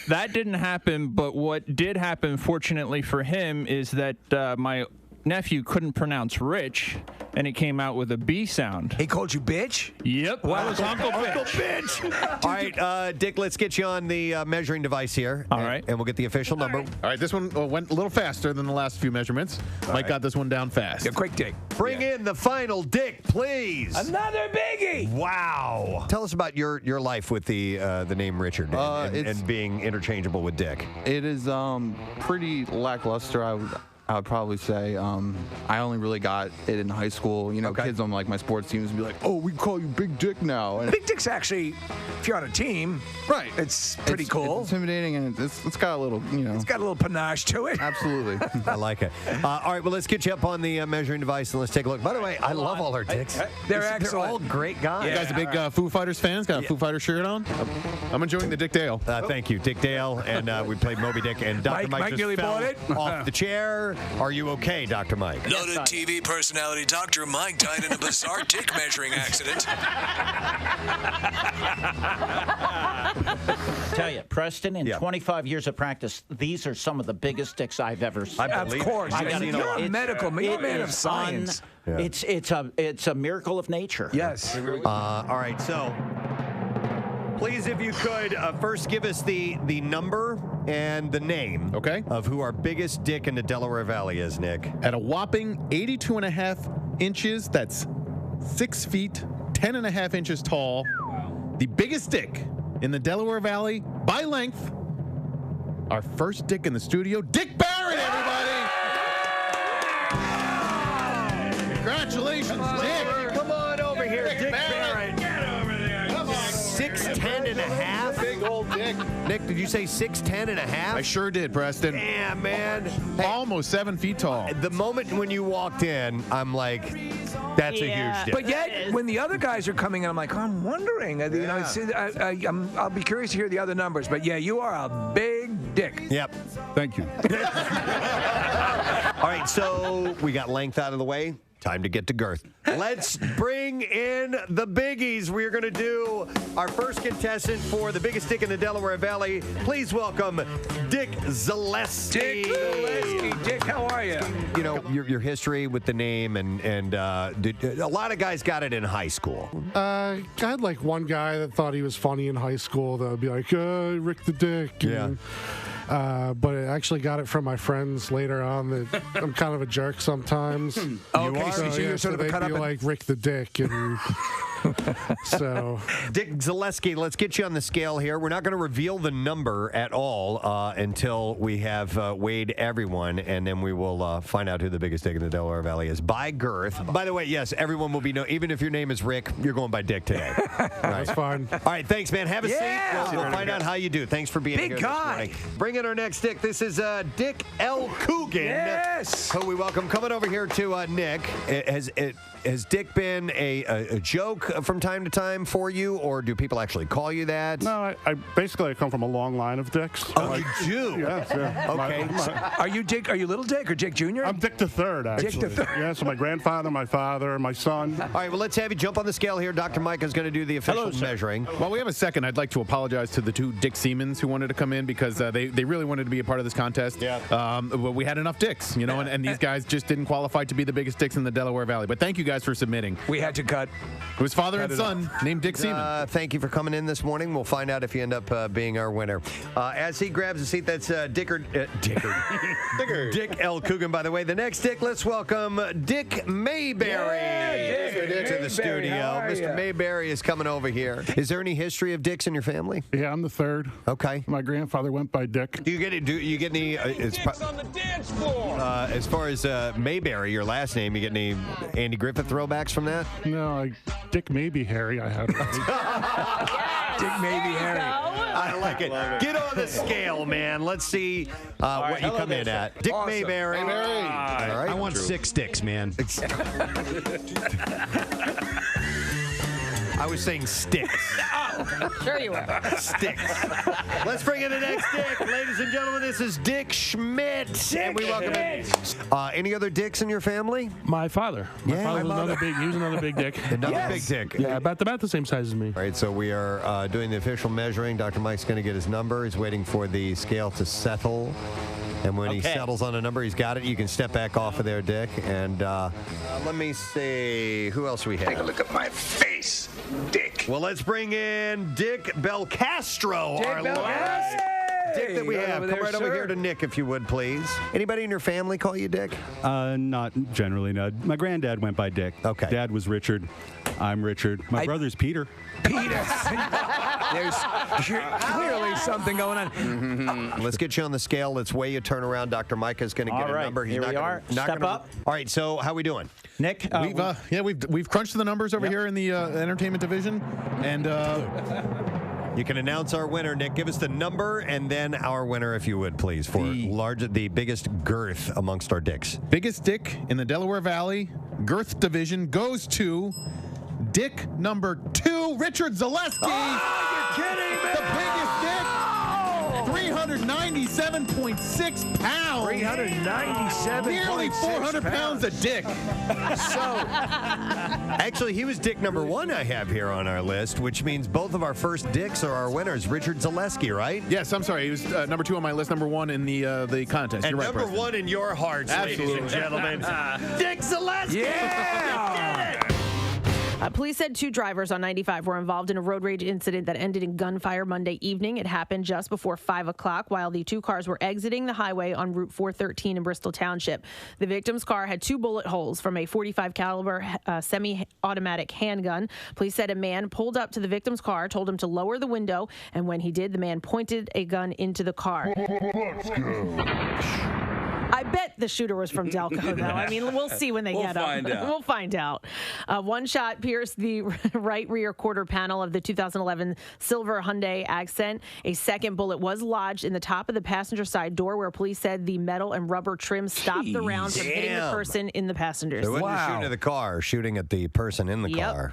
That didn't happen, but what did happen, fortunately for him, is that my nephew couldn't pronounce rich, and it came out with a B sound. He called you bitch? Yep. That was Uncle Bitch. All right, Dick, let's get you on the measuring device here. All right. And we'll get the official number. All right, this one went a little faster than the last few measurements. Mike got this one down fast. Yeah, quick, Dick. Bring in the final Dick, please. Another biggie. Wow. Tell us about your life with the name Richard and being interchangeable with Dick. It is pretty lackluster, I would probably say. I only really got it in high school. You know, kids on like my sports teams would be like, "Oh, we call you Big Dick now." And Big Dick's actually, if you're on a team, right? It's pretty cool. It's intimidating, and it's got a little, It's got a little panache to it. Absolutely. I like it. All right, well, let's get you up on the measuring device and let's take a look. By the way, I love all our Dicks. They're excellent. They're all great guys. You guys a big Foo Fighters fans? Got a Foo Fighters shirt on? I'm enjoying the Dick Dale. Thank you, Dick Dale, and we played Moby Dick, and Dr. Mike just nearly fell bought it. off the chair. Are you okay, Dr. Mike? Noted TV personality Dr. Mike died in a bizarre dick measuring accident. Tell you, Preston, in 25 years of practice, these are some of the biggest dicks I've ever seen. Of course. You're a medical man. You're a man of science. It's a miracle of nature. Yes. All right, so please, if you could, first give us the number and the name of who our biggest dick in the Delaware Valley is, Nick. At a whopping 82.5 inches, that's 6 feet, 10.5 inches tall. The biggest dick in the Delaware Valley by length. Our first dick in the studio, Dick Barrett, everybody! Congratulations, Dick! Come on over here, Dick Barrett. Get over there. Come on. 6'10" and a half. Big old dick. Nick, did you say 6'10" and a half? I sure did, Preston. Damn, man. Almost 7 feet tall. The moment when you walked in, I'm like, that's a huge dick. But yet, when the other guys are coming in, I'm like, I'm wondering. I'll be curious to hear the other numbers. But yeah, you are a big dick. Yep. Thank you. All right, so we got length out of the way. Time to get to girth. Let's bring in the biggies. We're going to do our first contestant for the biggest dick in the Delaware Valley. Please welcome Dick Zaleski. Dick Zaleski. Dick, how are you? You know, your history with the name, and a lot of guys got it in high school. I had like one guy that thought he was funny in high school that would be like, Rick the Dick. And, but I actually got it from my friends later on that I'm kind of a jerk sometimes. Okay, so you're sort of a cut up. Like Rick the Dick, and so Dick Zaleski, let's get you on the scale here. We're not going to reveal the number at all until we have weighed everyone, and then we will find out who the biggest dick in the Delaware Valley is by girth. By the way, yes, everyone will be even if your name is Rick, you're going by Dick today. Right. That's fine. All right, thanks, man. Have a seat. We'll find out how you do. Thanks for being Big here guy. this morning. Bring in our next Dick. This is Dick L. Coogan. Yes. Who we welcome. Coming over here to Nick. Has Dick been a joke from time to time for you, or do people actually call you that? No, I basically come from a long line of Dicks. Oh, you do? Yes, yeah. Okay. Are you Dick? Are you Little Dick or Dick Jr.? I'm Dick the Third, actually. Dick the Third. Yeah, so my grandfather, my father, my son. All right, well, let's have you jump on the scale here. Dr. Mike is going to do the official measuring. While we have a second, I'd like to apologize to the two Dick Siemens who wanted to come in because they really wanted to be a part of this contest. Yeah. But we had enough Dicks, and these guys just didn't qualify to be the biggest Dicks in the Delaware Valley. But thank you guys for submitting. We had to cut. It was father and son named Dick Seaman. Thank you for coming in this morning. We'll find out if you end up being our winner. As he grabs a seat, that's Dick L. Coogan, by the way. The next Dick, let's welcome Dick Mayberry to the studio. Mr. Mayberry is coming over here. Is there any history of Dicks in your family? Yeah, I'm the third. Okay. My grandfather went by Dick. Do you get any? Dicks on the dance floor. As far as Mayberry, your last name, you get any Andy Griffith throwbacks from that? No, Dick maybe Harry. I had. Dick maybe Harry. I like it. Get on the scale, man. Let's see what you come in at. Dick Mayberry. All right. I want 6 dicks, man. I was saying sticks. Sure you were. Sticks. Let's bring in the next Dick. Ladies and gentlemen, this is Dick Schmidt. And we welcome him. Any other Dicks in your family? My father. My father was another big. He was another big dick. Another big dick. Yeah, about the same size as me. All right, so we are doing the official measuring. Dr. Mike's going to get his number. He's waiting for the scale to settle. And when he settles on a number, he's got it. You can step back off of there, Dick. And let me see. Who else we have? Take a look at my face, Dick. Well, let's bring in Dick Belcastro, our last Dick that we have. Come right over here to Nick, if you would, please. Anybody in your family call you Dick? Not generally, no. My granddad went by Dick. Okay. Dad was Richard. I'm Richard. My brother's Peter. Peter. There's clearly something going on. Let's get you on the scale. Let's weigh you, turn around. Dr. Micah's going to get a number. Here we are. Step up. All right, so how we doing? Nick? We've crunched the numbers over here in the entertainment division. And you can announce our winner, Nick. Give us the number and then our winner, if you would, please, for the biggest girth amongst our dicks. Biggest dick in the Delaware Valley girth division goes to Dick number 2, Richard Zaleski. Oh, you're kidding me! The biggest dick. 397.6 pounds. 397. Nearly 400 pounds a dick. Actually, he was Dick number 1 I have here on our list, which means both of our first Dicks are our winners. Richard Zaleski, right? Yes, I'm sorry. He was number 2 on my list, number 1 in the contest. And You're right, number Preston. 1 in your hearts, ladies and gentlemen. Dick Zaleski! Yeah! Police said 2 drivers on 95 were involved in a road rage incident that ended in gunfire Monday evening. It happened just before 5 o'clock while the 2 cars were exiting the highway on Route 413 in Bristol Township. The victim's car had 2 bullet holes from a .45 caliber semi-automatic handgun. Police said a man pulled up to the victim's car, told him to lower the window, and when he did, the man pointed a gun into the car. Let's go. I bet the shooter was from Delco, though. I mean, we'll see when they get up. We'll find out. One shot pierced the right rear quarter panel of the 2011 silver Hyundai Accent. A second bullet was lodged in the top of the passenger side door, where police said the metal and rubber trim stopped the round from hitting the person in the passenger So seat. it wasn't shooting at the car, shooting at the person in the car.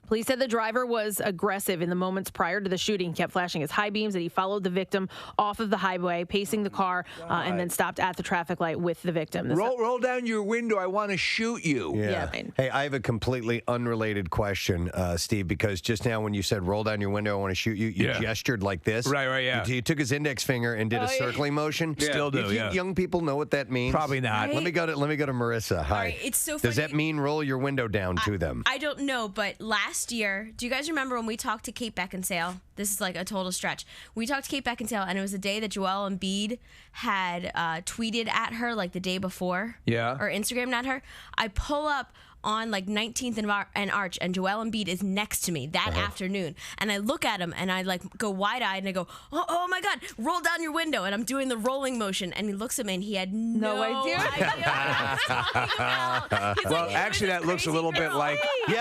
Police said the driver was aggressive in the moments prior to the shooting. He kept flashing his high beams, and he followed the victim off of the highway, pacing the car, and then stopped at the traffic light with the victim. Roll down your window. I want to shoot you. Yeah. Hey, I have a completely unrelated question, Steve, because just now when you said roll down your window, I want to shoot you, you gestured like this. Right, yeah. You took his index finger and did a circling motion. Still do, You think young people know what that means? Probably not. Let me go to Marissa. Hi. right, it's so Does funny. that mean roll your window down to them? I don't know, but last year, do you guys remember when we talked to Kate Beckinsale? This is like a total stretch. We talked to Kate Beckinsale, and it was the day that Joel Embiid had tweeted at her, like the day before. Yeah. Or Instagrammed at her. I pull up on like 19th and Arch, and Joel Embiid is next to me that afternoon. And I look at him, and I like go wide-eyed, and I go, oh my God, roll down your window. And I'm doing the rolling motion, and he looks at me, and he had no idea what I was talking about. He's Well, like, actually, that looks a little bit like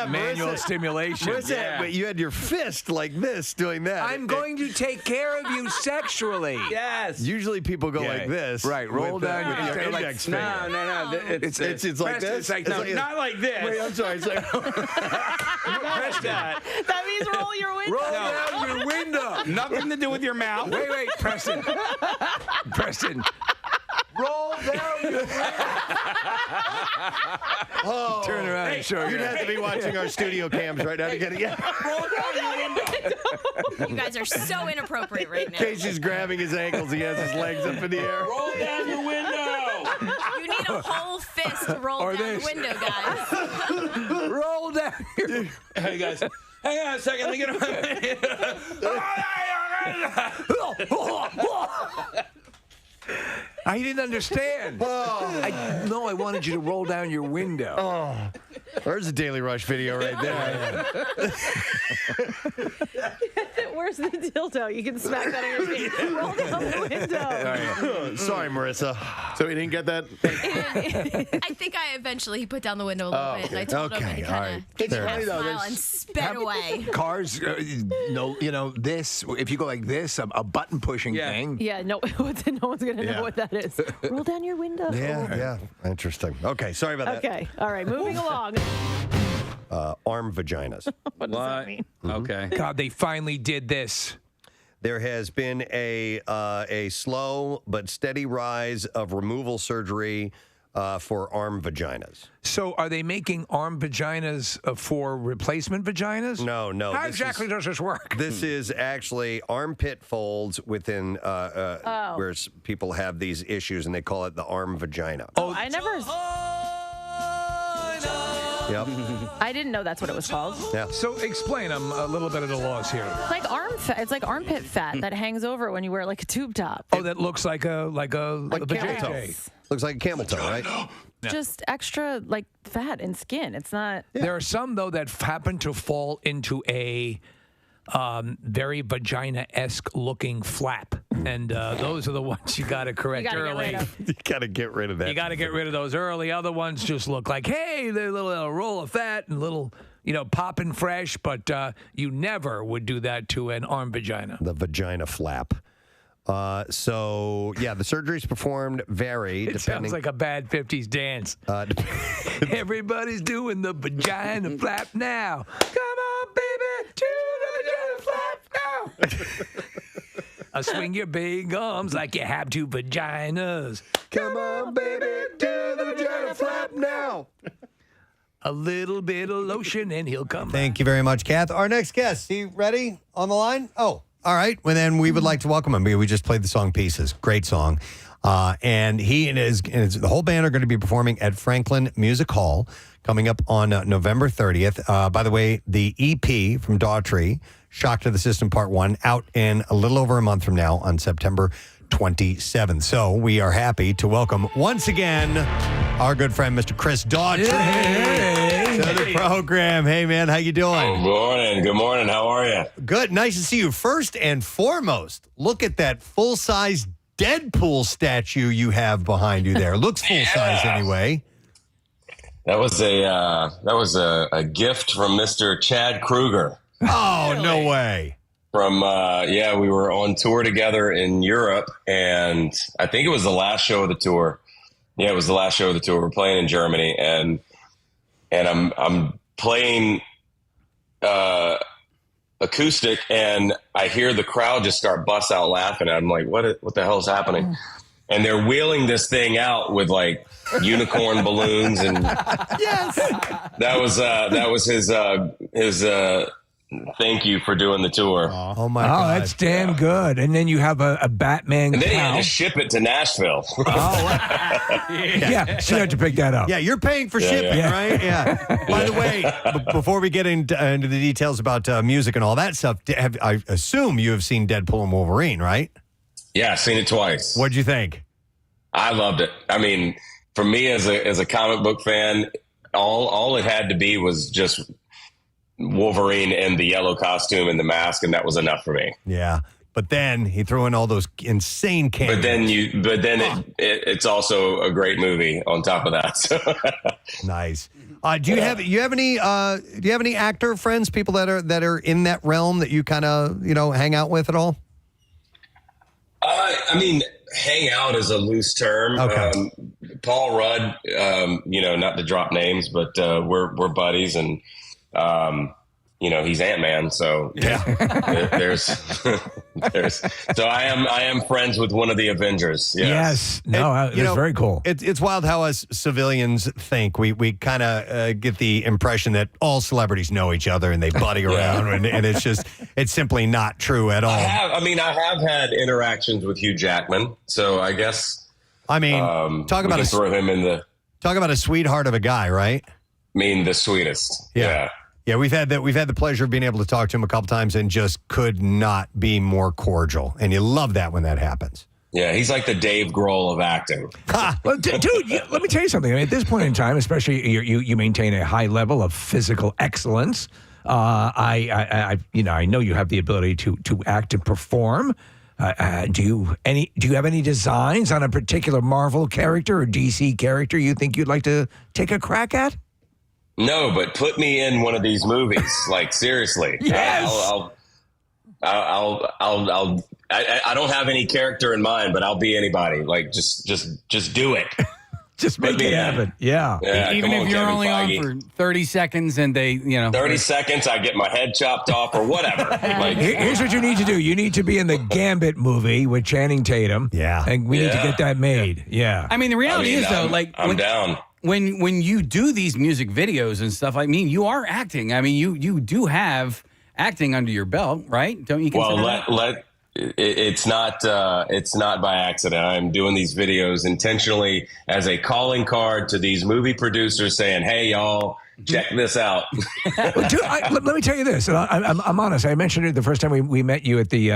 manual stimulation. Marissa, but you had your fist like this doing that. I'm going to take care of you sexually. Yes. Usually people go like this. Right, roll with down with your your like, index finger. No. It's like this? It's like, no, not like this. Wait, I'm sorry. Preston. That means roll your window. Roll down your window. Nothing to do with your mouth. Wait, Preston. Preston. Roll down your Oh, turn around and show you. You'd have to be watching our studio cams right now to get it. Yeah. roll down your window. You guys are so inappropriate right now. Casey's grabbing his ankles. He has his legs up in the air. Roll down your window. You need a whole fist to roll Or down this. the window, guys. Roll down your Hey, guys. Hang on a second. Let me get I didn't understand. I wanted you to roll down your window. There's a Daily Rush video right there. where's the dildo? You can smack that on your face. Roll down the window. Sorry, Marissa. So he didn't get that? I think I eventually put down the window a little bit, and I told him, and he kind of It's funny, though, smiled and sped away. Cars, this, if you go like this, a button pushing thing. Yeah, no one's going to know what that is. Roll down your window. Yeah. Interesting. Okay, sorry about that. Okay. All right, moving along. Arm vaginas. What does that mean? Okay. God, they finally did this. There has been a slow but steady rise of removal surgery for arm vaginas. So are they making arm vaginas for replacement vaginas? No. How exactly does this work? This is actually armpit folds within where people have these issues, and they call it the arm vagina. Oh, I never. Yep. I didn't know that's what it was called. Yeah. So explain a little bit of the laws here. Like arm fat. It's like armpit fat that hangs over when you wear like a tube top. Oh, that looks like a camel toe. Looks like a camel toe, right? Just extra like fat and skin. It's not. There are some though that happen to fall into a very vagina-esque looking flap, and those are the ones you got to correct early. You got to get rid of that. You got to get rid of those early. Other ones just look like, hey, they're a little roll of fat and a little, popping fresh, but you never would do that to an arm vagina. The vagina flap. The surgeries performed vary. It sounds like a bad 50s dance. Everybody's doing the vagina flap now. Come on, baby, do the vagina flap now. Swing your big arms like you have two vaginas. Come on, baby, do the vagina flap now. A little bit of lotion and he'll come. Thank you very much, Kath. Our next guest, he ready on the line? Oh, all right. Well, then we would like to welcome him. We just played the song Pieces. Great song. And he and the whole band are going to be performing at Franklin Music Hall coming up on November 30th. By the way, the EP from Daughtry, Shock to the System Part 1, out in a little over a month from now on September 27th. So we are happy to welcome once again our good friend, Mr. Chris Daughtry, to the program. Hey, man, how you doing? Good morning. How are you? Good. Nice to see you. First and foremost, look at that full-size Deadpool statue you have behind you there. Looks full-size anyway. That was a gift from Mr. Chad Kruger. Oh, no way. From we were on tour together in Europe, and I think it was the last show of the tour. Yeah, it was the last show of the tour. We're playing in Germany, and I'm playing acoustic, and I hear the crowd just start bust out laughing. And I'm like, what the hell is happening? And they're wheeling this thing out with like unicorn balloons, and yes, that was his thank you for doing the tour. Oh my God. That's damn good. And then you have a Batman and then cow. he had to ship it to Nashville. Yeah, so you have to pick that up. Yeah, you're paying for shipping, right? Yeah. By the way, before we get into the details about music and all that stuff, I assume you have seen Deadpool and Wolverine, right? Yeah, I've seen it twice. What'd you think? I loved it. I mean, for me as a comic book fan, all it had to be was just Wolverine and the yellow costume and the mask, and that was enough for me. Yeah. But then he threw in all those insane cameos. But then it's also a great movie on top of that. So. Nice. Do you have any actor friends, people that are in that realm that you kind of hang out with at all? I mean, hang out is a loose term. Okay. Paul Rudd, not to drop names, but we're buddies, and he's Ant-Man, so there's so I am friends with one of the Avengers. Yes. No, it's very cool. It's wild how us civilians think. We kind of get the impression that all celebrities know each other and they buddy around, and it's simply not true at all. I have had interactions with Hugh Jackman, so I guess talk about throw him in the talk about a sweetheart of a guy, right? The sweetest. Yeah, we've had the pleasure of being able to talk to him a couple times and just could not be more cordial. And you love that when that happens. Yeah, he's like the Dave Grohl of acting. Well, dude, let me tell you something. At this point in time, especially you maintain a high level of physical excellence. I know you have the ability to act and perform. Do you have any designs on a particular Marvel character or DC character you think you'd like to take a crack at? No, but put me in one of these movies. Like, seriously. Yes. I don't have any character in mind, but I'll be anybody. Like, just do it. Just make it happen. Yeah. Even if you're only on for 30 seconds and 30 seconds, I get my head chopped off or whatever. Like, Here's what you need to do. You need to be in the Gambit movie with Channing Tatum. Yeah. And we need to get that made. Yeah. I mean, the reality is, though, I'm down. When you do these music videos and stuff, I mean, you are acting. I mean, you do have acting under your belt, right? Don't you consider that? It's not by accident. I'm doing these videos intentionally as a calling card to these movie producers saying, "Hey, y'all, check this out." Dude, let me tell you this, and I'm honest. I mentioned it the first time we met you at the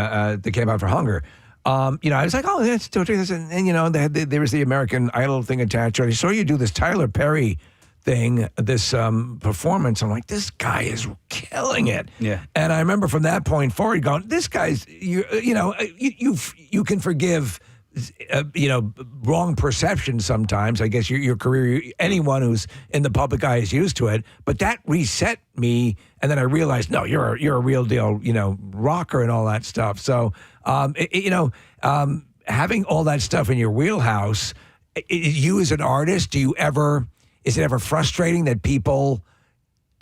Camp Out for Hunger. I was like, "Oh, that's Daughtry," and there was the American Idol thing attached. I saw you do this Tyler Perry thing, this performance. I'm like, this guy is killing it. Yeah. And I remember from that point forward going, this guy's, you can forgive, wrong perception sometimes. I guess your career, anyone who's in the public eye is used to it. But that reset me. And then I realized, no, you're a real deal, rocker and all that stuff. So, having all that stuff in your wheelhouse, you as an artist, is it ever frustrating that people,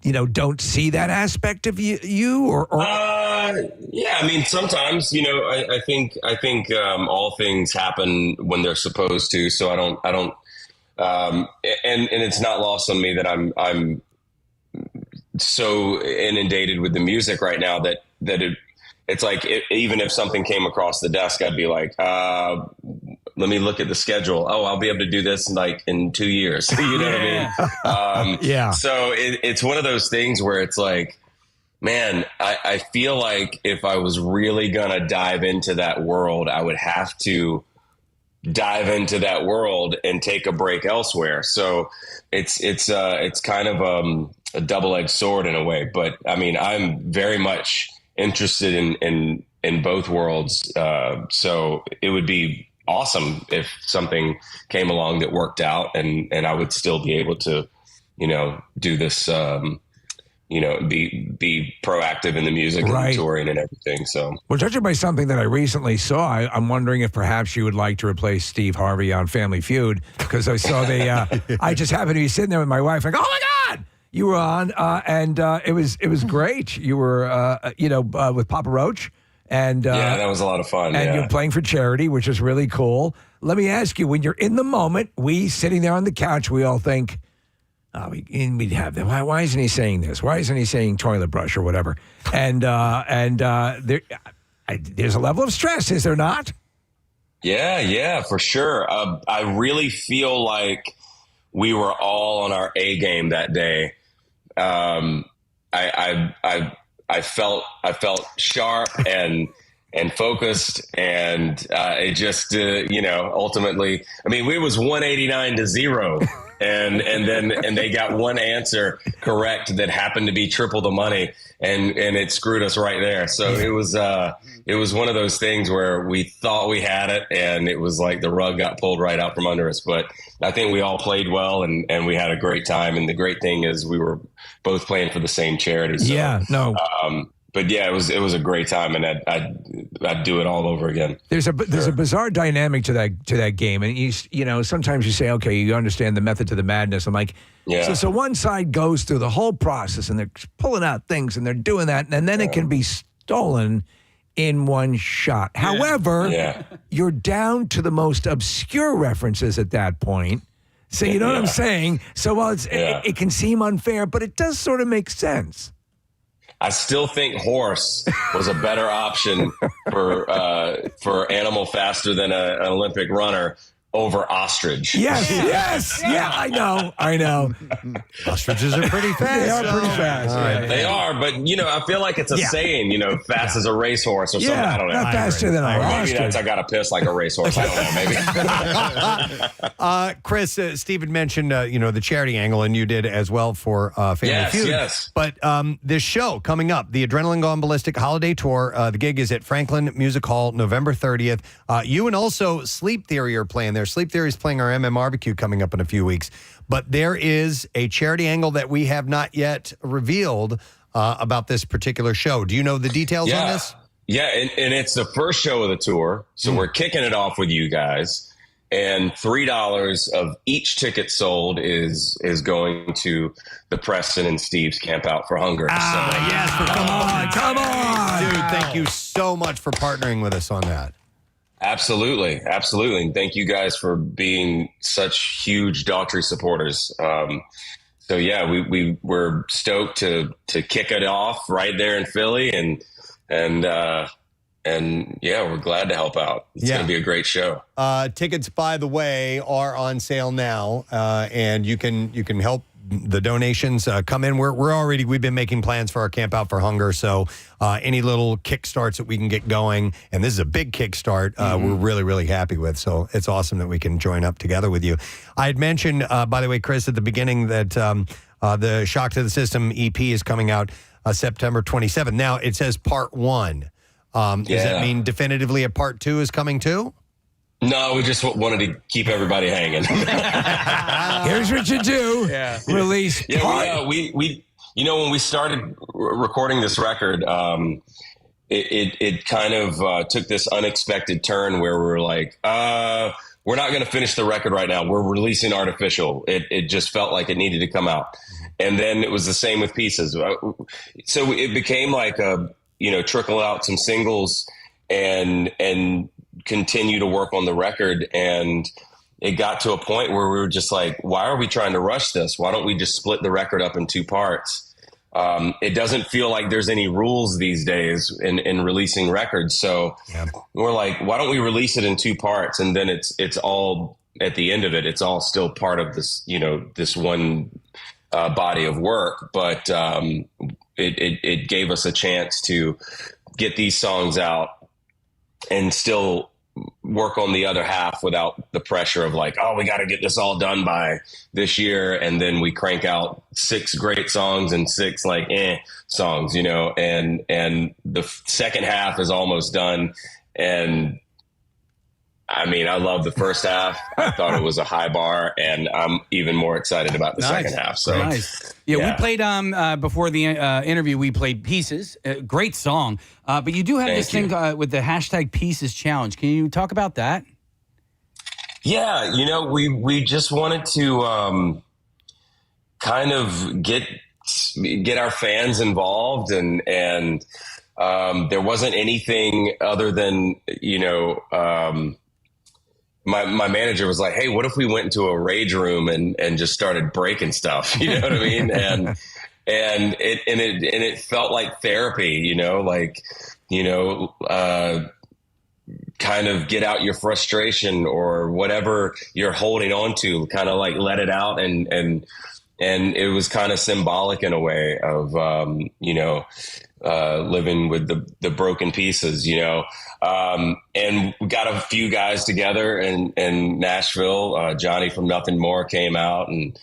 don't see that aspect of you or? Yeah, I mean, sometimes, I think all things happen when they're supposed to. So I don't, and it's not lost on me that I'm so inundated with the music right now that it's like, even if something came across the desk, I'd be like, let me look at the schedule. Oh, I'll be able to do this in 2 years. You know what I mean? Yeah. So it's one of those things where it's like, man, I feel like if I was really going to dive into that world, I would have to dive into that world and take a break elsewhere. So it's kind of a double-edged sword in a way. But I mean, I'm very much interested in both worlds. So it would be awesome if something came along that worked out and I would still be able to, do this, be proactive in the music and the touring and everything. So, well, judging by something that I recently saw, I'm wondering if perhaps you would like to replace Steve Harvey on Family Feud, because I saw I just happened to be sitting there with my wife like, oh my God, you were on, and it was great. You were, with Papa Roach. And yeah, that was a lot of fun. And you're playing for charity, which is really cool. Let me ask you, when you're in the moment, we sitting there on the couch, we all think, we'd have them. Why isn't he saying this? Why isn't he saying toilet brush or whatever? And there's a level of stress, is there not? Yeah, for sure. I really feel like we were all on our A game that day. I felt sharp and focused, and it just ultimately, I mean, we was 189 to 0, and they got one answer correct that happened to be triple the money, and it screwed us right there. So it was one of those things where we thought we had it, and it was like the rug got pulled right out from under us. But I think we all played well, and we had a great time. And the great thing is we were both playing for the same charity. So, yeah, no. But yeah, it was a great time, and I'd do it all over again. There's a bizarre dynamic to that game, and you sometimes you say, okay, you understand the method to the madness. I'm like, yeah. So one side goes through the whole process, and they're pulling out things, and they're doing that, and then it can be stolen in one shot. Yeah. However, you're down to the most obscure references at that point. So you know what I'm saying? So while it can seem unfair, but it does sort of make sense. I still think horse was a better option for animal faster than an Olympic runner. over ostrich. Yes, yeah, I know. Ostriches are pretty fast. They are pretty fast. Right. They are, but I feel like it's a saying, fast as a racehorse or something. I don't know. Not faster than a Maybe ostrich. that's I got to piss like a racehorse. I don't know. Maybe. Chris, Steve had mentioned, the charity angle, and you did as well for Family Feud. Yes. But this show coming up, the Adrenaline Gone Ballistic Holiday Tour, the gig is at Franklin Music Hall, November 30th. You and also Sleep Theory are playing there. Sleep Theory is playing our MM Barbecue coming up in a few weeks. But there is a charity angle that we have not yet revealed about this particular show. Do you know the details on this? Yeah, and it's the first show of the tour, so we're kicking it off with you guys. And $3 of each ticket sold is going to the Preston and Steve's Camp Out for Hunger. Come on. Dude, thank you so much for partnering with us on that. Absolutely. And thank you guys for being such huge Daughtry supporters. So yeah, we're stoked to kick it off right there in Philly, and yeah, we're glad to help out. It's going to be a great show. Tickets, by the way, are on sale now, and you can help. The donations come in. We've been making plans for our Camp Out for Hunger. So any little kickstarts that we can get going, and this is a big kickstart, we're really, really happy with. So it's awesome that we can join up together with you. I had mentioned, by the way, Chris, at the beginning that the Shock to the System EP is coming out September 27th. Now it says part 1. Does that mean definitively a part 2 is coming too? No, we just wanted to keep everybody hanging. Here's what you do. Release. We when we started recording this record, it kind of took this unexpected turn where we were like, we're not going to finish the record right now. We're releasing Artificial. It just felt like it needed to come out. And then it was the same with Pieces. So it became like trickle out some singles and continue to work on the record. And it got to a point where we were just like, why are we trying to rush this? Why don't we just split the record up in 2 parts? It doesn't feel like there's any rules these days in releasing records. So we're like, why don't we release it in 2 parts? And then it's all at the end of it. It's all still part of this, this one body of work. But it gave us a chance to get these songs out and still work on the other half without the pressure of like, oh, we got to get this all done by this year. And then we crank out 6 great songs and 6 songs, and the second half is almost done. And I mean, I love the first half. I thought it was a high bar, and I'm even more excited about the second half. So nice. Yeah, we played before the interview. We played Pieces, great song. But you do have this thing with the hashtag Pieces Challenge. Can you talk about that? Yeah, we just wanted to kind of get our fans involved, and there wasn't anything other than my manager was like, hey, what if we went into a rage room and just started breaking stuff? You know what I mean? And it felt like therapy, kind of get out your frustration or whatever you're holding on to, kind of like let it out. And it was kind of symbolic in a way of, living with the broken pieces, and we got a few guys together in Nashville. Johnny from Nothing More came out, and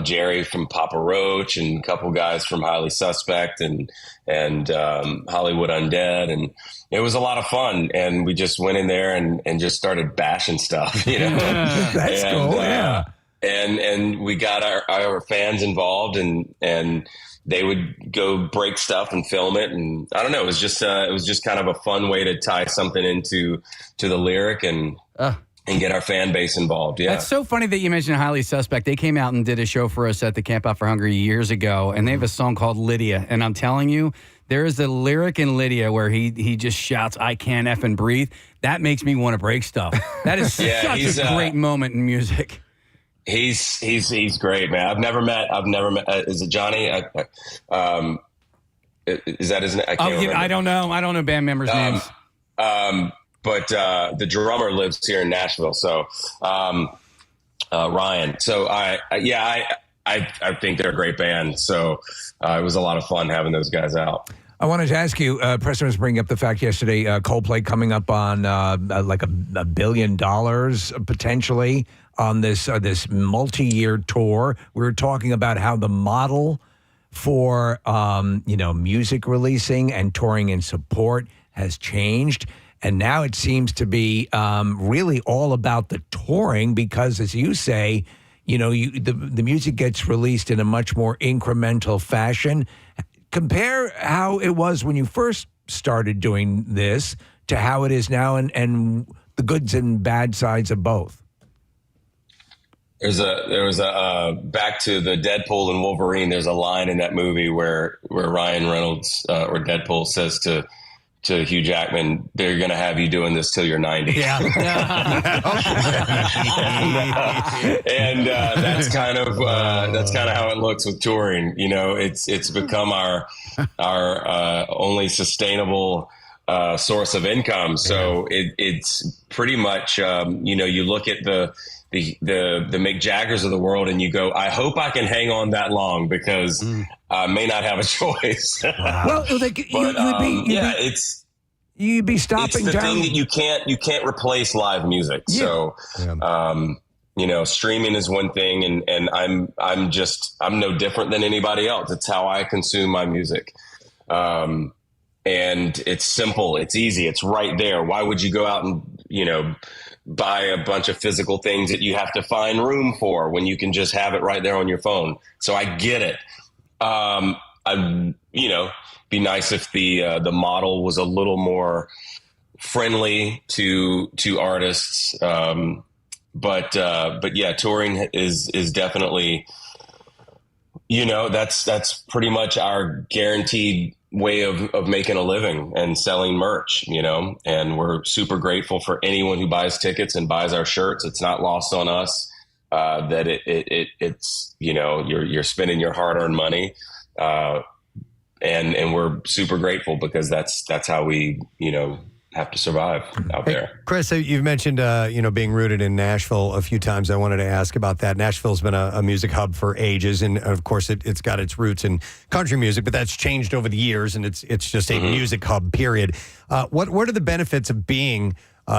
Jerry from Papa Roach, and a couple guys from Highly Suspect and Hollywood Undead. And it was a lot of fun. And we just went in there and just started bashing stuff, That's cool. Yeah. And we got our fans involved, and they would go break stuff and film it. And I don't know, it was just kind of a fun way to tie something into the lyric and get our fan base involved. Yeah. That's so funny that you mentioned Highly Suspect. They came out and did a show for us at the Camp Out for Hunger years ago, and they have a song called Lydia. And I'm telling you, there is a lyric in Lydia where he just shouts, I can't effing breathe. That makes me want to break stuff. That is such a great moment in music. He's great, man. I've never met. Is it Johnny? Is that his name? I don't know. I don't know band members' names. but the drummer lives here in Nashville. So Ryan. So I think they're a great band. So it was a lot of fun having those guys out. I wanted to ask you, Preston was bringing up the fact yesterday, Coldplay coming up on like $1 billion potentially on this multi-year tour. We were talking about how the model for music releasing and touring and support has changed, and now it seems to be really all about the touring because, as you say, the music gets released in a much more incremental fashion. Compare how it was when you first started doing this to how it is now, and the goods and bad sides of both. There was a back to the Deadpool and Wolverine. There's a line in that movie where Ryan Reynolds or Deadpool says to Hugh Jackman, "They're going to have you doing this till you're 90." Yeah. And that's kind of how it looks with touring. It's become our only sustainable source of income. So it's pretty much you look at the Mick Jaggers of the world and you go, I hope I can hang on that long because I may not have a choice. Well, you'd be stopping it's the down. thing that you can't replace live music. Yeah. So, streaming is one thing, and I'm no different than anybody else. It's how I consume my music. And it's simple, it's easy, it's right there. Why would you go out and, buy a bunch of physical things that you have to find room for when you can just have it right there on your phone? So I get it. Be nice if the model was a little more friendly to artists. But yeah, touring is definitely, that's pretty much our guaranteed way of making a living and selling merch, and we're super grateful for anyone who buys tickets and buys our shirts. It's not lost on us that it's you're spending your hard-earned money, and we're super grateful because that's how we have to survive out there. Chris, you've mentioned being rooted in Nashville a few times. I wanted to ask about that. Nashville's been a music hub for ages, and of course it's got its roots in country music, but that's changed over the years, and it's just a music hub, period. What are the benefits of being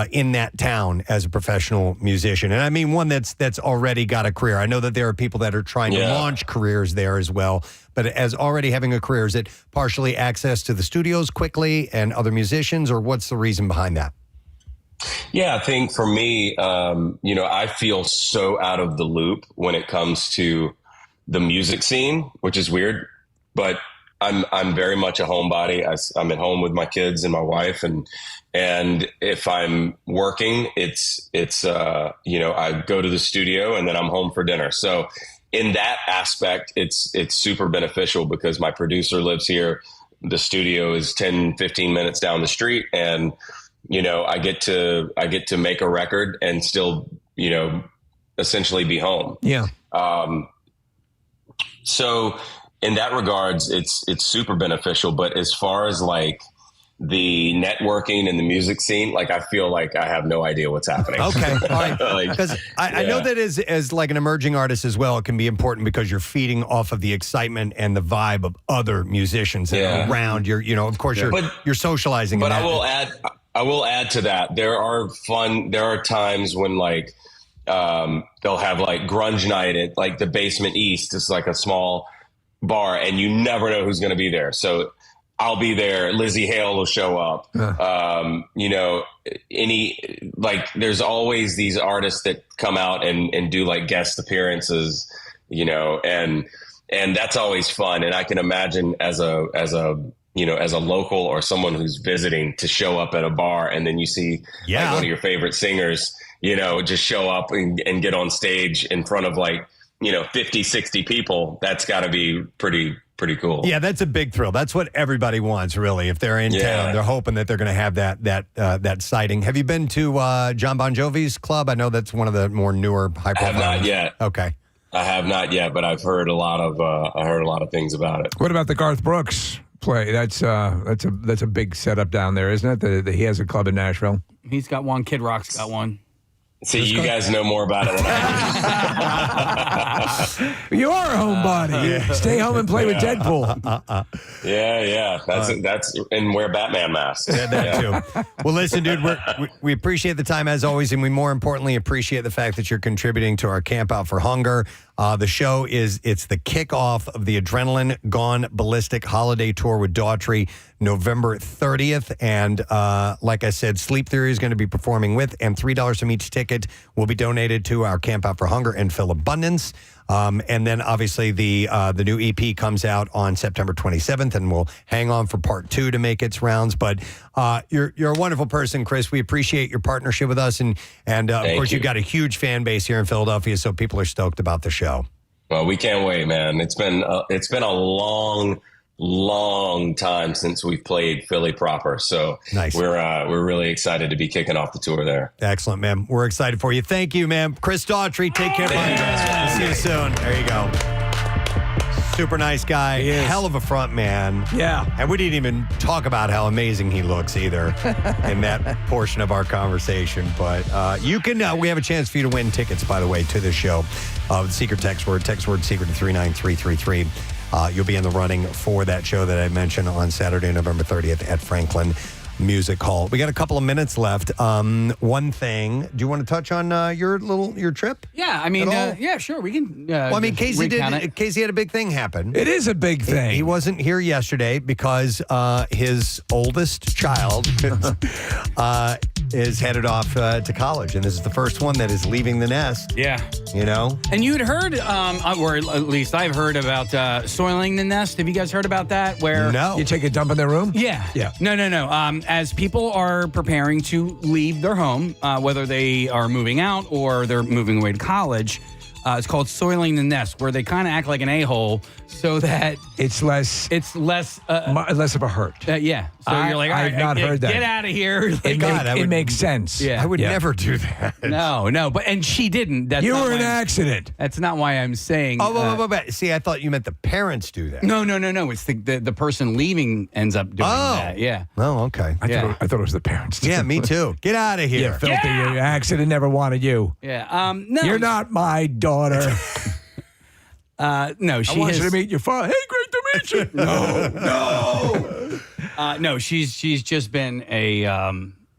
in that town as a professional musician? And I mean one that's already got a career. I know that there are people that are trying to launch careers there as well, but as already having a career, is it partially access to the studios quickly and other musicians, or what's the reason behind that? Yeah, I think for me, I feel so out of the loop when it comes to the music scene, which is weird, but I'm very much a homebody. I'm at home with my kids and my wife, and if I'm working, it's I go to the studio and then I'm home for dinner. So in that aspect, it's super beneficial because my producer lives here. The studio is 10, 15 minutes down the street, and I get to make a record and still essentially be home. Yeah. So in that regards, it's super beneficial. But as far as like the networking and the music scene, like I feel like I have no idea what's happening. Okay, all right. Because I know that as like an emerging artist as well, it can be important because you're feeding off of the excitement and the vibe of other musicians around. Of course, you're socializing. But I will add to that. There are times when like they'll have like grunge night at like the Basement East. It's like a small bar, and you never know who's going to be there. So I'll be there. Lizzie Hale will show up. There's always these artists that come out and do like guest appearances, and that's always fun. And I can imagine as a local or someone who's visiting to show up at a bar, and then you see like one of your favorite singers, just show up and get on stage in front of 50, 60 people. That's got to be pretty cool. Yeah, that's a big thrill. That's what everybody wants, really. If they're in town, they're hoping that they're going to have that sighting. Have you been to John Bon Jovi's club? I know that's one of the more newer, high profile. I have not yet. Okay, I have not yet, but I've heard a lot of things about it. What about the Garth Brooks play. That's a big setup down there, isn't it? He has a club in Nashville. He's got one. Kid Rock's got one. See, you guys know more about it than I do. You are a homebody. Stay home and play with Deadpool. Yeah. That's and wear Batman masks. Yeah, that too. Well, listen, dude, we appreciate the time as always, and we more importantly appreciate the fact that you're contributing to our Camp Out for Hunger. The show it's the kickoff of the Adrenaline Gone Ballistic Holiday Tour with Daughtry, November 30th. And like I said, Sleep Theory is going to be performing with, and $3 from each ticket will be donated to our Camp Out for Hunger and Fill Abundance. And then obviously the new EP comes out on September 27th, and we'll hang on for part 2 to make its rounds. But you're a wonderful person, Chris. We appreciate your partnership with us, and of course you've got a huge fan base here in Philadelphia, so people are stoked about the show. Well, we can't wait, man. It's been a long time since we've played Philly proper, so nice. We're really excited to be kicking off the tour there. Excellent, man. We're excited for you. Thank you, man. Chris Daughtry, take care. See you soon. There you go. Super nice guy. Hell of a front man. Yeah. And we didn't even talk about how amazing he looks either in that portion of our conversation. But you can, we have a chance for you to win tickets, by the way, to this show. The secret text word secret to 39333. You'll be in the running for that show that I mentioned on Saturday, November 30th at Franklin Music Hall. We got a couple of minutes left. One thing, do you want to touch on your trip? Yeah, I mean, yeah, sure, we can. Well, I mean, Casey had a big thing happen. It is a big thing. He wasn't here yesterday because his oldest child is headed off to college, and this is the first one that is leaving the nest. Yeah. You know? And you had heard, or at least I've heard about soiling the nest. Have you guys heard about that? Where you take a dump in their room? Yeah. No. As people are preparing to leave their home, whether they are moving out or they're moving away to college, it's called soiling the nest, where they kind of act like an a-hole so that it's less of a hurt. Yeah. So you're like, all right, I've not heard that. Get out of here. It makes sense. Yeah. I would never do that. No. And she didn't. That's you not were an why accident. That's not why I'm saying. See, I thought you meant the parents do that. No. It's the person leaving ends up doing that. Yeah. Oh, okay. I thought it was the parents. Yeah, me too. Get out of here. You filthy accident never wanted you. Yeah. No. You're not my daughter. No, she I want has, you to meet your father. Hey, great to meet you. No. No, she's just been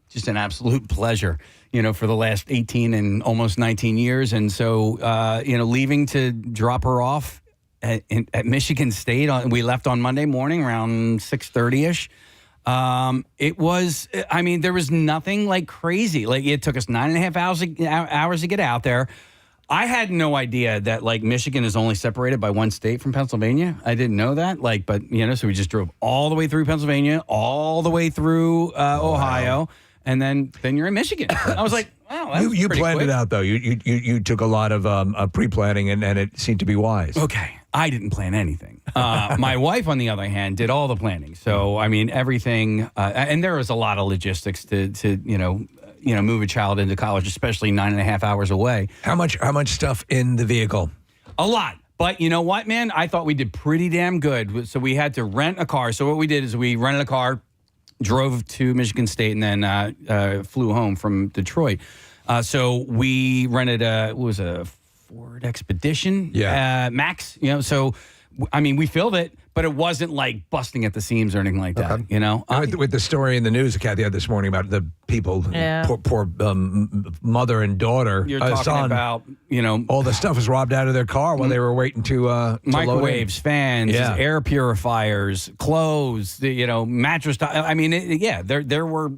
just an absolute pleasure, for the last 18 and almost 19 years. And so, leaving to drop her off at Michigan State, we left on Monday morning around 6:30ish. It was, there was nothing like crazy. Like it took us 9.5 hours to get out there. I had no idea that Michigan is only separated by one state from Pennsylvania. I didn't know that. But so we just drove all the way through Pennsylvania, all the way through Ohio, and then you're in Michigan. I was like, wow, that's you pretty planned quick. it out though. You took a lot of pre-planning, and it seemed to be wise. Okay, I didn't plan anything. My wife, on the other hand, did all the planning. So everything, and there was a lot of logistics to move a child into college, especially 9.5 hours away. How much stuff in the vehicle? A lot. But you know what, man? I thought we did pretty damn good. So we had to rent a car. So what we did is we rented a car, drove to Michigan State, and then flew home from Detroit. So we rented a Ford Expedition Max. So we filled it, but it wasn't like busting at the seams or anything like that. With the story in the news that Kathy had this morning about the people, poor mother and daughter. You're talking son, about, all the stuff was robbed out of their car while they were waiting to microwaves, fans, Yeah. air purifiers, clothes, mattress. There were,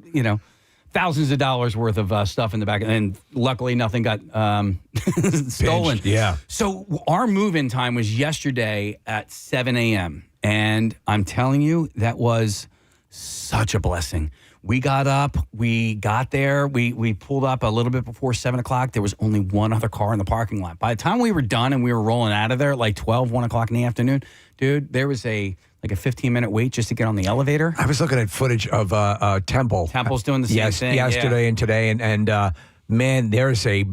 thousands of dollars worth of stuff in the back, and luckily nothing got stolen. Pinched, yeah. So our move-in time was yesterday at 7 a.m. And I'm telling you, that was such a blessing. We got up, we got there, we pulled up a little bit before 7 o'clock. There was only one other car in the parking lot. By the time we were done and we were rolling out of there at 1 o'clock in the afternoon, dude, there was a 15-minute wait just to get on the elevator. I was looking at footage of Temple. Temple's doing the same thing. Yesterday and today, and man, there's a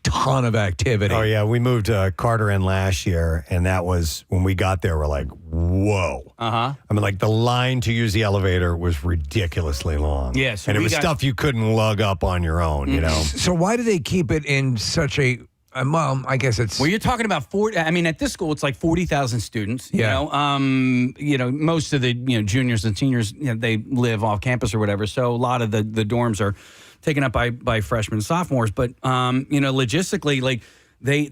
ton of activity. Oh, yeah. We moved Carter in last year, and that was when we got there, we're like, whoa. Uh-huh. I mean, like the line to use the elevator was ridiculously long. Yeah, so and it we was got- stuff you couldn't lug up on your own, you know? So why do they keep it in such a? Well, I guess it's. Well, you're talking about 40. I mean, at this school, it's like 40,000 students. Yeah. Most of the juniors and seniors, they live off campus or whatever. So a lot of the dorms are taken up by freshmen and sophomores. But logistically, like we're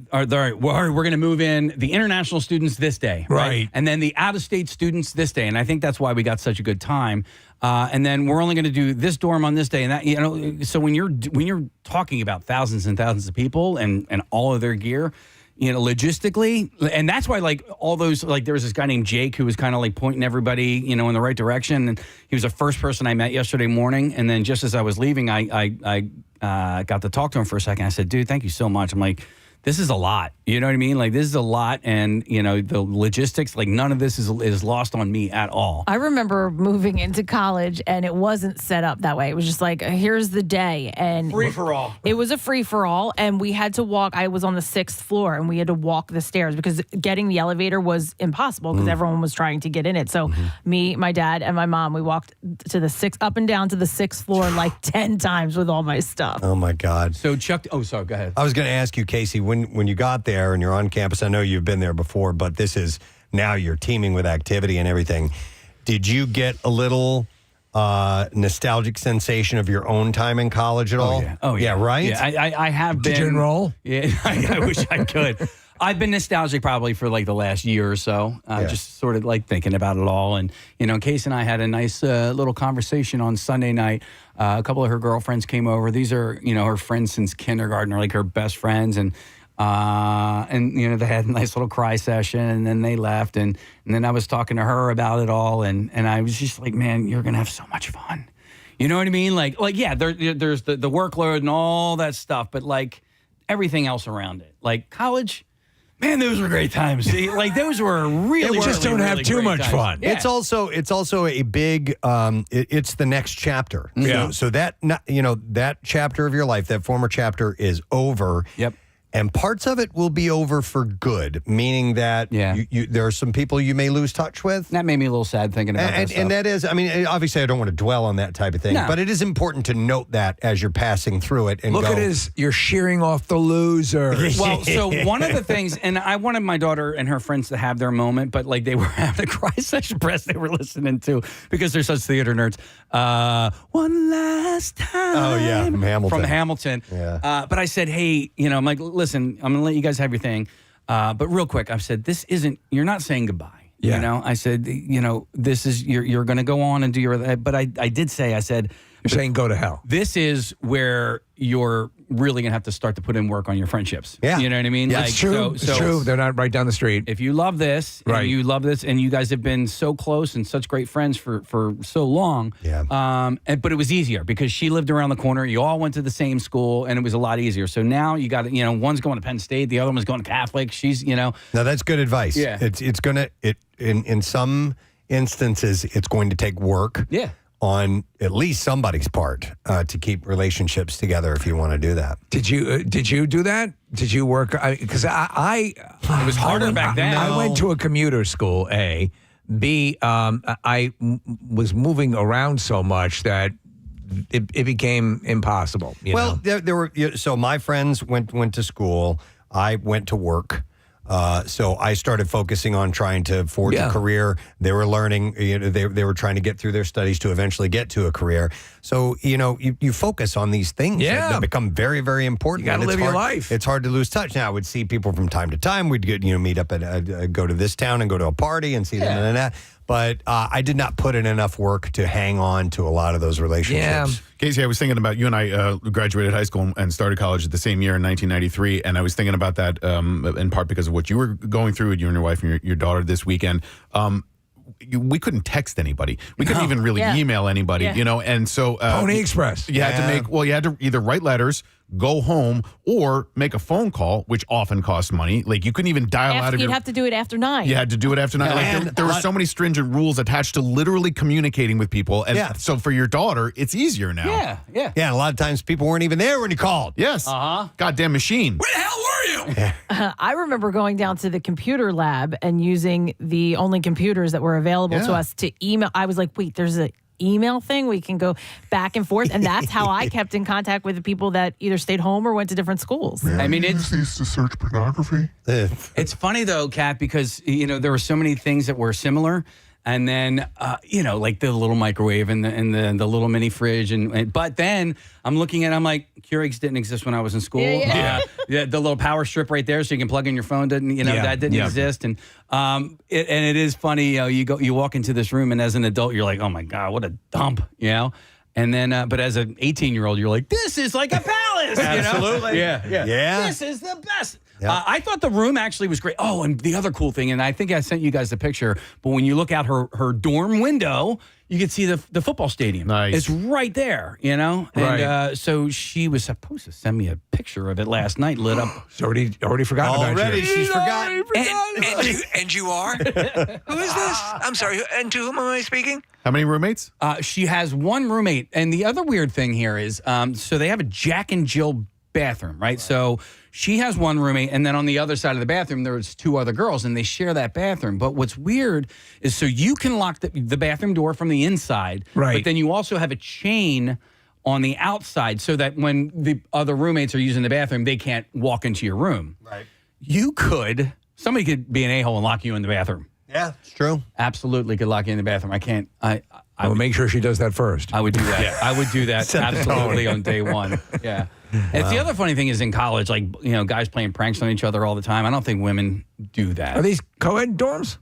going to move in the international students this day, Right. And then the out of state students this day. And I think that's why we got such a good time. And then we're only going to do this dorm on this day, and that So when you're talking about thousands and thousands of people and all of their gear, logistically, and that's why like all those there was this guy named Jake who was kind of like pointing everybody in the right direction, and he was the first person I met yesterday morning. And then just as I was leaving, I got to talk to him for a second. I said, "Dude, thank you so much." I'm like, this is a lot. You know what I mean? Like, this is a lot. And, the logistics, like, none of this is lost on me at all. I remember moving into college and it wasn't set up that way. It was just like, here's the day. And Free for all. It was a free for all. And we had to walk. I was on the 6th floor and we had to walk the stairs because getting the elevator was impossible because everyone was trying to get in it. So me, my dad, and my mom, we walked to the 6th, up and down to the 6th floor like 10 times with all my stuff. Oh, my God. So, Chuck, sorry, go ahead. I was going to ask you, Casey, when you got there and you're on campus, I know you've been there before, but this is now you're teeming with activity and everything. Did you get a little nostalgic sensation of your own time in college at all? Oh, yeah. Yeah, right? Yeah, I have been. Did you enroll? Yeah, I wish I could. I've been nostalgic probably for like the last year or so, just sort of like thinking about it all. And, Casey and I had a nice little conversation on Sunday night. A couple of her girlfriends came over. These are, her friends since kindergarten, or like her best friends. And they had a nice little cry session, and then they left. And then I was talking to her about it all. And I was just like, man, you're going to have so much fun. You know what I mean? Like yeah, there's the workload and all that stuff, but like everything else around it. Like college, man, those were great times. See, like those were really. We just don't have too much fun. Yeah. It's also a big. It's the next chapter. Yeah. So that that chapter of your life, that former chapter, is over. Yep. And parts of it will be over for good, meaning that there are some people you may lose touch with. That made me a little sad thinking about that stuff. And that is, I mean, obviously I don't want to dwell on that type of thing, but it is important to note that as you're passing through it and Look at his, you're shearing off the losers. Well, so one of the things, and I wanted my daughter and her friends to have their moment, but like they were having a cry session press they were listening to because they're such theater nerds. One last time. Oh, yeah, from Hamilton. From Hamilton. Yeah. But I said, hey, I'm like, listen, I'm going to let you guys have your thing. But real quick, I've said, you're not saying goodbye. Yeah. I said, this is, you're going to go on and do your, but I did say, I said, you're saying go to hell. This is where you're really going to have to start to put in work on your friendships. Yeah. You know what I mean? Yeah, it's true. It's true. They're not right down the street. If you love this, Right. and you love this, and you guys have been so close and such great friends for so long. Yeah. But it was easier because she lived around the corner. You all went to the same school, and it was a lot easier. So now you got one's going to Penn State, the other one's going to Catholic. She's Now that's good advice. Yeah. It's gonna in some instances it's going to take work. Yeah. On at least somebody's part to keep relationships together if you want to do that. Did you do that? Did you work? Because it was harder back then. I went to a commuter school. A, B. I was moving around so much that it became impossible. There were so my friends went to school. I went to work. So I started focusing on trying to forge a career. They were learning, they were trying to get through their studies to eventually get to a career. So, you focus on these things that become very, very important. You got to live your life. It's hard to lose touch. Now, I would see people from time to time. We'd get, meet up at, go to this town and go to a party and see them and that. But I did not put in enough work to hang on to a lot of those relationships. Yeah. Casey, I was thinking about you and I graduated high school and started college at the same year in 1993, and I was thinking about that in part because of what you were going through with you and your wife and your daughter this weekend. we couldn't text anybody. We couldn't even really email anybody, Yeah. you know. And so Pony Express. You had to make. Well, you had to either write letters, go home, or make a phone call, which often cost money. Like you couldn't even dial out of You'd your. have to do it after 9. You had to do it after 9. Like there were so many stringent rules attached to literally communicating with people. And so for your daughter, it's easier now. Yeah. Yeah, and a lot of times people weren't even there when you called. Yes. Goddamn machine. Where the hell were you? I remember going down to the computer lab and using the only computers that were available to us to email. I was like, wait, there's an email thing we can go back and forth, and that's how I kept in contact with the people that either stayed home or went to different schools. I mean, it's these to search pornography. It's funny though, Kat, because there were so many things that were similar, and then like the little microwave and the little mini fridge, but then I'm looking at, I'm like, Keurigs didn't exist when I was in school. Yeah. The little power strip right there, so you can plug in your phone. That didn't exist, and it is funny. You walk into this room, and as an adult, you're like, oh my god, what a dump, And then, but as an 18-year-old, you're like, this is like a palace. Absolutely. Yeah. This is the best. I thought the room actually was great. Oh, and the other cool thing, and I think I sent you guys the picture, but when you look out her dorm window, you can see the football stadium. Nice. It's right there, And Right. so she was supposed to send me a picture of it last night, lit up. She's already forgotten about Already, you. she's forgotten. And you are? Who is this? I'm sorry. And to whom am I speaking? How many roommates? She has one roommate, and the other weird thing here is, so they have a Jack and Jill bathroom, right? So she has one roommate, and then on the other side of the bathroom, there's 2 other girls, and they share that bathroom. But what's weird is, so you can lock the bathroom door from the inside, Right. but then you also have a chain on the outside so that when the other roommates are using the bathroom, they can't walk into your room. Right. Somebody could be an a-hole and lock you in the bathroom. Yeah, it's true. Absolutely could lock you in the bathroom. I will make sure she does that first. I would do that. I would do that Set the absolutely tone. on day one. Yeah. And the other funny thing is in college, like, guys playing pranks on each other all the time. I don't think women do that. Are these co-ed dorms?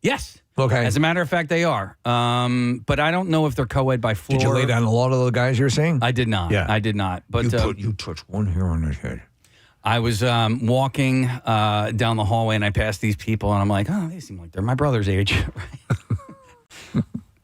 Yes. Okay. As a matter of fact, they are. But I don't know if they're co-ed by floor. Did you lay down a lot of the guys you were saying? I did not. Yeah. I did not. But you touched one hair on his head. I was walking down the hallway, and I passed these people, and I'm like, oh, they seem like they're my brother's age.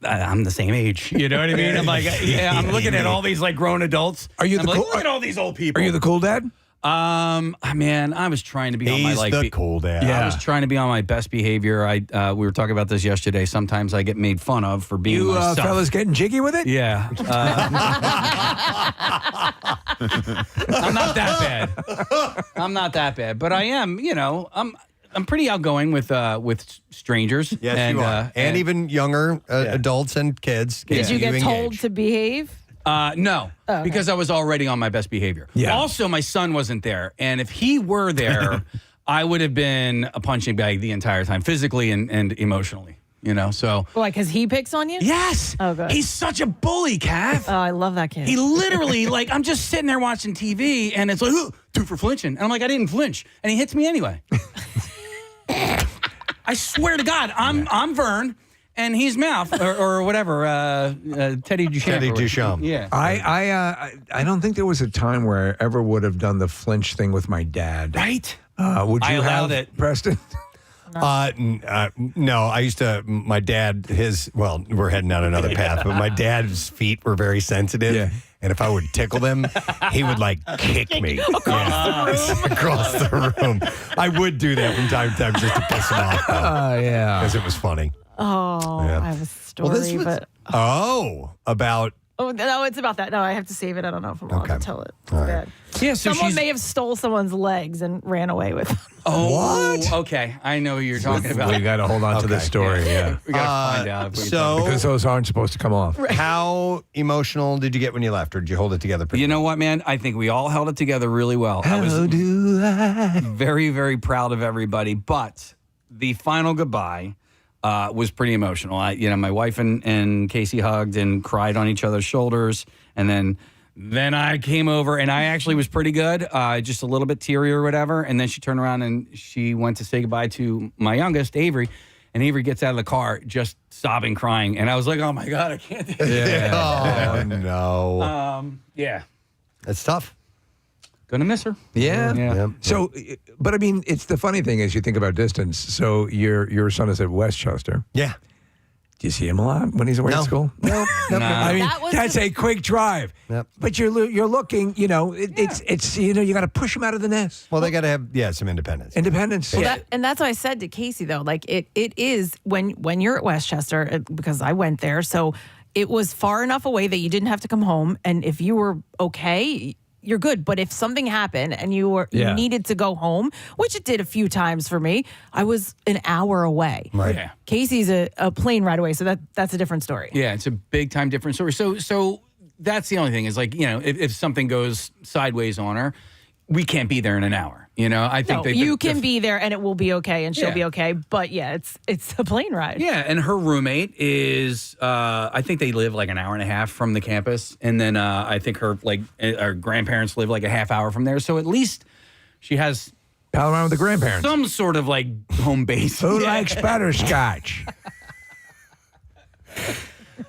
I'm the same age. You know what I mean? I'm like, I'm looking at all these like grown adults. Are you I'm the like, cool? look at all these old people. Are you the cool dad? Man, I was trying to be on my He's like. the cool dad. I was trying to be on my best behavior. We were talking about this yesterday. Sometimes I get made fun of for being You myself. fellas getting jiggy with it? Yeah. I'm not that bad. I'm not that bad, but I am. I'm pretty outgoing with strangers. Yes, and, you are. And even younger adults and kids. Did you get engage. told to behave? No, okay. because I was already on my best behavior. Yeah. Also, my son wasn't there, and if he were there, I would have been a punching bag the entire time, physically and emotionally. So Like, because he picks on you? yes, Oh, good. he's such a bully, Kath. Oh, I love that kid. He literally, like, I'm just sitting there watching TV, and it's like, "Ooh, 2 for flinching," and I'm like, I didn't flinch, and he hits me anyway. I swear to God, I'm Vern. And he's Mouth or whatever, Teddy Duchamp. Teddy Duchamp. Yeah. I don't think there was a time where I ever would have done the flinch thing with my dad. Right? Would you I allowed have it. Preston? No, I used to, my dad, we're heading down another path, but my dad's feet were very sensitive. Yeah. And if I would tickle them, he would like kick me across the room. I would do that from time to time just to piss him off. Yeah. Because it was funny. Oh, Yeah. I have a story, but About. oh no, it's about that. No, I have to save it. I don't know if I'm allowed to tell it. It's All right. bad. Yeah, so Someone she's. may have stole someone's legs and ran away with them. Oh, What? Okay, I know who you're talking about. We got to hold on to this story. Yeah. We gotta find out. If we can so- talk. Because those aren't supposed to come off. How emotional did you get when you left, or did you hold it together? Pretty You know what, man? I think we all held it together really well. I was do I? very, very proud of everybody. But the final goodbye was pretty emotional. My wife and Casey hugged and cried on each other's shoulders, and then I came over, and I actually was pretty good, just a little bit teary or whatever. And then she turned around and she went to say goodbye to my youngest, Avery. And Avery gets out of the car just sobbing, crying. And I was like, oh, my God, I can't do this. Oh, no. Yeah. That's tough. Gonna miss her. Yeah. So, but I mean, it's the funny thing is you think about distance. So your son is at Westchester. Yeah. Do you see him a lot when he's away at school? No. I mean, that's a quick drive. Yep. But you're looking, it's you got to push him out of the nest. Well, they got to have some independence. Independence. Well, and that's what I said to Casey though. Like it is when you're at Westchester because I went there, so it was far enough away that you didn't have to come home, and if you were okay, you're good. But if something happened and you needed to go home, which it did a few times for me, I was an hour away. Right. Yeah. Casey's a plane ride away, so that's a different story. Yeah, it's a big time different story. So that's the only thing is like, if something goes sideways on her, we can't be there in an hour. I think you can be there and it will be okay and she'll be okay. But yeah, it's a plane ride. Yeah, and her roommate is, I think they live like an hour and a half from the campus. And then I think her grandparents live like a half hour from there. So at least she has pal around with the grandparents. Some sort of like home base. Who likes butterscotch?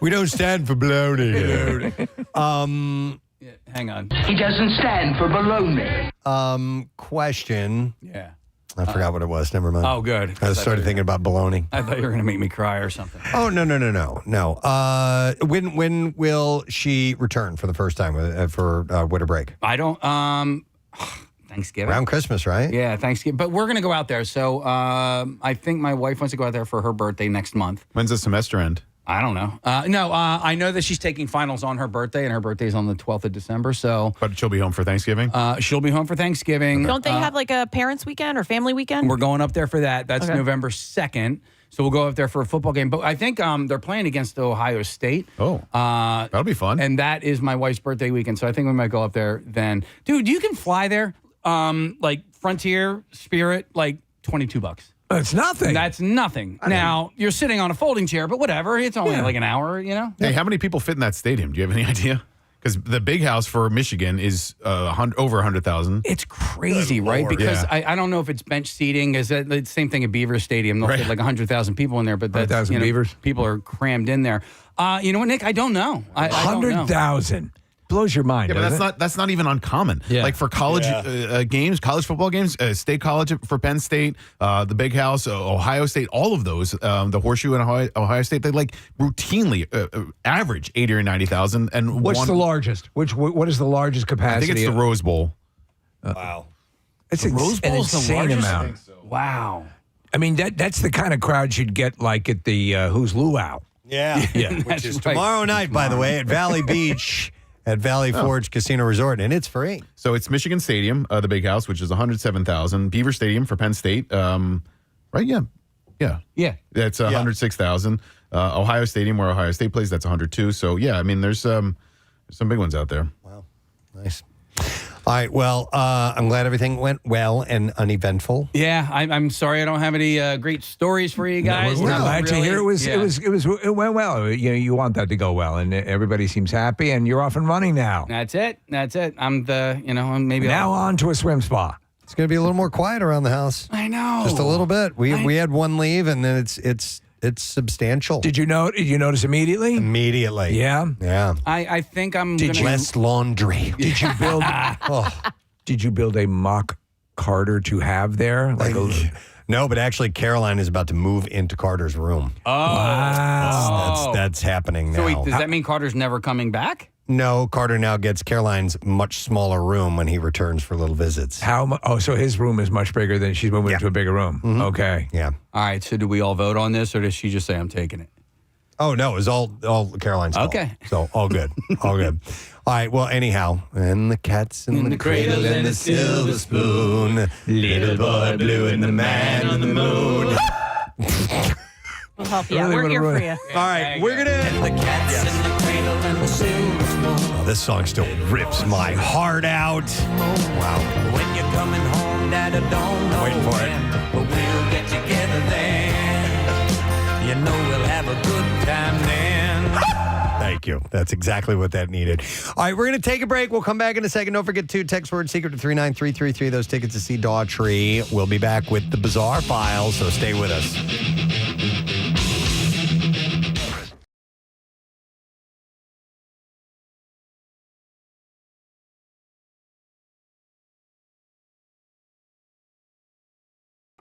We don't stand for baloney here. Hang on. He doesn't stand for baloney. Question. Yeah. I forgot what it was. Never mind. Oh, good. I started thinking about baloney. I thought you were going to make me cry or something. Oh, no. When will she return for the first time for winter break? I don't, Thanksgiving. Around Christmas, right? Yeah, Thanksgiving. But we're going to go out there. So I think my wife wants to go out there for her birthday next month. When's the semester end? I don't know. I know that she's taking finals on her birthday, and her birthday's on the 12th of December. So, but she'll be home for Thanksgiving. She'll be home for Thanksgiving. Don't they have like a parents' weekend or family weekend? We're going up there for that. That's Okay. November 2nd. So we'll go up there for a football game. But I think they're playing against Ohio State. Oh, that'll be fun. And that is my wife's birthday weekend. So I think we might go up there then. Dude, you can fly there, like Frontier, Spirit, like $22. That's nothing. That's nothing. Now, you're sitting on a folding chair, but whatever. It's only like an hour, Hey, how many people fit in that stadium? Do you have any idea? Because the big house for Michigan is over 100,000. It's crazy, right? Because I don't know if it's bench seating. Is that the same thing at Beaver Stadium? They'll fit like 100,000 people in there, but that's 100,000 Beavers. People are crammed in there. You know what, Nick? I don't know. 100,000. Blows your mind. Yeah, but that's not even uncommon. Yeah. Like for college games, college football games, State College for Penn State, the Big House, Ohio State, all of those, the Horseshoe and Ohio State, they like routinely average 80 or 90,000. And what's the largest? What is the largest capacity? I think it's the Rose Bowl. Wow, it's the Rose an Bowl is the insane largest? amount. Wow. I mean that's the kind of crowd you'd get like at the Who's Luau. Yeah, which is tomorrow night, by the way, at Valley Beach. At Valley Forge Casino Resort, and it's free. So it's Michigan Stadium, the Big House, which is 107,000. Beaver Stadium for Penn State, right? Yeah. That's 106,000. Ohio Stadium, where Ohio State plays, that's 102. So yeah, I mean, there's some big ones out there. Wow, nice. All right, well, I'm glad everything went well and uneventful. Yeah, I'm sorry I don't have any great stories for you guys. We're Not glad to really. hear it went well. You want that to go well, and everybody seems happy, and you're off and running now. That's it. I'm maybe now on to a swim spa. It's going to be a little more quiet around the house. I know, just a little bit. We had one leave, and then it's substantial. Did you notice immediately? Immediately. Yeah. I think I'm gonna less laundry. Did you build? Did you build a mock Carter to have there? No, but actually, Caroline is about to move into Carter's room. Oh, wow. That's happening now. So wait, does that mean Carter's never coming back? No, Carter now gets Caroline's much smaller room when he returns for little visits. So his room is much bigger than she's moving into a bigger room. Mm-hmm. Okay. Yeah. All right. So do we all vote on this, or does she just say I'm taking it? Oh no, it was all Caroline's call. Okay. So all good, all good. All right. Well, anyhow, and the cat's in the cradle and the silver spoon, little boy blue and the man on the moon. We'll help you out. We're here for you. All right, we're gonna. The cat's in the cradle and the silver spoon. Oh, this song still rips my heart out. Wow. When you're coming home, Dad, I don't know Waiting for it. when, but we'll get together then. You know we'll have a good time then. Thank you. That's exactly what that needed. All right, we're going to take a break. We'll come back in a second. Don't forget to text word secret to 39333. Those tickets to see Daughtry. We'll be back with the Bizarre Files, so stay with us.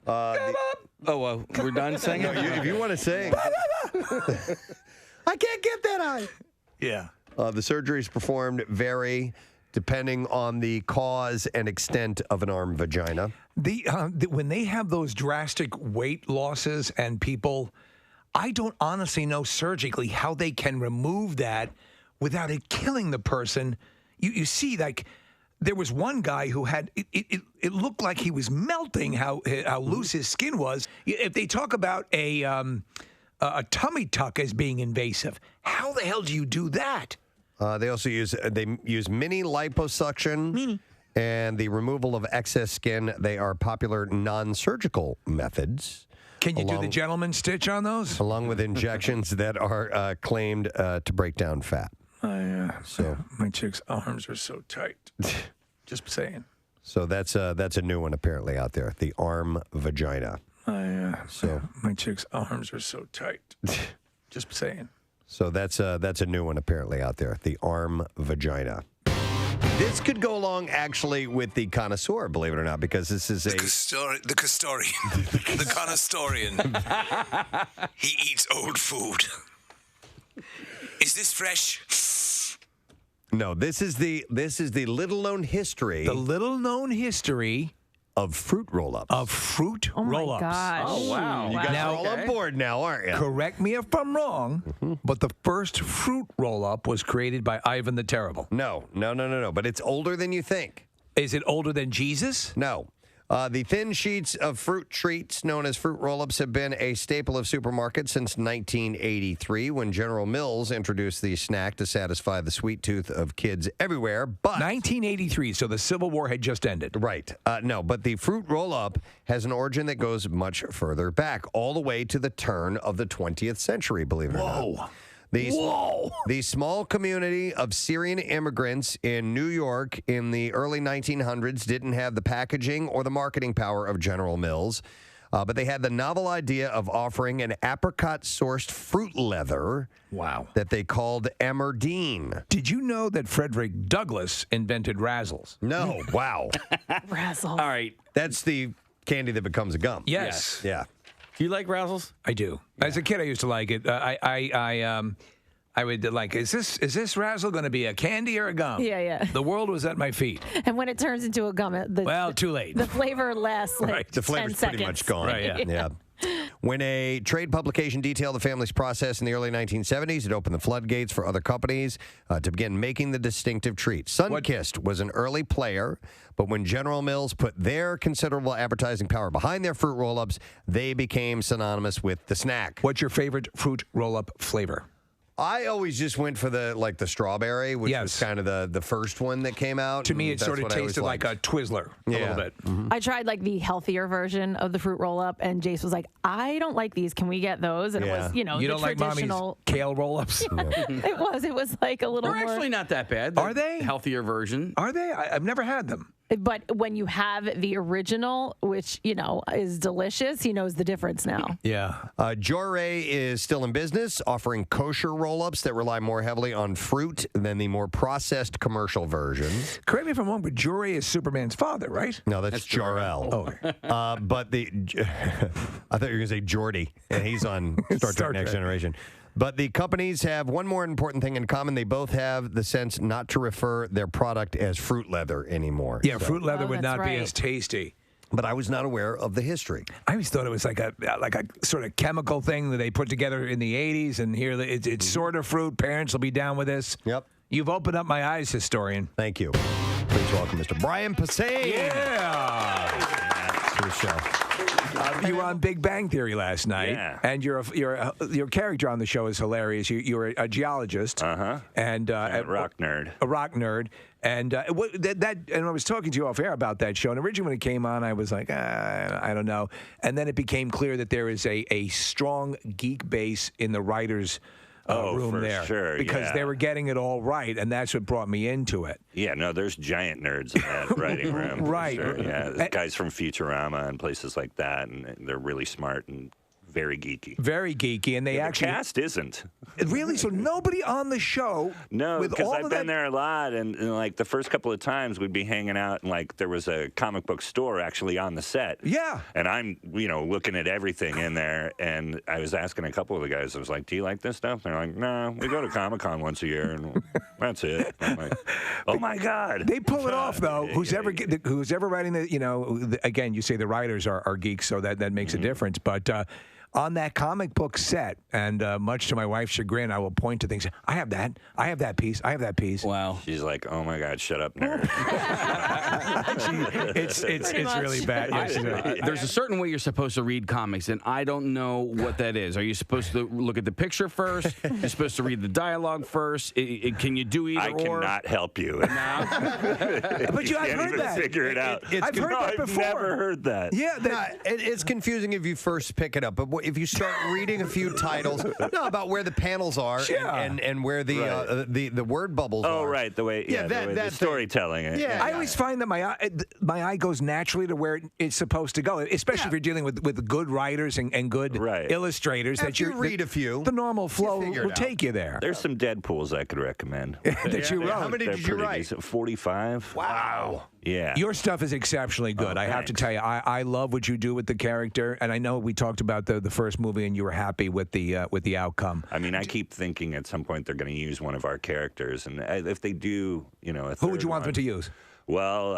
We're done singing? No, if you want to sing. I can't get that eye. Yeah. The surgeries performed vary depending on the cause and extent of an arm vagina. When they have those drastic weight losses and people, I don't honestly know surgically how they can remove that without it killing the person. You see, like, there was one guy who had, it looked like he was melting how loose his skin was. If they talk about a tummy tuck as being invasive, how the hell do you do that? They also use mini liposuction and the removal of excess skin. They are popular non-surgical methods. Can you do the gentleman stitch on those? Along with injections that are claimed to break down fat. My chick's arms are so tight. Just saying. So that's a new one apparently out there. The arm vagina. My chick's arms are so tight. Just saying. So that's a new one apparently out there. The arm vagina. This could go along actually with the connoisseur, believe it or not, because this is the custodian, the connoissorian. He eats old food. Is this fresh? No, this is the little known history. The little known history of fruit roll-ups. Oh my gosh. Oh wow! You guys are all on board now, aren't you? Correct me if I'm wrong, but the first fruit roll-up was created by Ivan the Terrible. No. But it's older than you think. Is it older than Jesus? No. The thin sheets of fruit treats known as fruit roll-ups have been a staple of supermarkets since 1983 when General Mills introduced the snack to satisfy the sweet tooth of kids everywhere. But 1983, so the Civil War had just ended. Right. No, but the fruit roll-up has an origin that goes much further back, all the way to the turn of the 20th century, believe it or not. The small community of Syrian immigrants in New York in the early 1900s didn't have the packaging or the marketing power of General Mills, but they had the novel idea of offering an apricot-sourced fruit leather that they called Emmerdine. Did you know that Frederick Douglass invented Razzles? No. Wow. Razzles. All right. That's the candy that becomes a gum. Yes. Yeah. Do you like Razzles? I do. As a kid, I used to like it. I would like, is this Razzle going to be a candy or a gum? Yeah. The world was at my feet. And when it turns into a gum, too late. The flavor lasts like The 10 flavor's seconds. pretty much gone. Right, yeah. When a trade publication detailed the family's process in the early 1970s, it opened the floodgates for other companies to begin making the distinctive treat. Sunkist was an early player, but when General Mills put their considerable advertising power behind their fruit roll-ups, they became synonymous with the snack. What's your favorite fruit roll-up flavor? I always just went for the strawberry, which was kind of the first one that came out. To me, it sort of tasted like a Twizzler a little bit. I tried like the healthier version of the fruit roll-up, and Jace was like, I don't like these. Can we get those? And it was, you the don't like traditional Mommy's kale roll-ups? It was like a little They're more. actually not that bad. Are they? Healthier version. Are they? I've never had them. But when you have the original, which, is delicious, he knows the difference now. Yeah. Daughtry is still in business, offering kosher roll-ups that rely more heavily on fruit than the more processed commercial version. Correct me if I'm wrong, but Daughtry is Superman's father, right? No, that's Jor-El. Oh. But I thought you were going to say Geordi, and he's on Star Trek Next Generation. But the companies have one more important thing in common. They both have the sense not to refer their product as fruit leather anymore. Yeah, fruit leather would not be as tasty. But I was not aware of the history. I always thought it was like a sort of chemical thing that they put together in the 80s, and here it's sort of fruit. Parents will be down with this. Yep. You've opened up my eyes, historian. Thank you. Please welcome Mr. Brian Posehn. Yeah. To the show. You were on Big Bang Theory last night, and your character on the show is hilarious. You're a geologist, and a rock nerd. A rock nerd, and and I was talking to you off air about that show. And originally when it came on, I was like, I don't know, and then it became clear that there is a strong geek base in the writers' room for there, sure, because they were getting it all right, and that's what brought me into it. Yeah, no, there's giant nerds in that writing room. Right. For sure. Yeah, there's guys from Futurama and places like that, and they're really smart and very geeky. Very geeky, and they The actually cast isn't. really. So nobody on the show. No, with because all I've of been that. there a lot, and like the first couple of times we'd be hanging out, and like there was a comic book store actually on the set. Yeah. And I'm, looking at everything in there, and I was asking a couple of the guys, I was like, "Do you like this stuff?" They're like, "No, we go to Comic-Con once a year, and that's it." I'm like, "Oh my God!" They pull it off though. Who's ever writing the, again, you say the writers are geeks, so that makes a difference. But on that comic book set, and much to my wife's chagrin, I will point to things. I have that. I have that piece. I have that piece. Wow. She's like, "Oh my God, shut up, nerd." It's really bad. There's a certain way you're supposed to read comics, and I don't know what that is. Are you supposed to look at the picture first? You're supposed to read the dialogue first? Can you do either I or? cannot help you. But I've heard even that. figure it out. I've heard that before. I've never heard that. Yeah, it's confusing if you first pick it up, but if you start reading a few titles, about where the panels are and where the word bubbles are. Oh, right, the way the storytelling. I always find that my eye goes naturally to where it's supposed to go, especially if you're dealing with good writers and good illustrators. After you read a few, the normal flow will take you there. There's some Deadpools I could recommend. That you wrote. How many did you write? 45. Wow. Yeah. Your stuff is exceptionally good. I have to tell you, I love what you do with the character, and I know we talked about the first movie, and you were happy with the outcome. I mean, I keep thinking at some point they're going to use one of our characters, and if they do, who would you want them to use? Well,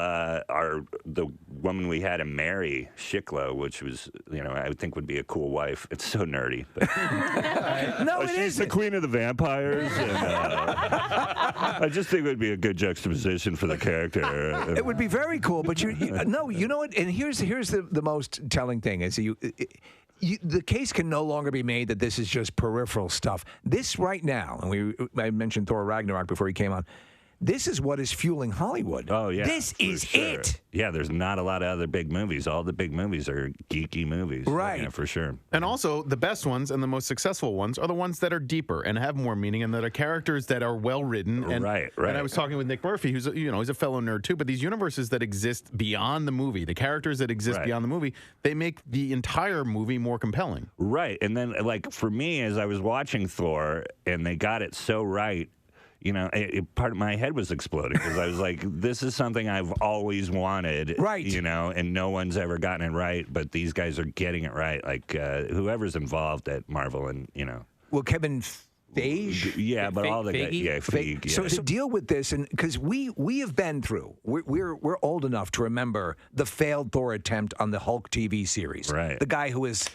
the woman we had, Mary Shiklo, which was, I would think would be a cool wife. It's so nerdy. But no, she's the queen of the vampires. And, I just think it would be a good juxtaposition for the character. It would be very cool, but you know what? And here's the most telling thing is the case can no longer be made that this is just peripheral stuff. This right now, and I mentioned Thor Ragnarok before he came on. This is what is fueling Hollywood. Oh, yeah. This is it. Yeah, there's not a lot of other big movies. All the big movies are geeky movies. Right. Yeah, for sure. And also, the best ones and the most successful ones are the ones that are deeper and have more meaning and that are characters that are well written. And, right. And I was talking with Nick Murphy, who's he's a fellow nerd too. But these universes that exist beyond the movie, the characters that exist beyond the movie, they make the entire movie more compelling. Right. And then, like for me, as I was watching Thor, and they got it so right. Part of my head was exploding because I was like, this is something I've always wanted. Right. And no one's ever gotten it right, but these guys are getting it right. Like, whoever's involved at Marvel and, Well, Kevin Feige? Yeah, but all the guys. Yeah, Feige. Yeah. So to deal with this, and because we have been through, we're old enough to remember the failed Thor attempt on the Hulk TV series. Right. The guy who was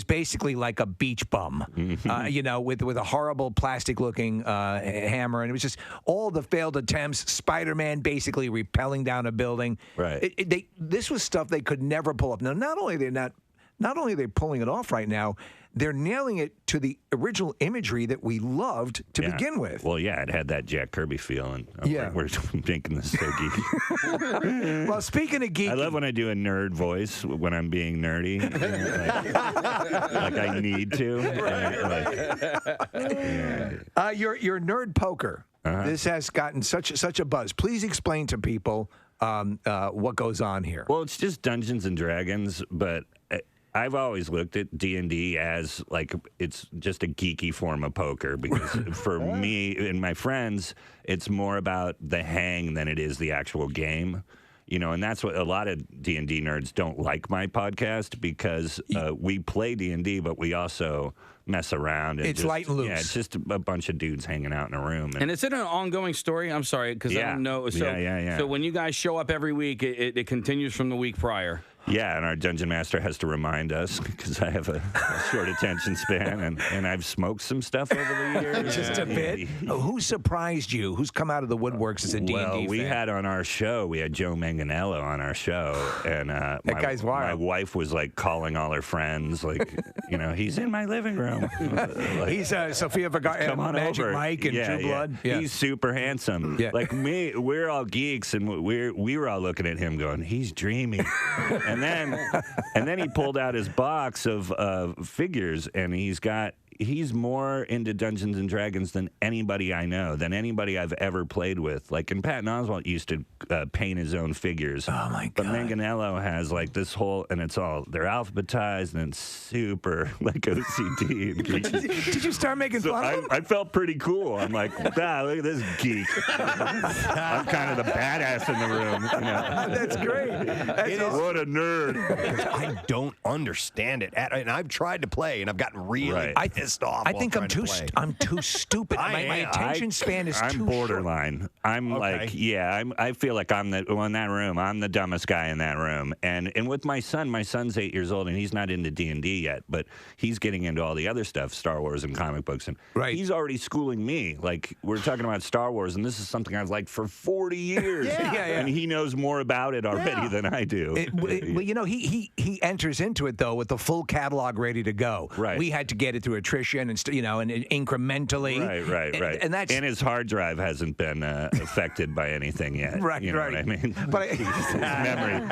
basically like a beach bum, with a horrible plastic-looking hammer, and it was just all the failed attempts. Spider-Man basically rappelling down a building. Right. This was stuff they could never pull up. Now, not only are they pulling it off right now, they're nailing it to the original imagery that we loved to begin with. Well, yeah, it had that Jack Kirby feel, and we're making this so geeky. Well, speaking of geeky, I love when I do a nerd voice when I'm being nerdy, like I need to. Your nerd poker. This has gotten such a buzz. Please explain to people what goes on here. Well, it's just Dungeons and Dragons, but I've always looked at D&D as like it's just a geeky form of poker because for me and my friends, it's more about the hang than it is the actual game. And that's what a lot of D&D nerds don't like my podcast because we play D&D, but we also mess around. And it's light and loose. Yeah, it's just a bunch of dudes hanging out in a room. And is it an ongoing story? I'm sorry, because I don't know. So, yeah. So when you guys show up every week, it continues from the week prior. Yeah, and our dungeon master has to remind us because I have a short attention span, and I've smoked some stuff over the years. Just a bit. Who surprised you? Who's come out of the woodworks as a D&D fan? Well, we had on our show, we had Joe Manganiello on our show, and that guy's wild. My wife was like calling all her friends, like, he's in my living room. He's Sofia Vergara, Magic over. Mike, and True Blood. Yeah. He's super handsome. Yeah. Like me, we're all geeks, and we were all looking at him going, he's dreamy. And then he pulled out his box of figures, and he's got he's more into Dungeons and Dragons than anybody I know, than anybody I've ever played with. Like, and Patton Oswalt used to paint his own figures. Oh my God! But Manganiello has like this whole, and they're alphabetized and it's super like OCD. And Did you start making fun of him? I felt pretty cool. I'm like, look at this geek. I'm kind of the badass in the room. You know? That's great. What a nerd. I don't understand it. And I've tried to play, and I've gotten really pissed off. I think I'm too stupid. My attention span is I'm too borderline. short. I'm I feel like I'm in that room. I'm the dumbest guy in that room. And with my son's 8 years old, and he's not into D&D yet, but he's getting into all the other stuff, Star Wars and comic books, and he's already schooling me. Like, we're talking about Star Wars, and this is something I've liked for 40 years. And he knows more about it already than I do. Well, you know, he enters into it though with the full catalog ready to go. Right. We had to get it through attrition and and incrementally. Right. And that's his hard drive hasn't been affected by anything yet. You know what I mean? But his memory.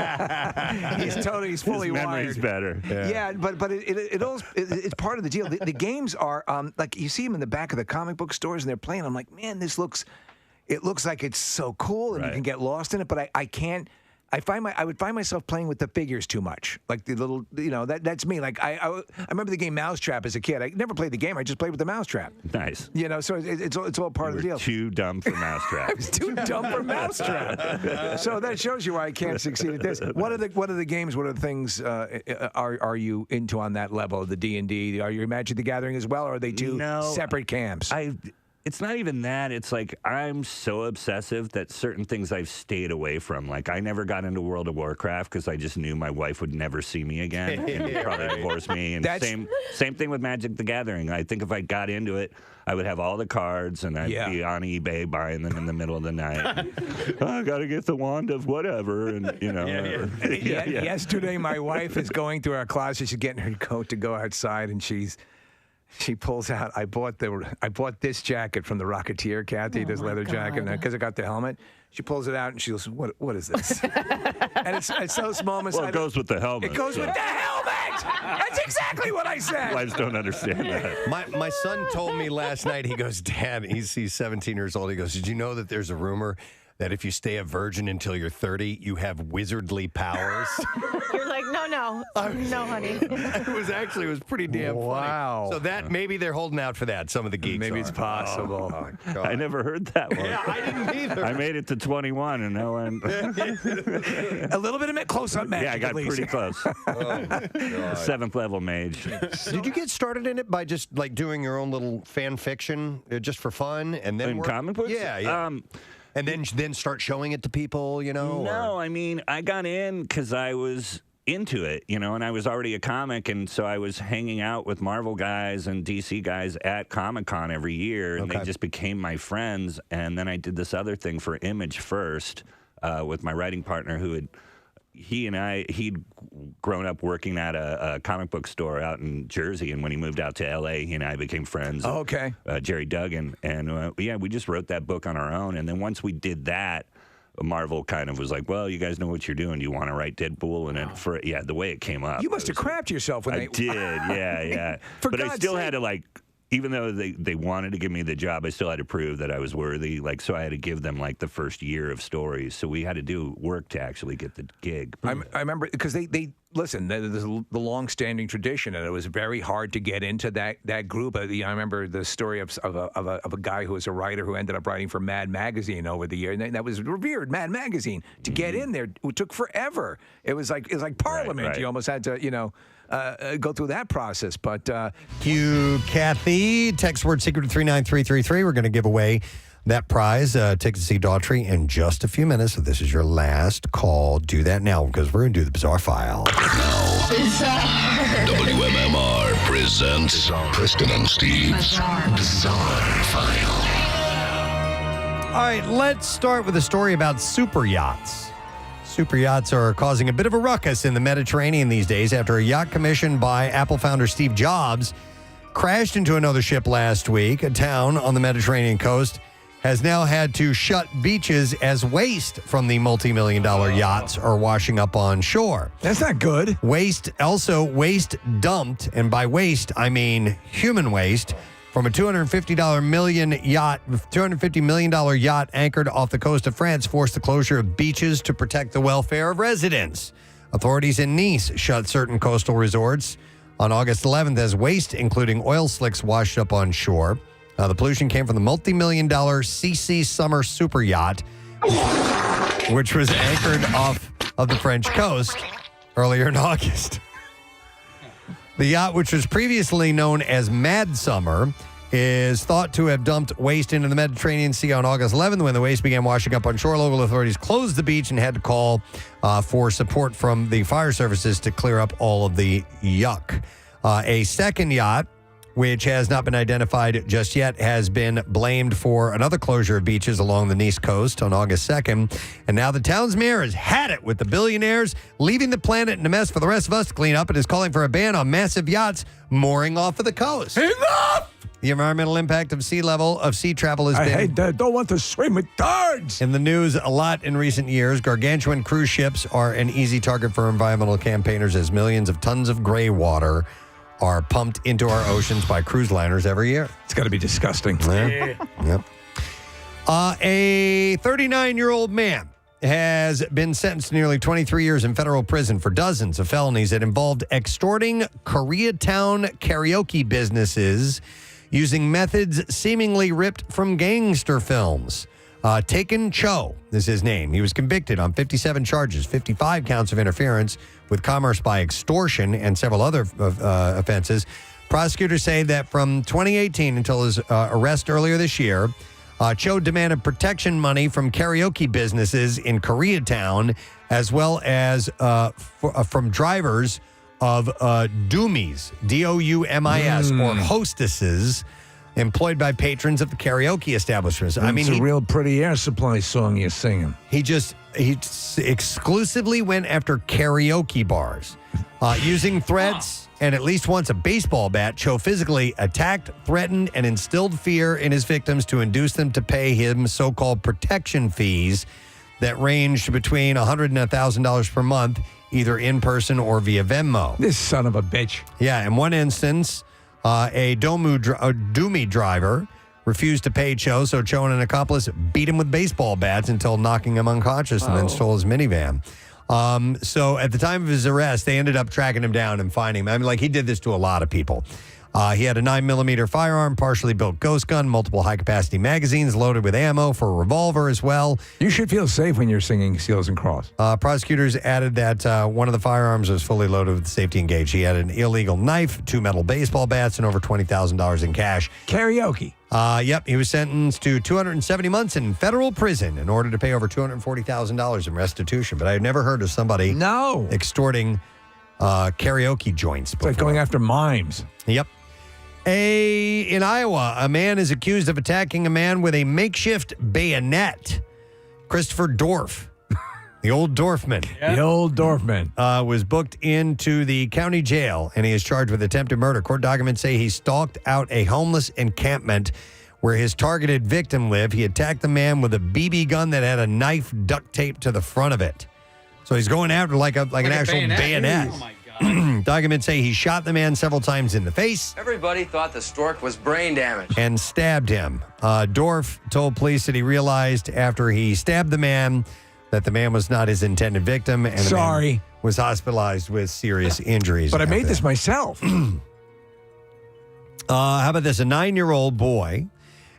He's fully his memory's wired. better. Yeah, but it's part of the deal. The games are like you see them in the back of the comic book stores and they're playing. I'm like, man, it looks like it's so cool and you can get lost in it, but I can't. I would find myself playing with the figures too much, like the little, that's me. Like I remember the game Mousetrap as a kid. I never played the game. I just played with the Mousetrap. Nice. So it's all part of the deal. Too dumb for Mousetrap. I was too dumb for Mousetrap. So that shows you why I can't succeed at this. What are the games? What are the things are you into on that level? The D&D? Are you Magic the Gathering as well, or are they two separate camps? It's not even that. It's like I'm so obsessive that certain things I've stayed away from. Like, I never got into World of Warcraft because I just knew my wife would never see me again and would probably divorce me. And same thing with Magic the Gathering. I think if I got into it, I would have all the cards and I'd be on eBay buying them in the middle of the night. I got to get the wand of whatever. And, Yesterday, my wife is going through our closet. She's getting her coat to go outside, and she pulls out. I bought this jacket from the Rocketeer, Kathy, this leather jacket, because I got the helmet. She pulls it out and she goes, "What is this?" And it's those moments. Well, it goes with the helmet. It goes with the helmet. That's exactly what I said. Wives don't understand that. My son told me last night. He goes, "Dad," he's 17 years old. He goes, "Did you know that there's a rumor that if you stay a virgin until you're 30, you have wizardly powers?" You're like, no, honey. It was pretty damn funny. Wow. So that maybe they're holding out for that. Some of the geeks. Maybe it's possible. Oh, God. I never heard that one. Yeah, I didn't either. I made it to 21 and now I'm a little bit of close-up magic. Yeah, I got pretty close. 7th level mage. Did you get started in it by just like doing your own little fan fiction just for fun, and then in comic books? Yeah. And then start showing it to people, No, I mean, I got in because I was into it, and I was already a comic, and so I was hanging out with Marvel guys and DC guys at Comic-Con every year, and they just became my friends. And then I did this other thing for Image first with my writing partner he'd grown up working at a comic book store out in Jersey, and when he moved out to L.A., he and I became friends. Oh, okay. Jerry Duggan, and we just wrote that book on our own, and then once we did that, Marvel kind of was like, "Well, you guys know what you're doing. Do you want to write Deadpool?" And the way it came up, you must have crapped yourself when I did, yeah. But I still had to even though they wanted to give me the job, I still had to prove that I was worthy. So I had to give them the first year of stories. So we had to do work to actually get the gig. I remember because they listen. There's the long-standing tradition, and it was very hard to get into that group. I remember the story of a guy who was a writer who ended up writing for Mad Magazine over the year, and that was revered Mad Magazine. To get in there, it took forever. It was like Parliament. Right. You almost had to go through that process. But thank you, Kathy. Text word secret to 39333. We're going to give away that prize, tickets to see Daughtry in just a few minutes. So this is your last call. Do that now because we're going to do the Bizarre File. WMMR presents Preston and Steve's Bizarre File. All right, let's start with a story about super yachts. Super yachts are causing a bit of a ruckus in the Mediterranean these days after a yacht commissioned by Apple founder Steve Jobs crashed into another ship last week. A town on the Mediterranean coast has now had to shut beaches as waste from the multi-million-dollar yachts are washing up on shore. That's not good. Waste dumped, and by waste, I mean human waste, from a $250 million yacht anchored off the coast of France forced the closure of beaches to protect the welfare of residents. Authorities in Nice shut certain coastal resorts on August 11th as waste, including oil slicks, washed up on shore. The pollution came from the multi-million-dollar CC Summer super yacht, which was anchored off of the French coast earlier in August. The yacht, which was previously known as Mad Summer, is thought to have dumped waste into the Mediterranean Sea on August 11th. When the waste began washing up on shore, local authorities closed the beach and had to call for support from the fire services to clear up all of the yuck. A second yacht, which has not been identified just yet, has been blamed for another closure of beaches along the Nice coast on August 2nd. And now the town's mayor has had it with the billionaires leaving the planet in a mess for the rest of us to clean up and is calling for a ban on massive yachts mooring off of the coast. Enough! The environmental impact of sea travel has been... I hate that. Don't want to swim with birds. In the news a lot in recent years. Gargantuan cruise ships are an easy target for environmental campaigners as millions of tons of gray water are pumped into our oceans by cruise liners every year. It's got to be disgusting. Yeah. Yep. A 39-year-old man has been sentenced to nearly 23 years in federal prison for dozens of felonies that involved extorting Koreatown karaoke businesses using methods seemingly ripped from gangster films. Taken Cho is his name. He was convicted on 57 charges, 55 counts of interference with commerce by extortion and several other offenses. Prosecutors say that from 2018 until his arrest earlier this year, Cho demanded protection money from karaoke businesses in Koreatown, as well as from drivers of doomies, D-O-U-M-I-S, or hostesses, employed by patrons of the karaoke establishments. I mean, it's a real pretty air supply song you're singing. He exclusively went after karaoke bars, using threats and at least once a baseball bat. Cho physically attacked, threatened, and instilled fear in his victims to induce them to pay him so-called protection fees that ranged between $100 and $1,000 per month, either in person or via Venmo. This son of a bitch. Yeah, in one instance, a Doomie driver refused to pay Cho, so Cho and an accomplice beat him with baseball bats until knocking him unconscious and then stole his minivan. So at the time of his arrest, they ended up tracking him down and finding him. I mean, like, he did this to a lot of people. He had a 9mm firearm, partially built ghost gun, multiple high-capacity magazines loaded with ammo for a revolver as well. You should feel safe when you're singing Seals and Cross. Prosecutors added that one of the firearms was fully loaded with safety engaged. He had an illegal knife, 2 metal baseball bats, and over $20,000 in cash. Karaoke. Yep, he was sentenced to 270 months in federal prison in order to pay over $240,000 in restitution. But I had never heard of somebody extorting karaoke joints before. It's like going after mimes. Yep. In Iowa, a man is accused of attacking a man with a makeshift bayonet. Christopher Dorff, the old Dorfman. The old Dorfman. Was booked into the county jail, and he is charged with attempted murder. Court documents say he stalked out a homeless encampment where his targeted victim lived. He attacked the man with a BB gun that had a knife duct taped to the front of it. So he's going after like an actual bayonet. Oh, my God. Documents say he shot the man several times in the face. Everybody thought the stork was brain damaged. And stabbed him. Dorff told police that he realized after he stabbed the man that the man was not his intended victim. And the man was hospitalized with serious injuries. But I made this myself. How about this? A 9-year-old boy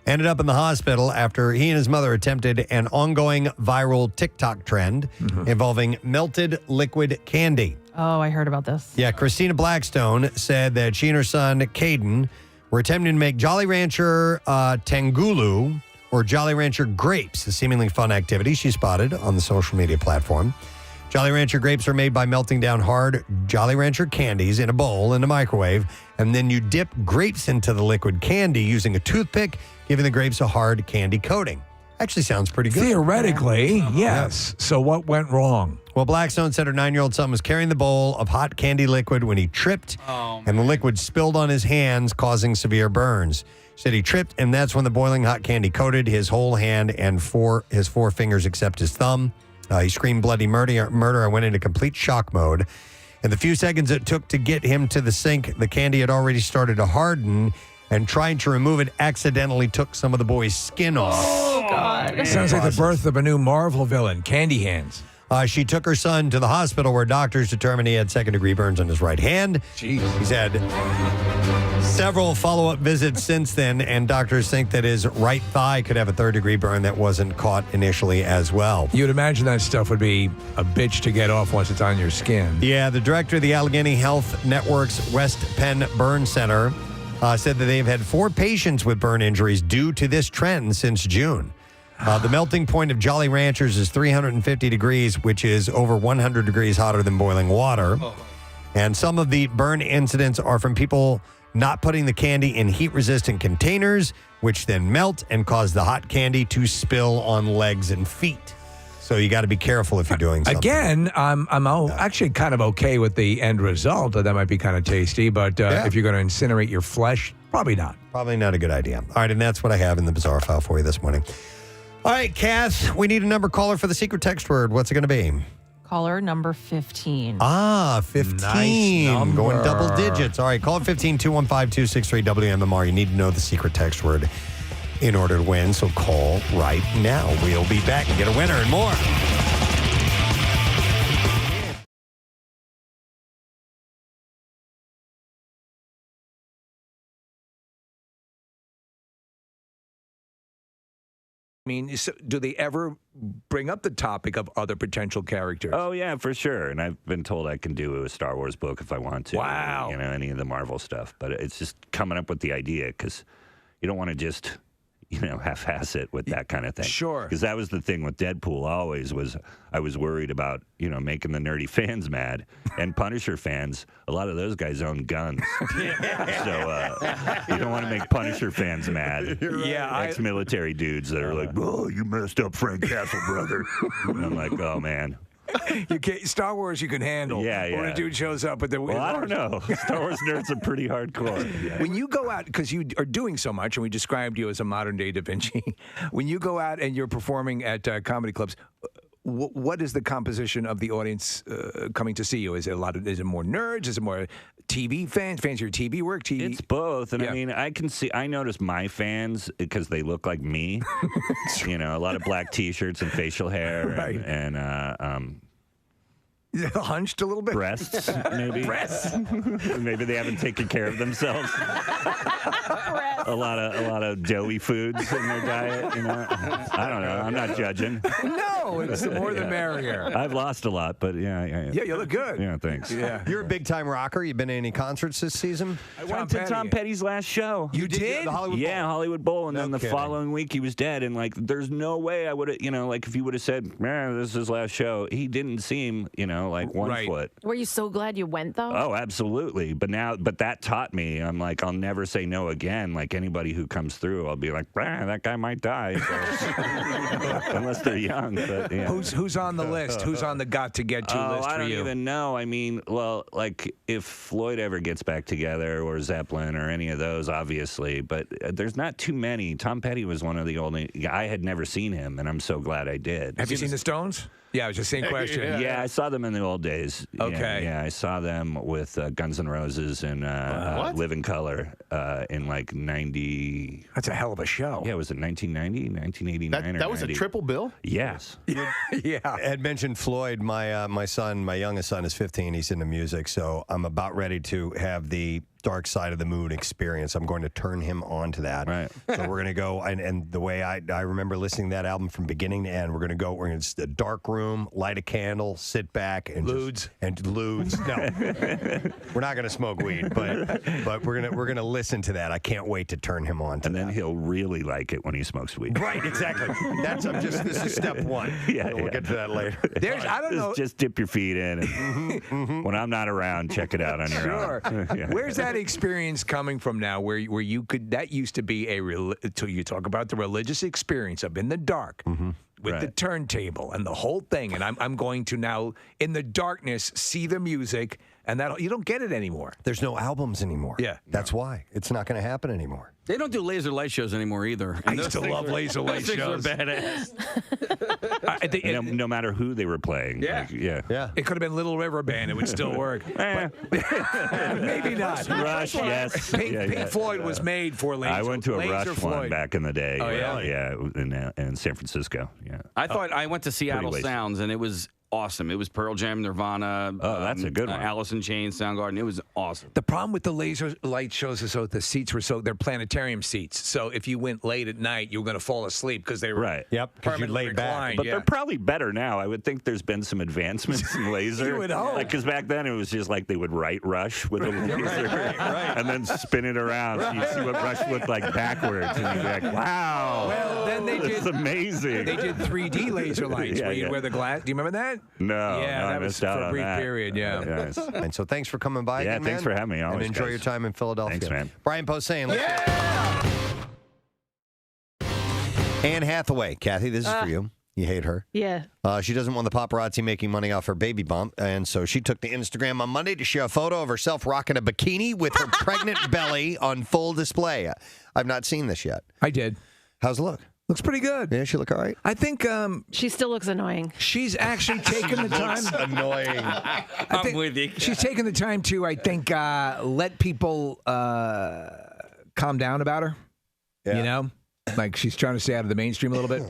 ended up in the hospital after he and his mother attempted an ongoing viral TikTok trend involving melted liquid candy. Oh, I heard about this. Yeah, Christina Blackstone said that she and her son, Caden, were attempting to make Jolly Rancher Tangulu or Jolly Rancher grapes, a seemingly fun activity she spotted on the social media platform. Jolly Rancher grapes are made by melting down hard Jolly Rancher candies in a bowl in the microwave, and then you dip grapes into the liquid candy using a toothpick, giving the grapes a hard candy coating. Actually sounds pretty good. Theoretically, yes. So what went wrong? Well, Blackstone said her 9-year-old son was carrying the bowl of hot candy liquid when he tripped, and the liquid spilled on his hands, causing severe burns. She said he tripped, and that's when the boiling hot candy coated his whole hand and his 4 fingers except his thumb. He screamed bloody murder. I went into complete shock mode. In the few seconds it took to get him to the sink, the candy had already started to harden, and trying to remove it accidentally took some of the boy's skin off. Oh, God. Sounds like the birth of a new Marvel villain, Candy Hands. She took her son to the hospital where doctors determined he had second-degree burns on his right hand. Jeez. He's had several follow-up visits since then, and doctors think that his right thigh could have a third-degree burn that wasn't caught initially as well. You'd imagine that stuff would be a bitch to get off once it's on your skin. Yeah, the director of the Allegheny Health Network's West Penn Burn Center said that they've had 4 patients with burn injuries due to this trend since June. The melting point of Jolly Ranchers is 350 degrees, which is over 100 degrees hotter than boiling water. And some of the burn incidents are from people not putting the candy in heat-resistant containers, which then melt and cause the hot candy to spill on legs and feet. So you got to be careful if you're doing something. Again, I'm actually kind of okay with the end result. That might be kind of tasty, but if you're going to incinerate your flesh, probably not. Probably not a good idea. All right, and that's what I have in the bizarre file for you this morning. All right, Kath, we need a number caller for the secret text word. What's it going to be? Caller number 15. 15. Nice number. Going double digits. All right, call it 15-215-263-WMMR. You need to know the secret text word in order to win, so call right now. We'll be back and get a winner and more. I mean, do they ever bring up the topic of other potential characters? Oh, yeah, for sure. And I've been told I can do a Star Wars book if I want to. Wow. You know, any of the Marvel stuff. But it's just coming up with the idea because you don't want to just, half-ass it with that kind of thing. Sure. Because that was the thing with Deadpool always was I was worried about, making the nerdy fans mad. And Punisher fans, a lot of those guys own guns. So you don't want to make Punisher fans mad. Yeah. Ex-military dudes that are like, oh, you messed up Frank Castle, brother. And I'm like, oh, man. You can't, Star Wars you can handle. Yeah. When a dude shows up with the... Well, I don't know. Star Wars nerds are pretty hardcore. Yeah. When you go out, because you are doing so much, and we described you as a modern-day Da Vinci, when you go out and you're performing at comedy clubs, what is the composition of the audience coming to see you? Is it more nerds? Is it more TV fans of your TV work? It's both. And I mean, I notice my fans because they look like me. A lot of black T-shirts and facial hair. Right. And hunched a little bit. Breasts, maybe. Breasts. Maybe they haven't taken care of themselves. A lot of doughy foods in their diet. I don't know. I'm not judging. No, it's the more the merrier. I've lost a lot, but yeah. Yeah, you look good. Yeah, thanks. Yeah. You're a big-time rocker. You been to any concerts this season? I went to Tom Petty's last show. You did? The Hollywood Bowl? Yeah, Hollywood Bowl. And then the kidding. following week he was dead. And there's no way I would have, if he would have said, man, this is his last show. He didn't seem, like 1 foot. Were you so glad you went, though? Oh, absolutely. But that taught me, I'm like, I'll never say no again. Like anybody who comes through, I'll be like, that guy might die. So. Unless they're young. But, yeah. Who's on the list? Who's on the got to get to list for you? I don't even know. I mean, well, if Floyd ever gets back together or Zeppelin or any of those, obviously, but there's not too many. Tom Petty was one of the only. I had never seen him, and I'm so glad I did. Have you seen the Stones? Yeah, it was the same question. Yeah, I saw them in the old days. Okay. Yeah, I saw them with Guns N' Roses and Live in Color in 90. That's a hell of a show. Yeah, was it 1990, 1989 that was 90? a triple bill? Yes. Yeah. Ed mentioned Floyd. My youngest son is 15. He's into music, so I'm about ready to have the Dark Side of the Moon experience. I'm going to turn him on to that. Right. So we're going to go, and the way I remember listening to that album from beginning to end, we're going to just a dark room, light a candle, sit back, and Ludes. No, we're not going to smoke weed, but we're gonna listen to that. I can't wait to turn him on to and that. then he'll really like it when he smokes weed. Right, exactly. This is step one. Yeah, We'll get to that later. I don't know. Just dip your feet in, and when I'm not around, check it out on your own. Sure. Yeah. Where's that that experience coming from now where you could, that used to be until you talk about the religious experience of in the dark with the turntable and the whole thing. And I'm going to now, in the darkness, see the music, and that you don't get it anymore. There's no albums anymore. Yeah. That's why. It's not going to happen anymore. They don't do laser light shows anymore either. I used to love laser light shows. Those things are badass. No matter who they were playing. Yeah. Yeah. It could have been Little River Band. It would still work. But maybe not. Rush, yes. Pink Floyd was made for laser. I went to a Laser Rush Floyd. one back in the day. Oh, yeah? Yeah, in San Francisco. Yeah. I went to Seattle wasted. Sounds, and it was awesome. It was Pearl Jam, Nirvana. Oh, that's a good one. Alice in Chains, Soundgarden. It was awesome. The problem with the laser light shows is the seats were they're planetarium seats. So if you went late at night, you were going to fall asleep because they were Right. Yep, because you laid back. But they're probably better now. I would think there's been some advancements in laser. You would hope. Because back then it was just like they would write Rush with a laser and then spin it around so you'd see what Rush looked like backwards. And you'd be like, wow. Well, then they did. It's amazing. They did 3D laser lights where you wear the glass. Do you remember that? No. Yeah, that I was missed out for a on brief that. period. Yeah. Yes. And so thanks for coming by. Yeah, again, thanks man. for having me. And Always, enjoy guys. your time in Philadelphia. Thanks, man. Brian Posehn. Anne Hathaway. Kathy, this is for you. You hate her. Yeah. She doesn't want the paparazzi making money off her baby bump, and so she took to Instagram on Monday to share a photo of herself rocking a bikini with her pregnant belly on full display. I've not seen this yet. I did. How's it look? Looks pretty good. Yeah, she look all right? I think she still looks annoying. She's actually taken the time. Annoying. I'm with you. She's taken the time to, I think, let people calm down about her. Yeah. You know? Like she's trying to stay out of the mainstream a little bit.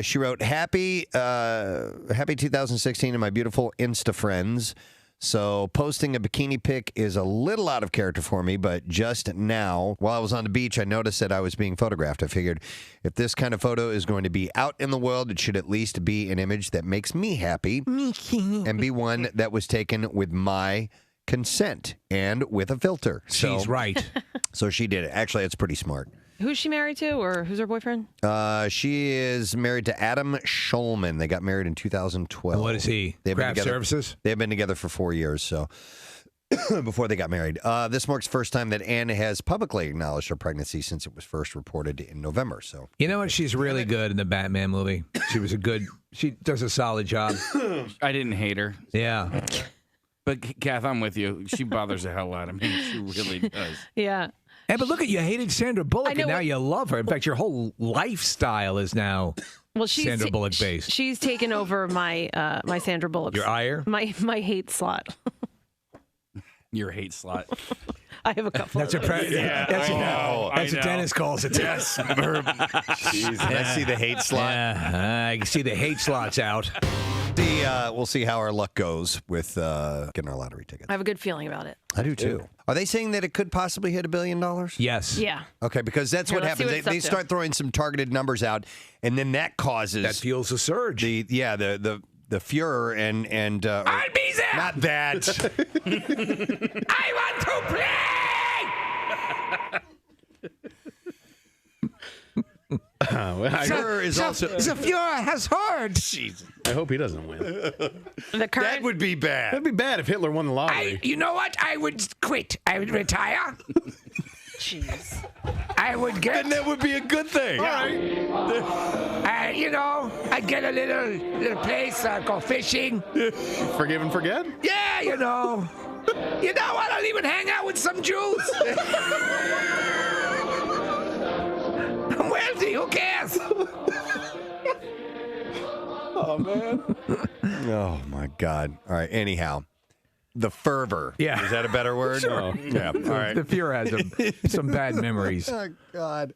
She wrote, happy 2016 to my beautiful Insta friends. So posting a bikini pic is a little out of character for me, but just now, while I was on the beach, I noticed that I was being photographed. I figured if this kind of photo is going to be out in the world, it should at least be an image that makes me happy and be one that was taken with my consent and with a filter. She's right. So she did it. Actually, it's pretty smart. Who's she married to, or who's her boyfriend? She is married to Adam Schulman. They got married in 2012. And what is he? Craft Services? They've been together for 4 years, so before they got married. This marks the first time that Anne has publicly acknowledged her pregnancy since it was first reported in November. So you know what? She's really good in the Batman movie. She does a solid job. I didn't hate her. Yeah. But, Kath, I'm with you. She bothers the hell out of me. She really does. Yeah. Hey, but look at you hated Sandra Bullock, and now you love her. In fact, your whole lifestyle is now Sandra Bullock based. She's taken over my my Sandra Bullock. Your ire? My hate slot. Your hate slot. I have a couple. That's of those. That's what Dennis calls it. Yes. Jeez, I see the hate slot. Yeah, I can see the hate slots out. We'll see how our luck goes with getting our lottery tickets. I have a good feeling about it. I do too. Are they saying that it could possibly hit $1 billion? Yes. Yeah. Okay, because that's Here, what let's see happens. what it's They up to. start throwing some targeted numbers out, and then that causes That fuels a surge. the furor and I'll be there. not that. I want to play. Furor is also. The Fuhrer has heard. Jesus. I hope he doesn't win. The current. That would be bad. That'd be bad if Hitler won the lottery. You know what? I would quit. I would retire. Jeez. I would get. And that would be a good thing. You know, I'd get a little place, go fishing. Forgive and forget? Yeah, you know. You know what? I'll even hang out with some Jews. I'm wealthy. Who cares? Oh, man. Oh, my God. All right. Anyhow, the fervor. Yeah. Is that a better word? Sure. Yeah. All right. The Fuhrer has some bad memories. Oh, God.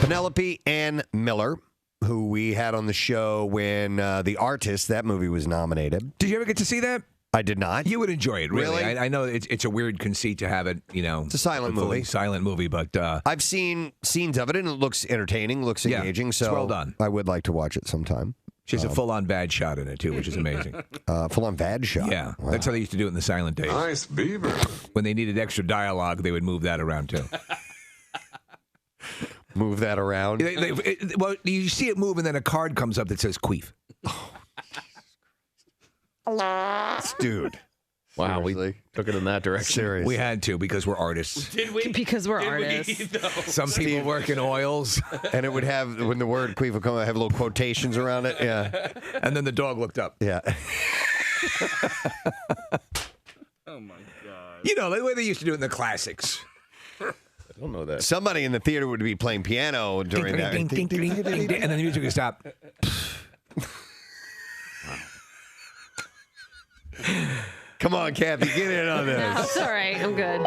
Penelope Ann Miller, who we had on the show when The Artist, that movie was nominated. Did you ever get to see that? I did not. You would enjoy it, really. Really? I know it's a weird conceit to have it, you know. It's a silent movie. Silent movie, but I've seen scenes of it, and it looks entertaining, looks engaging. So it's well done. I would like to watch it sometime. She has a full-on bad shot in it, too, which is amazing. Full-on bad shot? Yeah. Wow. That's how they used to do it in the silent days. Nice beaver. When they needed extra dialogue, they would move that around, too. Move that around? Well, you see it move, and then a card comes up that says queef. Dude. Wow, we took it in that direction. Serious. We had to because we're artists. Did we? Because we're artists. Some people work in oils. And it would have, when the word queef would come, have little quotations around it. Yeah. And then the dog looked up. Yeah. Oh, my God. You know, the way they used to do it in the classics. I don't know that. Somebody in the theater would be playing piano during that. Ding, ding, ding, ding, ding, ding, and then the music would stop. Come on, Kathy, get in on No, this. it's all right. I'm good.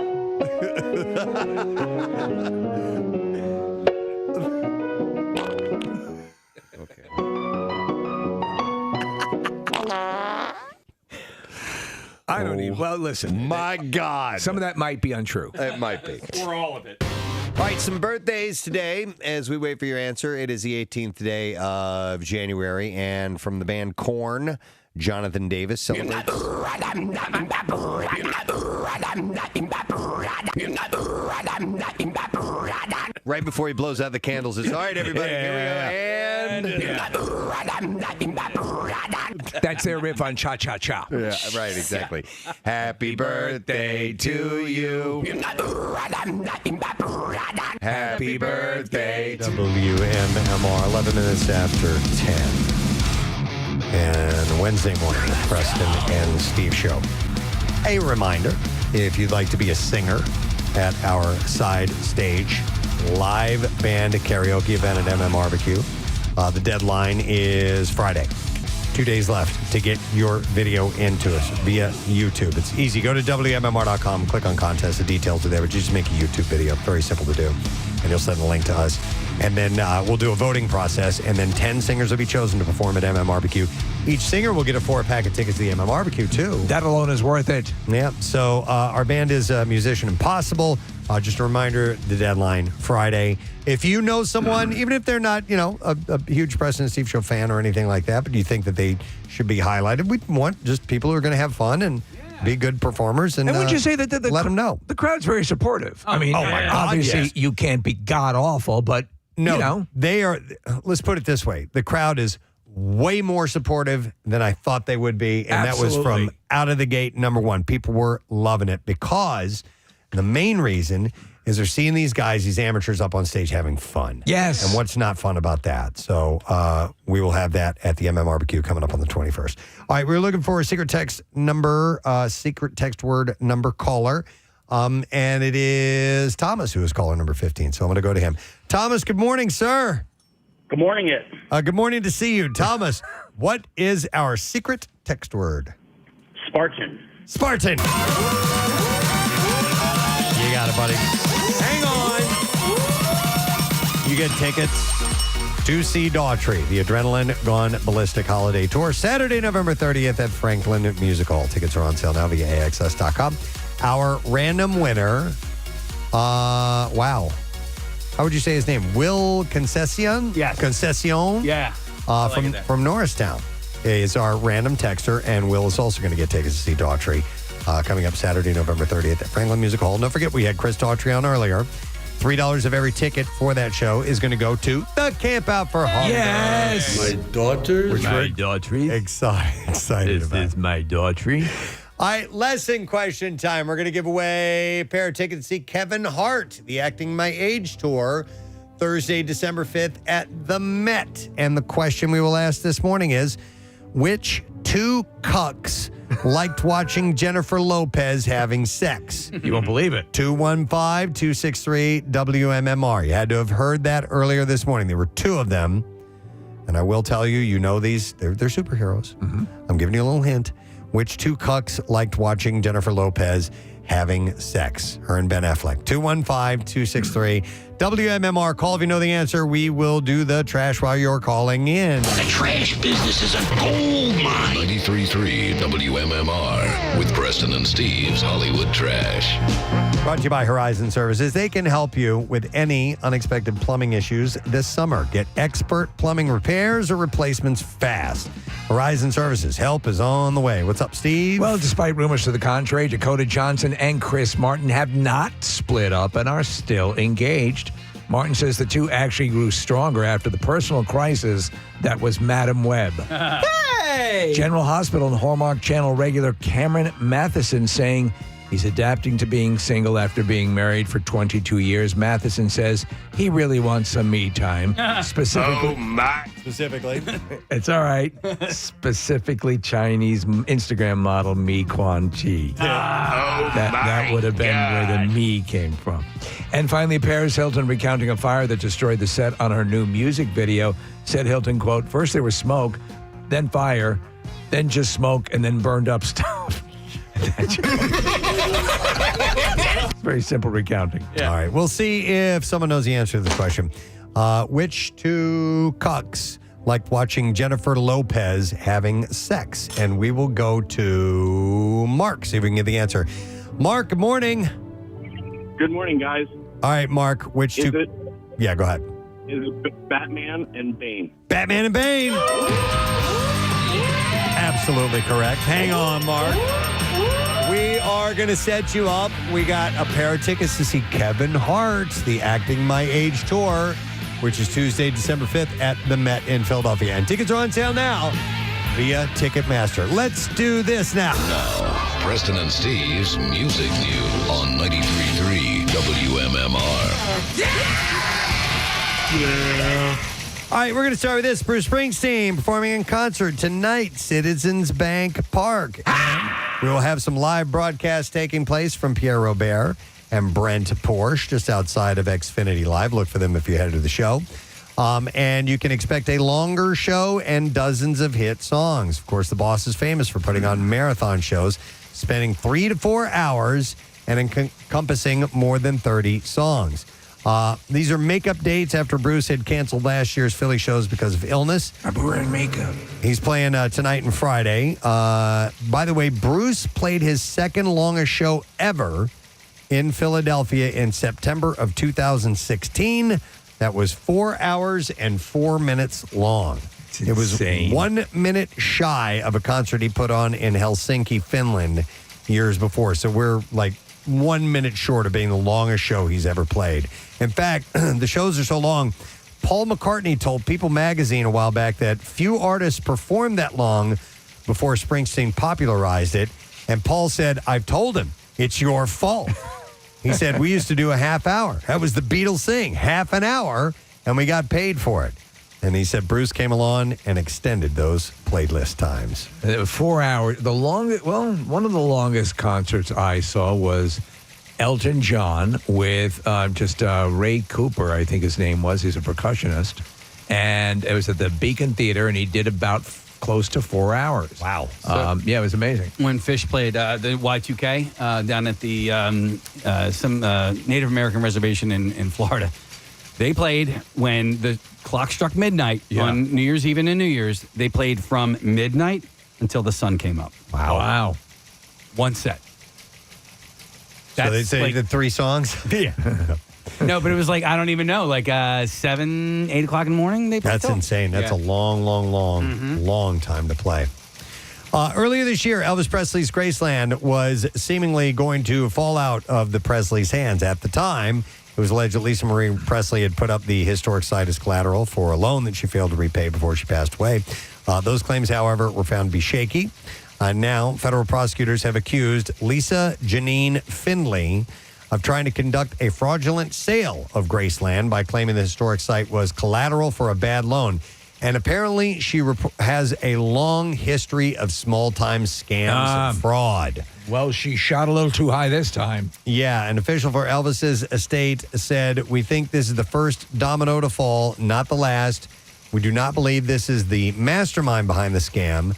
I don't even. Well, listen. My God. Some of that might be untrue. It might be. Or all of it. All right, some birthdays today. As we wait for your answer, it is the 18th day of January, and from the band Korn, Jonathan Davis celebrates. Right before he blows out the candles, it's all right, everybody. Here we go. And That's their riff on Cha Cha Cha. yeah, right, exactly. Happy birthday to you. Happy birthday, WMMR. 11 minutes after 10. And Wednesday morning, the Preston and Steve Show. A reminder, if you'd like to be a singer at our side stage live band karaoke event at MM Barbecue, the deadline is Friday. 2 days left to get your video into us via YouTube. It's easy. Go to WMMR.com, click on contest. The details are there, but you just make a YouTube video. Very simple to do. And you'll send a link to us. And then we'll do a voting process, and then 10 singers will be chosen to perform at MM Barbecue. Each singer will get a 4-pack of tickets to the MM Barbecue, too. That alone is worth it. Yeah. So our band is Musician Impossible. Just a reminder, the deadline, Friday. If you know someone, even if they're not, a huge Preston and Steve Show fan or anything like that, but you think that they should be highlighted, we want just people who are going to have fun and be good performers. And would you say that let them know? The crowd's very supportive. I mean, my God, obviously yes. you can't be god-awful, but, they are, let's put it this way. The crowd is way more supportive than I thought they would be. And that was from out of the gate, number one. People were loving it because the main reason is they're seeing these guys, these amateurs up on stage having fun. Yes. And what's not fun about that? So we will have that at the MM Barbecue coming up on the 21st. All right, we're looking for a secret text word number caller. And it is Thomas who is caller number 15. So I'm going to go to him. Thomas, good morning, sir. Good morning, it. Good morning to see you. Thomas, what is our secret text word? Spartan. Spartan. You got it, buddy. Hang on. You get tickets to see Daughtry, the Adrenaline Gone Ballistic Holiday Tour, Saturday, November 30th at Franklin Music Hall. Tickets are on sale now via AXS.com. Our random winner, wow. How would you say his name? Will Concession? Yes. Concession? Yeah. From Norristown is our random texter, and Will is also going to get tickets to see Daughtry coming up Saturday, November 30th at Franklin Music Hall. Don't forget, we had Chris Daughtry on earlier. $3 of every ticket for that show is going to go to the Camp Out for Holidays. Yes. My daughters. My Daughtry. Excited about This is my Daughtry. All right, lesson question time. We're going to give away a pair of tickets to see Kevin Hart, the Acting My Age tour, Thursday, December 5th at the Met. And the question we will ask this morning is, which two cucks liked watching Jennifer Lopez having sex? You won't believe it. 215-263-WMMR. You had to have heard that earlier this morning. There were two of them. And I will tell you, you know these, they're superheroes. Mm-hmm. I'm giving you a little hint. Which two cucks liked watching Jennifer Lopez having sex? Her and Ben Affleck. 215-263-WMMR. Call if you know the answer. We will do the trash while you're calling in. The trash business is a gold mine. 93.3 WMMR with Preston and Steve's Hollywood Trash. Brought to you by Horizon Services. They can help you with any unexpected plumbing issues this summer. Get expert plumbing repairs or replacements fast. Horizon Services. Help is on the way. What's up, Steve? Well, despite rumors to the contrary, Dakota Johnson and Chris Martin have not split up and are still engaged. Martin says the two actually grew stronger after the personal crisis that was Madam Web. Hey! Yay! General Hospital and Hallmark Channel regular Cameron Matheson saying he's adapting to being single after being married for 22 years. Matheson says he really wants some me time. Specifically, Specifically. it's all right. Specifically, Chinese Instagram model Mi Quan Chi. That would have been where the me came from. And finally, Paris Hilton recounting a fire that destroyed the set on her new music video. Said Hilton, quote, "First there was smoke, then fire, then just smoke, and then burned up stuff." Very simple recounting. All right. We'll see if someone knows the answer to this question. Which two cucks liked watching Jennifer Lopez having sex? And we will go to Mark, see if we can get the answer. Mark, good morning. Good morning, guys. All right, Mark, which Is two? it Yeah, go ahead. is it Batman and Bane? Batman and Bane. Absolutely correct. Hang on, Mark. We are going to set you up. We got a pair of tickets to see Kevin Hart's The Acting My Age Tour, which is Tuesday, December 5th at the Met in Philadelphia. And tickets are on sale now via Ticketmaster. Let's do this now. Now, Preston and Steve's Music News on 93.3 WMMR. All right, we're going to start with this. Bruce Springsteen performing in concert tonight, Citizens Bank Park. We will have some live broadcasts taking place from Pierre Robert and Brent Porsche just outside of Xfinity Live. Look for them if you head to the show. And you can expect a longer show and dozens of hit songs. Of course, the boss is famous for putting on marathon shows, spending 3 to 4 hours and encompassing more than 30 songs. These are makeup dates after Bruce had canceled last year's Philly shows because of illness. I'm wearing makeup. He's playing tonight and Friday. By the way, Bruce played his second longest show ever in Philadelphia in September of 2016. That was 4 hours and 4 minutes long. It was 1 minute shy of a concert he put on in Helsinki, Finland years before. So we're like 1 minute short of being the longest show he's ever played. In fact, the shows are so long, Paul McCartney told People magazine a while back that few artists performed that long before Springsteen popularized it. And Paul said, "I've told him, it's your fault." He said, "We used to do a half hour. That was the Beatles thing, half an hour, and we got paid for it." And he said Bruce came along and extended those playlist times. 4 hours. The longest, well, one of the longest concerts I saw was Elton John with Ray Cooper, I think his name was. He's a percussionist. And it was at the Beacon Theater, and he did about close to 4 hours. Wow. Yeah, it was amazing. When Fish played the Y2K down at the some Native American reservation in Florida, they played when the clock struck midnight on New Year's Eve and New Year's. They played from midnight until the sun came up. Wow. One set. So they say you did 3 songs? Yeah. No, but it was like, I don't even know, like 7, 8 o'clock in the morning. They played. That's insane. That's a long time to play. Earlier this year, Elvis Presley's Graceland was seemingly going to fall out of the Presleys' hands. At the time, it was alleged that Lisa Marie Presley had put up the historic site as collateral for a loan that she failed to repay before she passed away. Those claims, however, were found to be shaky. Now, federal prosecutors have accused Lisa Janine Findley of trying to conduct a fraudulent sale of Graceland by claiming the historic site was collateral for a bad loan. And apparently, she has a long history of small-time scams and fraud. Well, she shot a little too high this time. Yeah, an official for Elvis's estate said, "We think this is the first domino to fall, not the last. We do not believe this is the mastermind behind the scam."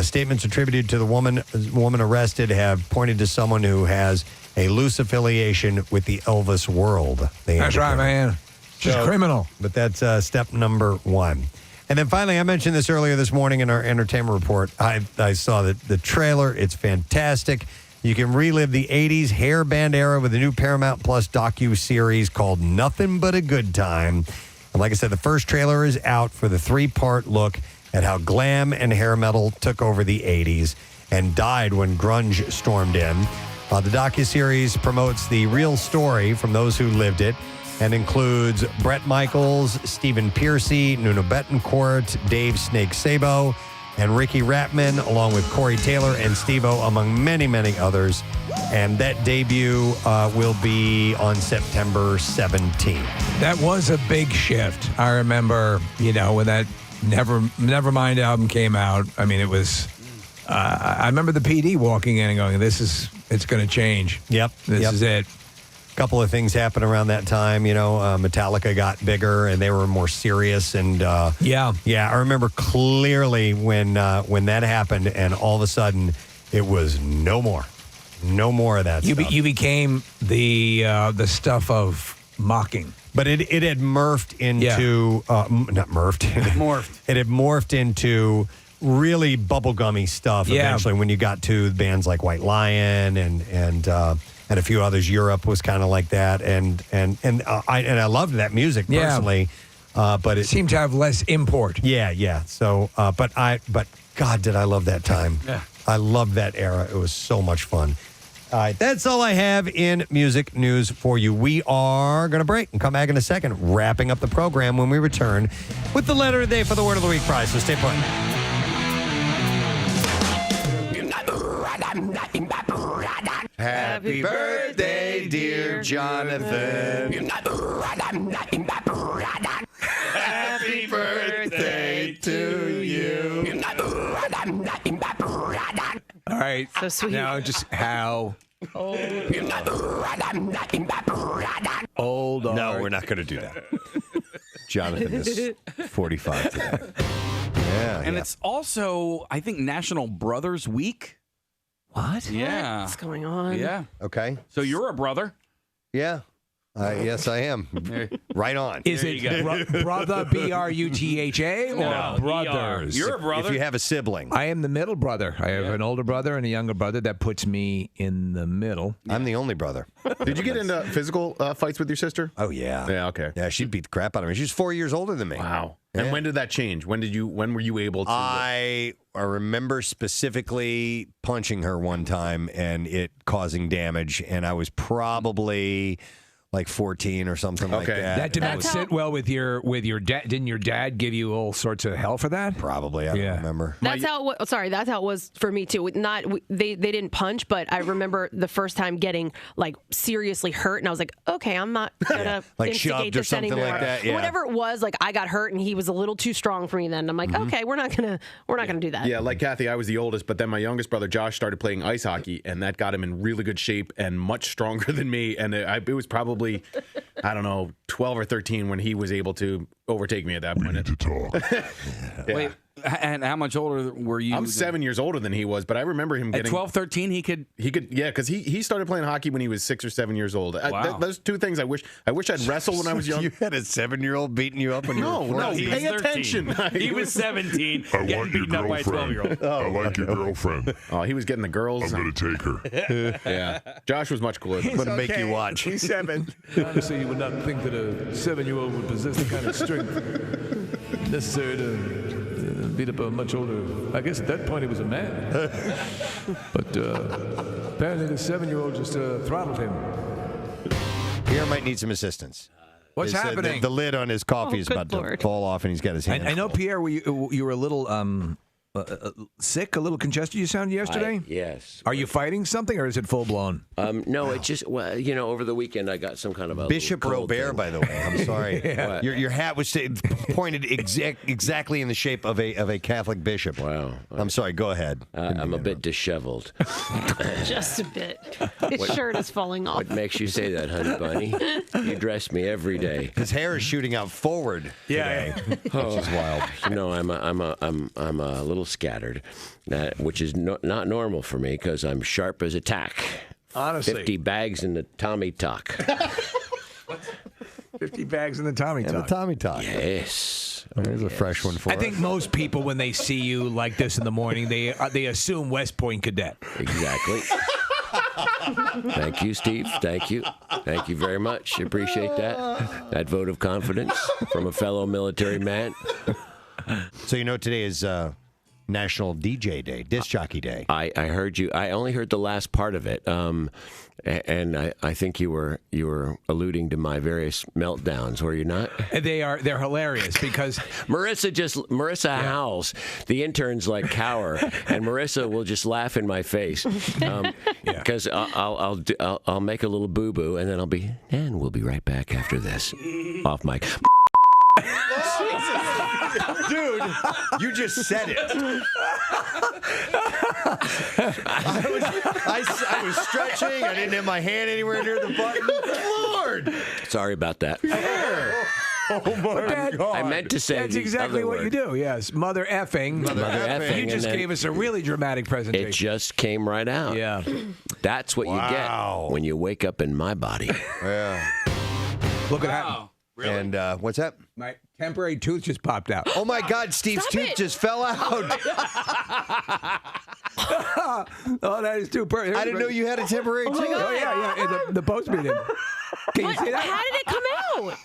Statements attributed to the woman arrested have pointed to someone who has a loose affiliation with the Elvis world. That's right, man. She's criminal. But that's step number 1. And then finally, I mentioned this earlier this morning in our entertainment report. I saw the trailer. It's fantastic. You can relive the 80s hair band era with a new Paramount Plus docu-series called Nothing But a Good Time. And like I said, the first trailer is out for the 3-part look at how glam and hair metal took over the 80s and died when grunge stormed in. The docuseries promotes the real story from those who lived it and includes Bret Michaels, Stephen Pearcy, Nuno Betancourt, Dave Snake Sabo, and Ricky Ratman, along with Corey Taylor and Steve-O, among many, many others. And that debut will be on September 17th. That was a big shift. I remember, when that Nevermind album came out. I mean, it was. I remember the PD walking in and going, it's going to change. Yep. This is it. A couple of things happened around that time. Metallica got bigger and they were more serious. And yeah, I remember clearly when that happened, and all of a sudden it was no more of that stuff. You became the stuff of mocking. But it had morphed into not morphed. Morphed. It had morphed into really bubblegummy stuff. Yeah. Eventually, when you got to bands like White Lion and a few others, Europe was kind of like that. And I loved that music personally. But it seemed to have less import. Yeah. So, but God, did I love that time. Yeah. I loved that era. It was so much fun. All right, that's all I have in music news for you. We are going to break and come back in a second, wrapping up the program when we return with the letter of the day for the Word of the Week prize. So stay put. Happy birthday, dear Jonathan. Happy birthday to you. All right. So sweet. Now, just how old No, we're not going to do that. Jonathan is 45 today. Yeah. And it's also, I think, National Brothers Week. What? Yeah. What's going on? Yeah. Okay. So you're a brother. Yeah. Yes, I am. Right on. Is it brother, B-R-U-T-H-A, or No, brothers? You're a brother. If you have a sibling. I am the middle brother. I have an older brother and a younger brother. That puts me in the middle. I'm the only brother. Did you get into physical fights with your sister? Oh, yeah. Yeah, okay. Yeah, she beat the crap out of me. She's 4 years older than me. Wow. Yeah. And when did that change? When were you able to? I remember specifically punching her one time and it causing damage, and I was probably like 14 or something like that. That did not sit well with your dad. Didn't your dad give you all sorts of hell for that? Probably. I don't remember. That's how it was for me too. They didn't punch, but I remember the first time getting like seriously hurt, and I was like, okay, I'm not gonna like instigate shoved or this something anymore. like that. Yeah. Whatever it was, like I got hurt, and he was a little too strong for me. Then I'm like, okay, we're not gonna do that. Yeah, like Kathy, I was the oldest, but then my youngest brother Josh started playing ice hockey, and that got him in really good shape and much stronger than me. And it was probably, I don't know, 12 or 13 when he was able to overtake me at that point. To talk. Yeah. Wait, and how much older were you? I'm 7 years older than he was, but I remember him At getting 12, 13, he could, yeah, because he started playing hockey when he was 6 or 7 years old. Wow. Those two things I wish I'd wrestled when I was young. You had a 7-year-old beating you up when you were 14? No, he was pay 13. attention. He was 17, I getting want your beaten up by a girlfriend. 12-year-old. I like your girlfriend. Oh, he was getting the girls. I'm going to take her. Yeah, Josh was much cooler. I'm going to make you watch. He's 7. Honestly, you would not think that a 7-year-old would possess the kind of strength necessary to beat up a much older. I guess at that point he was a man. But apparently the 7-year-old just throttled him. Pierre might need some assistance. What's happening? The lid on his coffee is about to fall off, and he's got his hand. I know, Pierre, you were a little sick, a little congested. You sounded yesterday. Yes. Are you fighting something, or is it full blown? No, it just over the weekend I got some kind of a Bishop Robert, by the way. I'm sorry. Yeah. Your hat was pointed exactly in the shape of a Catholic bishop. Wow. I'm sorry. Go ahead. I'm a bit disheveled. Just a bit. His shirt is falling off. What makes you say that, honey bunny? You dress me every day. His hair is shooting out forward today, which is wild. No, I'm a little scattered, which is not normal for me because I'm sharp as a tack. Honestly. 50 bags in the Tommy Talk. 50 bags in the Tommy Talk. And the Tommy Talk. Yes. There's a fresh one for us. I think most people, when they see you like this in the morning, they assume West Point cadet. Exactly. Thank you, Steve. Thank you. Thank you very much. Appreciate that vote of confidence from a fellow military man. So today is National DJ Day, Disc Jockey Day. I heard you. I only heard the last part of it, and I think you were alluding to my various meltdowns, were you not? They're hilarious because Marissa howls. The interns like cower, and Marissa will just laugh in my face because I'll make a little boo boo, and then and we'll be right back after this. Off mic. Dude, you just said it. I was stretching. I didn't have my hand anywhere near the button. Lord. Sorry about that. Oh my God. I meant to say that's exactly what you do. Yes, mother effing. Mother effing. You just gave us a really dramatic presentation. It just came right out. Yeah. That's what you get when you wake up in my body. Yeah. Look at that. Really? And what's that? My temporary tooth just popped out. Oh my God, Steve's tooth just fell out. Oh, that is too perfect. I didn't know you had a temporary tooth. Oh yeah. The postman did. Can you see that? How did it come out?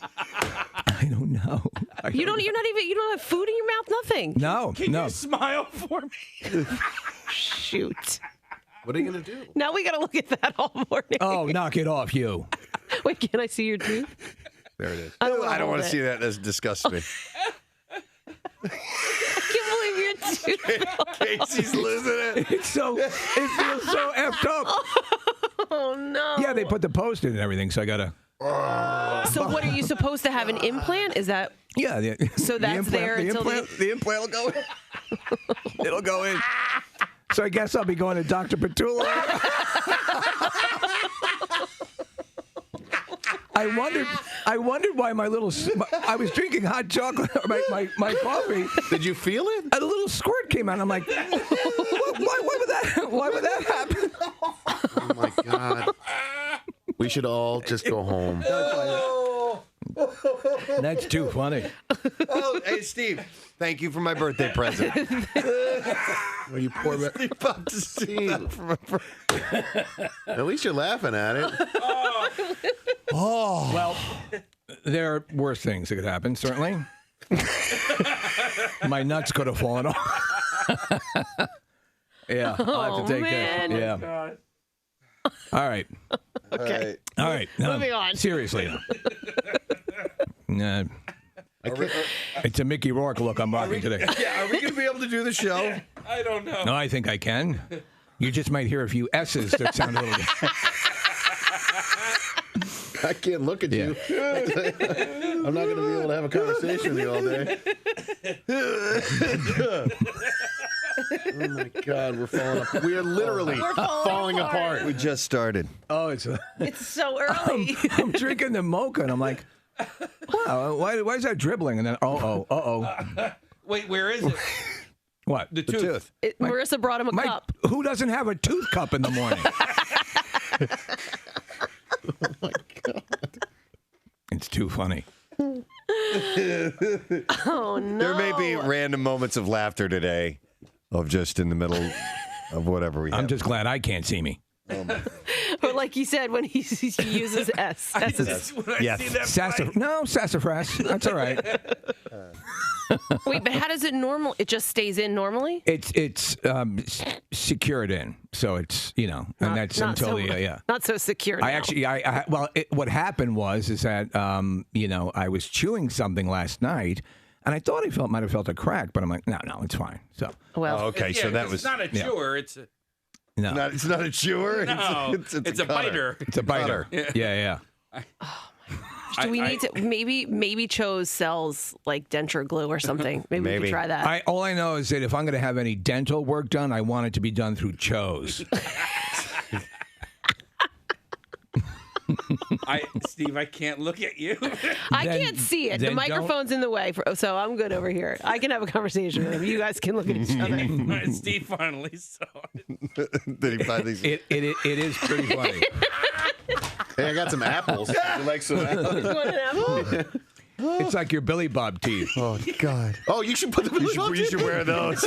I don't know. You don't have food in your mouth. Nothing. No. Can you smile for me? Shoot. What are you gonna do? Now we gotta look at that all morning. Oh, knock it off, you. Wait, can I see your tooth? There it is. I don't want to see that. That disgusts me. I can't believe your tooth. Casey's losing it. It feels so effed up. Oh no. Yeah, they put the post in and everything, so I gotta. So what are you supposed to have an implant? Is that? Yeah. So that's there until the implant will go in. It'll go in. So I guess I'll be going to Dr. Petula. I wondered why my little. I was drinking hot chocolate, my coffee. Did you feel it? A little squirt came out. I'm like, why would that happen? Oh my God. We should all just go home. That's too funny. Oh, hey, Steve. Thank you for my birthday present. Well, you poor about to see that from a At least you're laughing at it. Oh. Well, there are worse things that could happen, certainly. My nuts could have fallen off. Yeah, I'll have to take that. Yeah. God. All right. Okay. All right. No, Moving on. Seriously. No. It's a Mickey Rourke look I'm rocking today. Yeah, are we going to be able to do the show? I don't know. No, I think I can. You just might hear a few S's that sound a little. I can't look at you. I'm not going to be able to have a conversation with you all day. Oh my God, we're falling apart. We are literally falling apart. We just started. Oh, it's so early. I'm drinking the mocha, and I'm like, wow, why is that dribbling? And then, Wait, where is it? What? The tooth. Marissa brought him a cup. Who doesn't have a tooth cup in the morning? Oh my God. It's too funny. Oh no. There may be random moments of laughter today, of just in the middle of whatever we have. I'm just glad I can't see me. Or like he said when he uses S. Sassafras. That's all right. Wait, but how does it normal? It just stays in normally? It's secured in, so it's and that's until not so secure. Now. I actually what happened was that I was chewing something last night. And I thought I might have felt a crack, but I'm like, no, it's fine. So, okay, so that was it's not a chewer. It's no, it's not a chewer. No, it's a biter. It's a biter. Yeah. Do we need to maybe Cho's sells like denture glue or something? Maybe we could try that. All I know is that if I'm going to have any dental work done, I want it to be done through Cho's. Steve, I can't look at you. I can't see it. The microphone's in the way, so I'm good over here. I can have a conversation with him. You guys can look at each other. Steve finally saw it. Did he finally see it is pretty funny. Hey, I got some apples. Would you like some apples? You want an apple? It's like your Billy Bob teeth. Oh, God. Oh, you should put the Billy Bob You should wear those.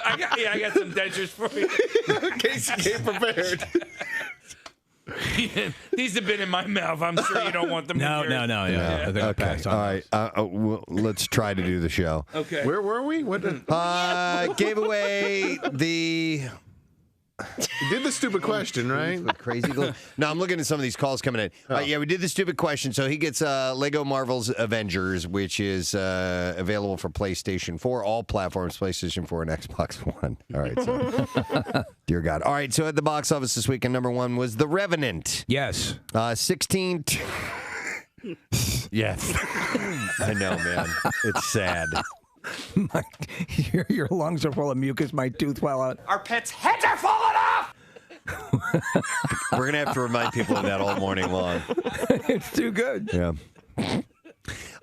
I got some dentures for you. In case you came prepared. These have been in my mouth. I'm sure you don't want them in yours. No. Yeah. I think I'll pass on All right. Let's try to do the show. Okay. Where were we? What? Gave away the. You did the stupid question, right? Crazy. No, I'm looking at some of these calls coming in. Yeah, we did the stupid question. So he gets Lego Marvel's Avengers, which is available for PlayStation 4, all platforms, PlayStation 4 and Xbox One. All right. So, dear God. All right. So at the box office this weekend, number one was The Revenant. Yes. 16. Yes. I know, man. It's sad. Your lungs are full of mucus. My tooth fell out. Our pets' heads are falling off. We're going to have to remind people of that all morning long. It's too good. Yeah.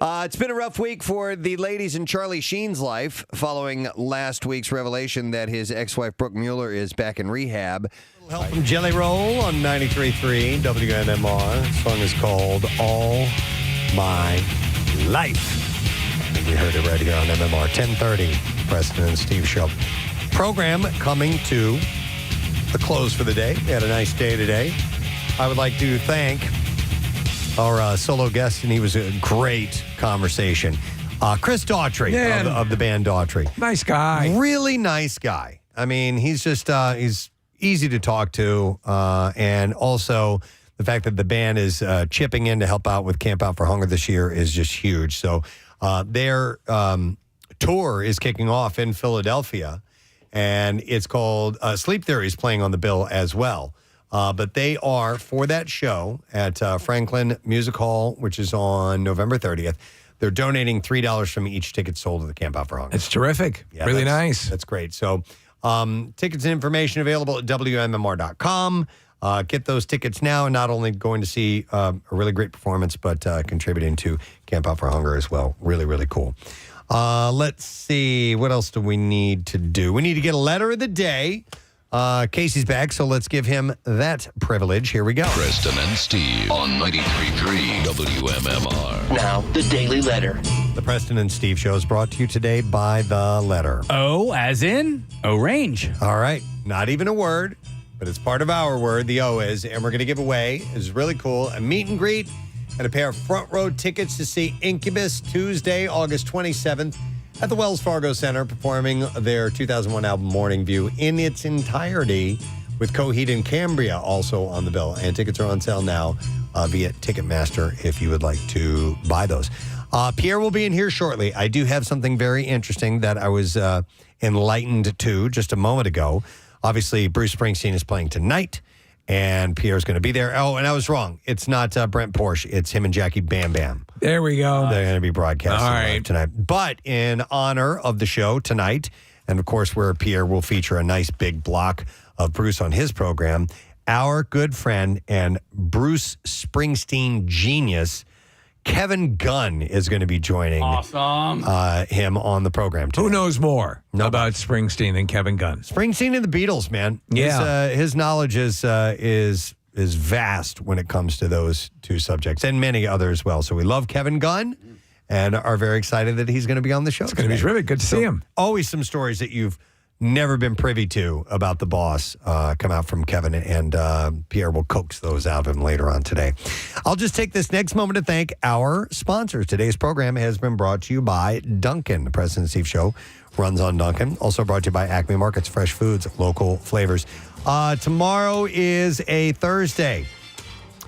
It's been a rough week for the ladies in Charlie Sheen's life following last week's revelation that his ex-wife Brooke Mueller is back in rehab. Help from Jelly Roll on 93.3 WMMR. The song is called All My Life. We heard it right here on MMR 1030, Preston and Steve Show. Program coming to a close for the day. We had a nice day today. I would like to thank our solo guest, and he was a great conversation. Chris Daughtry of the band Daughtry. Nice guy. Really nice guy. I mean, he's just, he's easy to talk to. And also the fact that the band is chipping in to help out with Camp Out for Hunger this year is just huge. So their tour is kicking off in Philadelphia, and it's called Sleep Theory is playing on the bill as well. But they are, for that show at Franklin Music Hall, which is on November 30th, they're donating $3 from each ticket sold to the Camp Out for Hunger. It's terrific. Yeah, really nice. That's great. So tickets and information available at WMMR.com. Get those tickets now, and not only going to see a really great performance, but contributing to Camp Out for Hunger as well. Really, really cool. Let's see. What else do we need to do? We need to get a letter of the day. Casey's back, so let's give him that privilege. Here we go. Preston and Steve on 93.3 WMMR. Now, the Daily Letter. The Preston and Steve Show is brought to you today by The Letter. O as in Orange. All right. Not even a word, but it's part of our word. The O is, and we're going to give away, is really cool, a meet and greet and a pair of front row tickets to see Incubus Tuesday, August 27th at the Wells Fargo Center, performing their 2001 album Morning View in its entirety, with Coheed and Cambria also on the bill. And tickets are on sale now via Ticketmaster if you would like to buy those. Pierre will be in here shortly. I do have something very interesting that I was enlightened to just a moment ago. Obviously, Bruce Springsteen is playing tonight, and Pierre's going to be there. Oh, and I was wrong. It's not Brent Porsche. It's him and Jackie Bam Bam. There we go. They're going to be broadcasting live tonight. But in honor of the show tonight, and of course where Pierre will feature a nice big block of Bruce on his program, our good friend and Bruce Springsteen genius, Kevin Gunn, is going to be joining him on the program today. Who knows more about Springsteen than Kevin Gunn? Springsteen and the Beatles, man. Yeah. His knowledge is vast when it comes to those two subjects, and many others as well. So we love Kevin Gunn and are very excited that he's going to be on the show. It's going to be terrific. Good to see him. Always some stories that you've never been privy to about the boss come out from Kevin, and Pierre will coax those out of him later on today. I'll just take this next moment to thank our sponsors. Today's program has been brought to you by Dunkin'. The Preston and Steve Show runs on Dunkin'. Also brought to you by Acme Markets, fresh foods, local flavors. Tomorrow is a Thursday,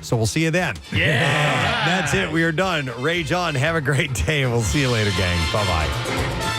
so we'll see you then. Yeah. That's it. We are done. Rage on. Have a great day, and we'll see you later, gang. Bye-bye.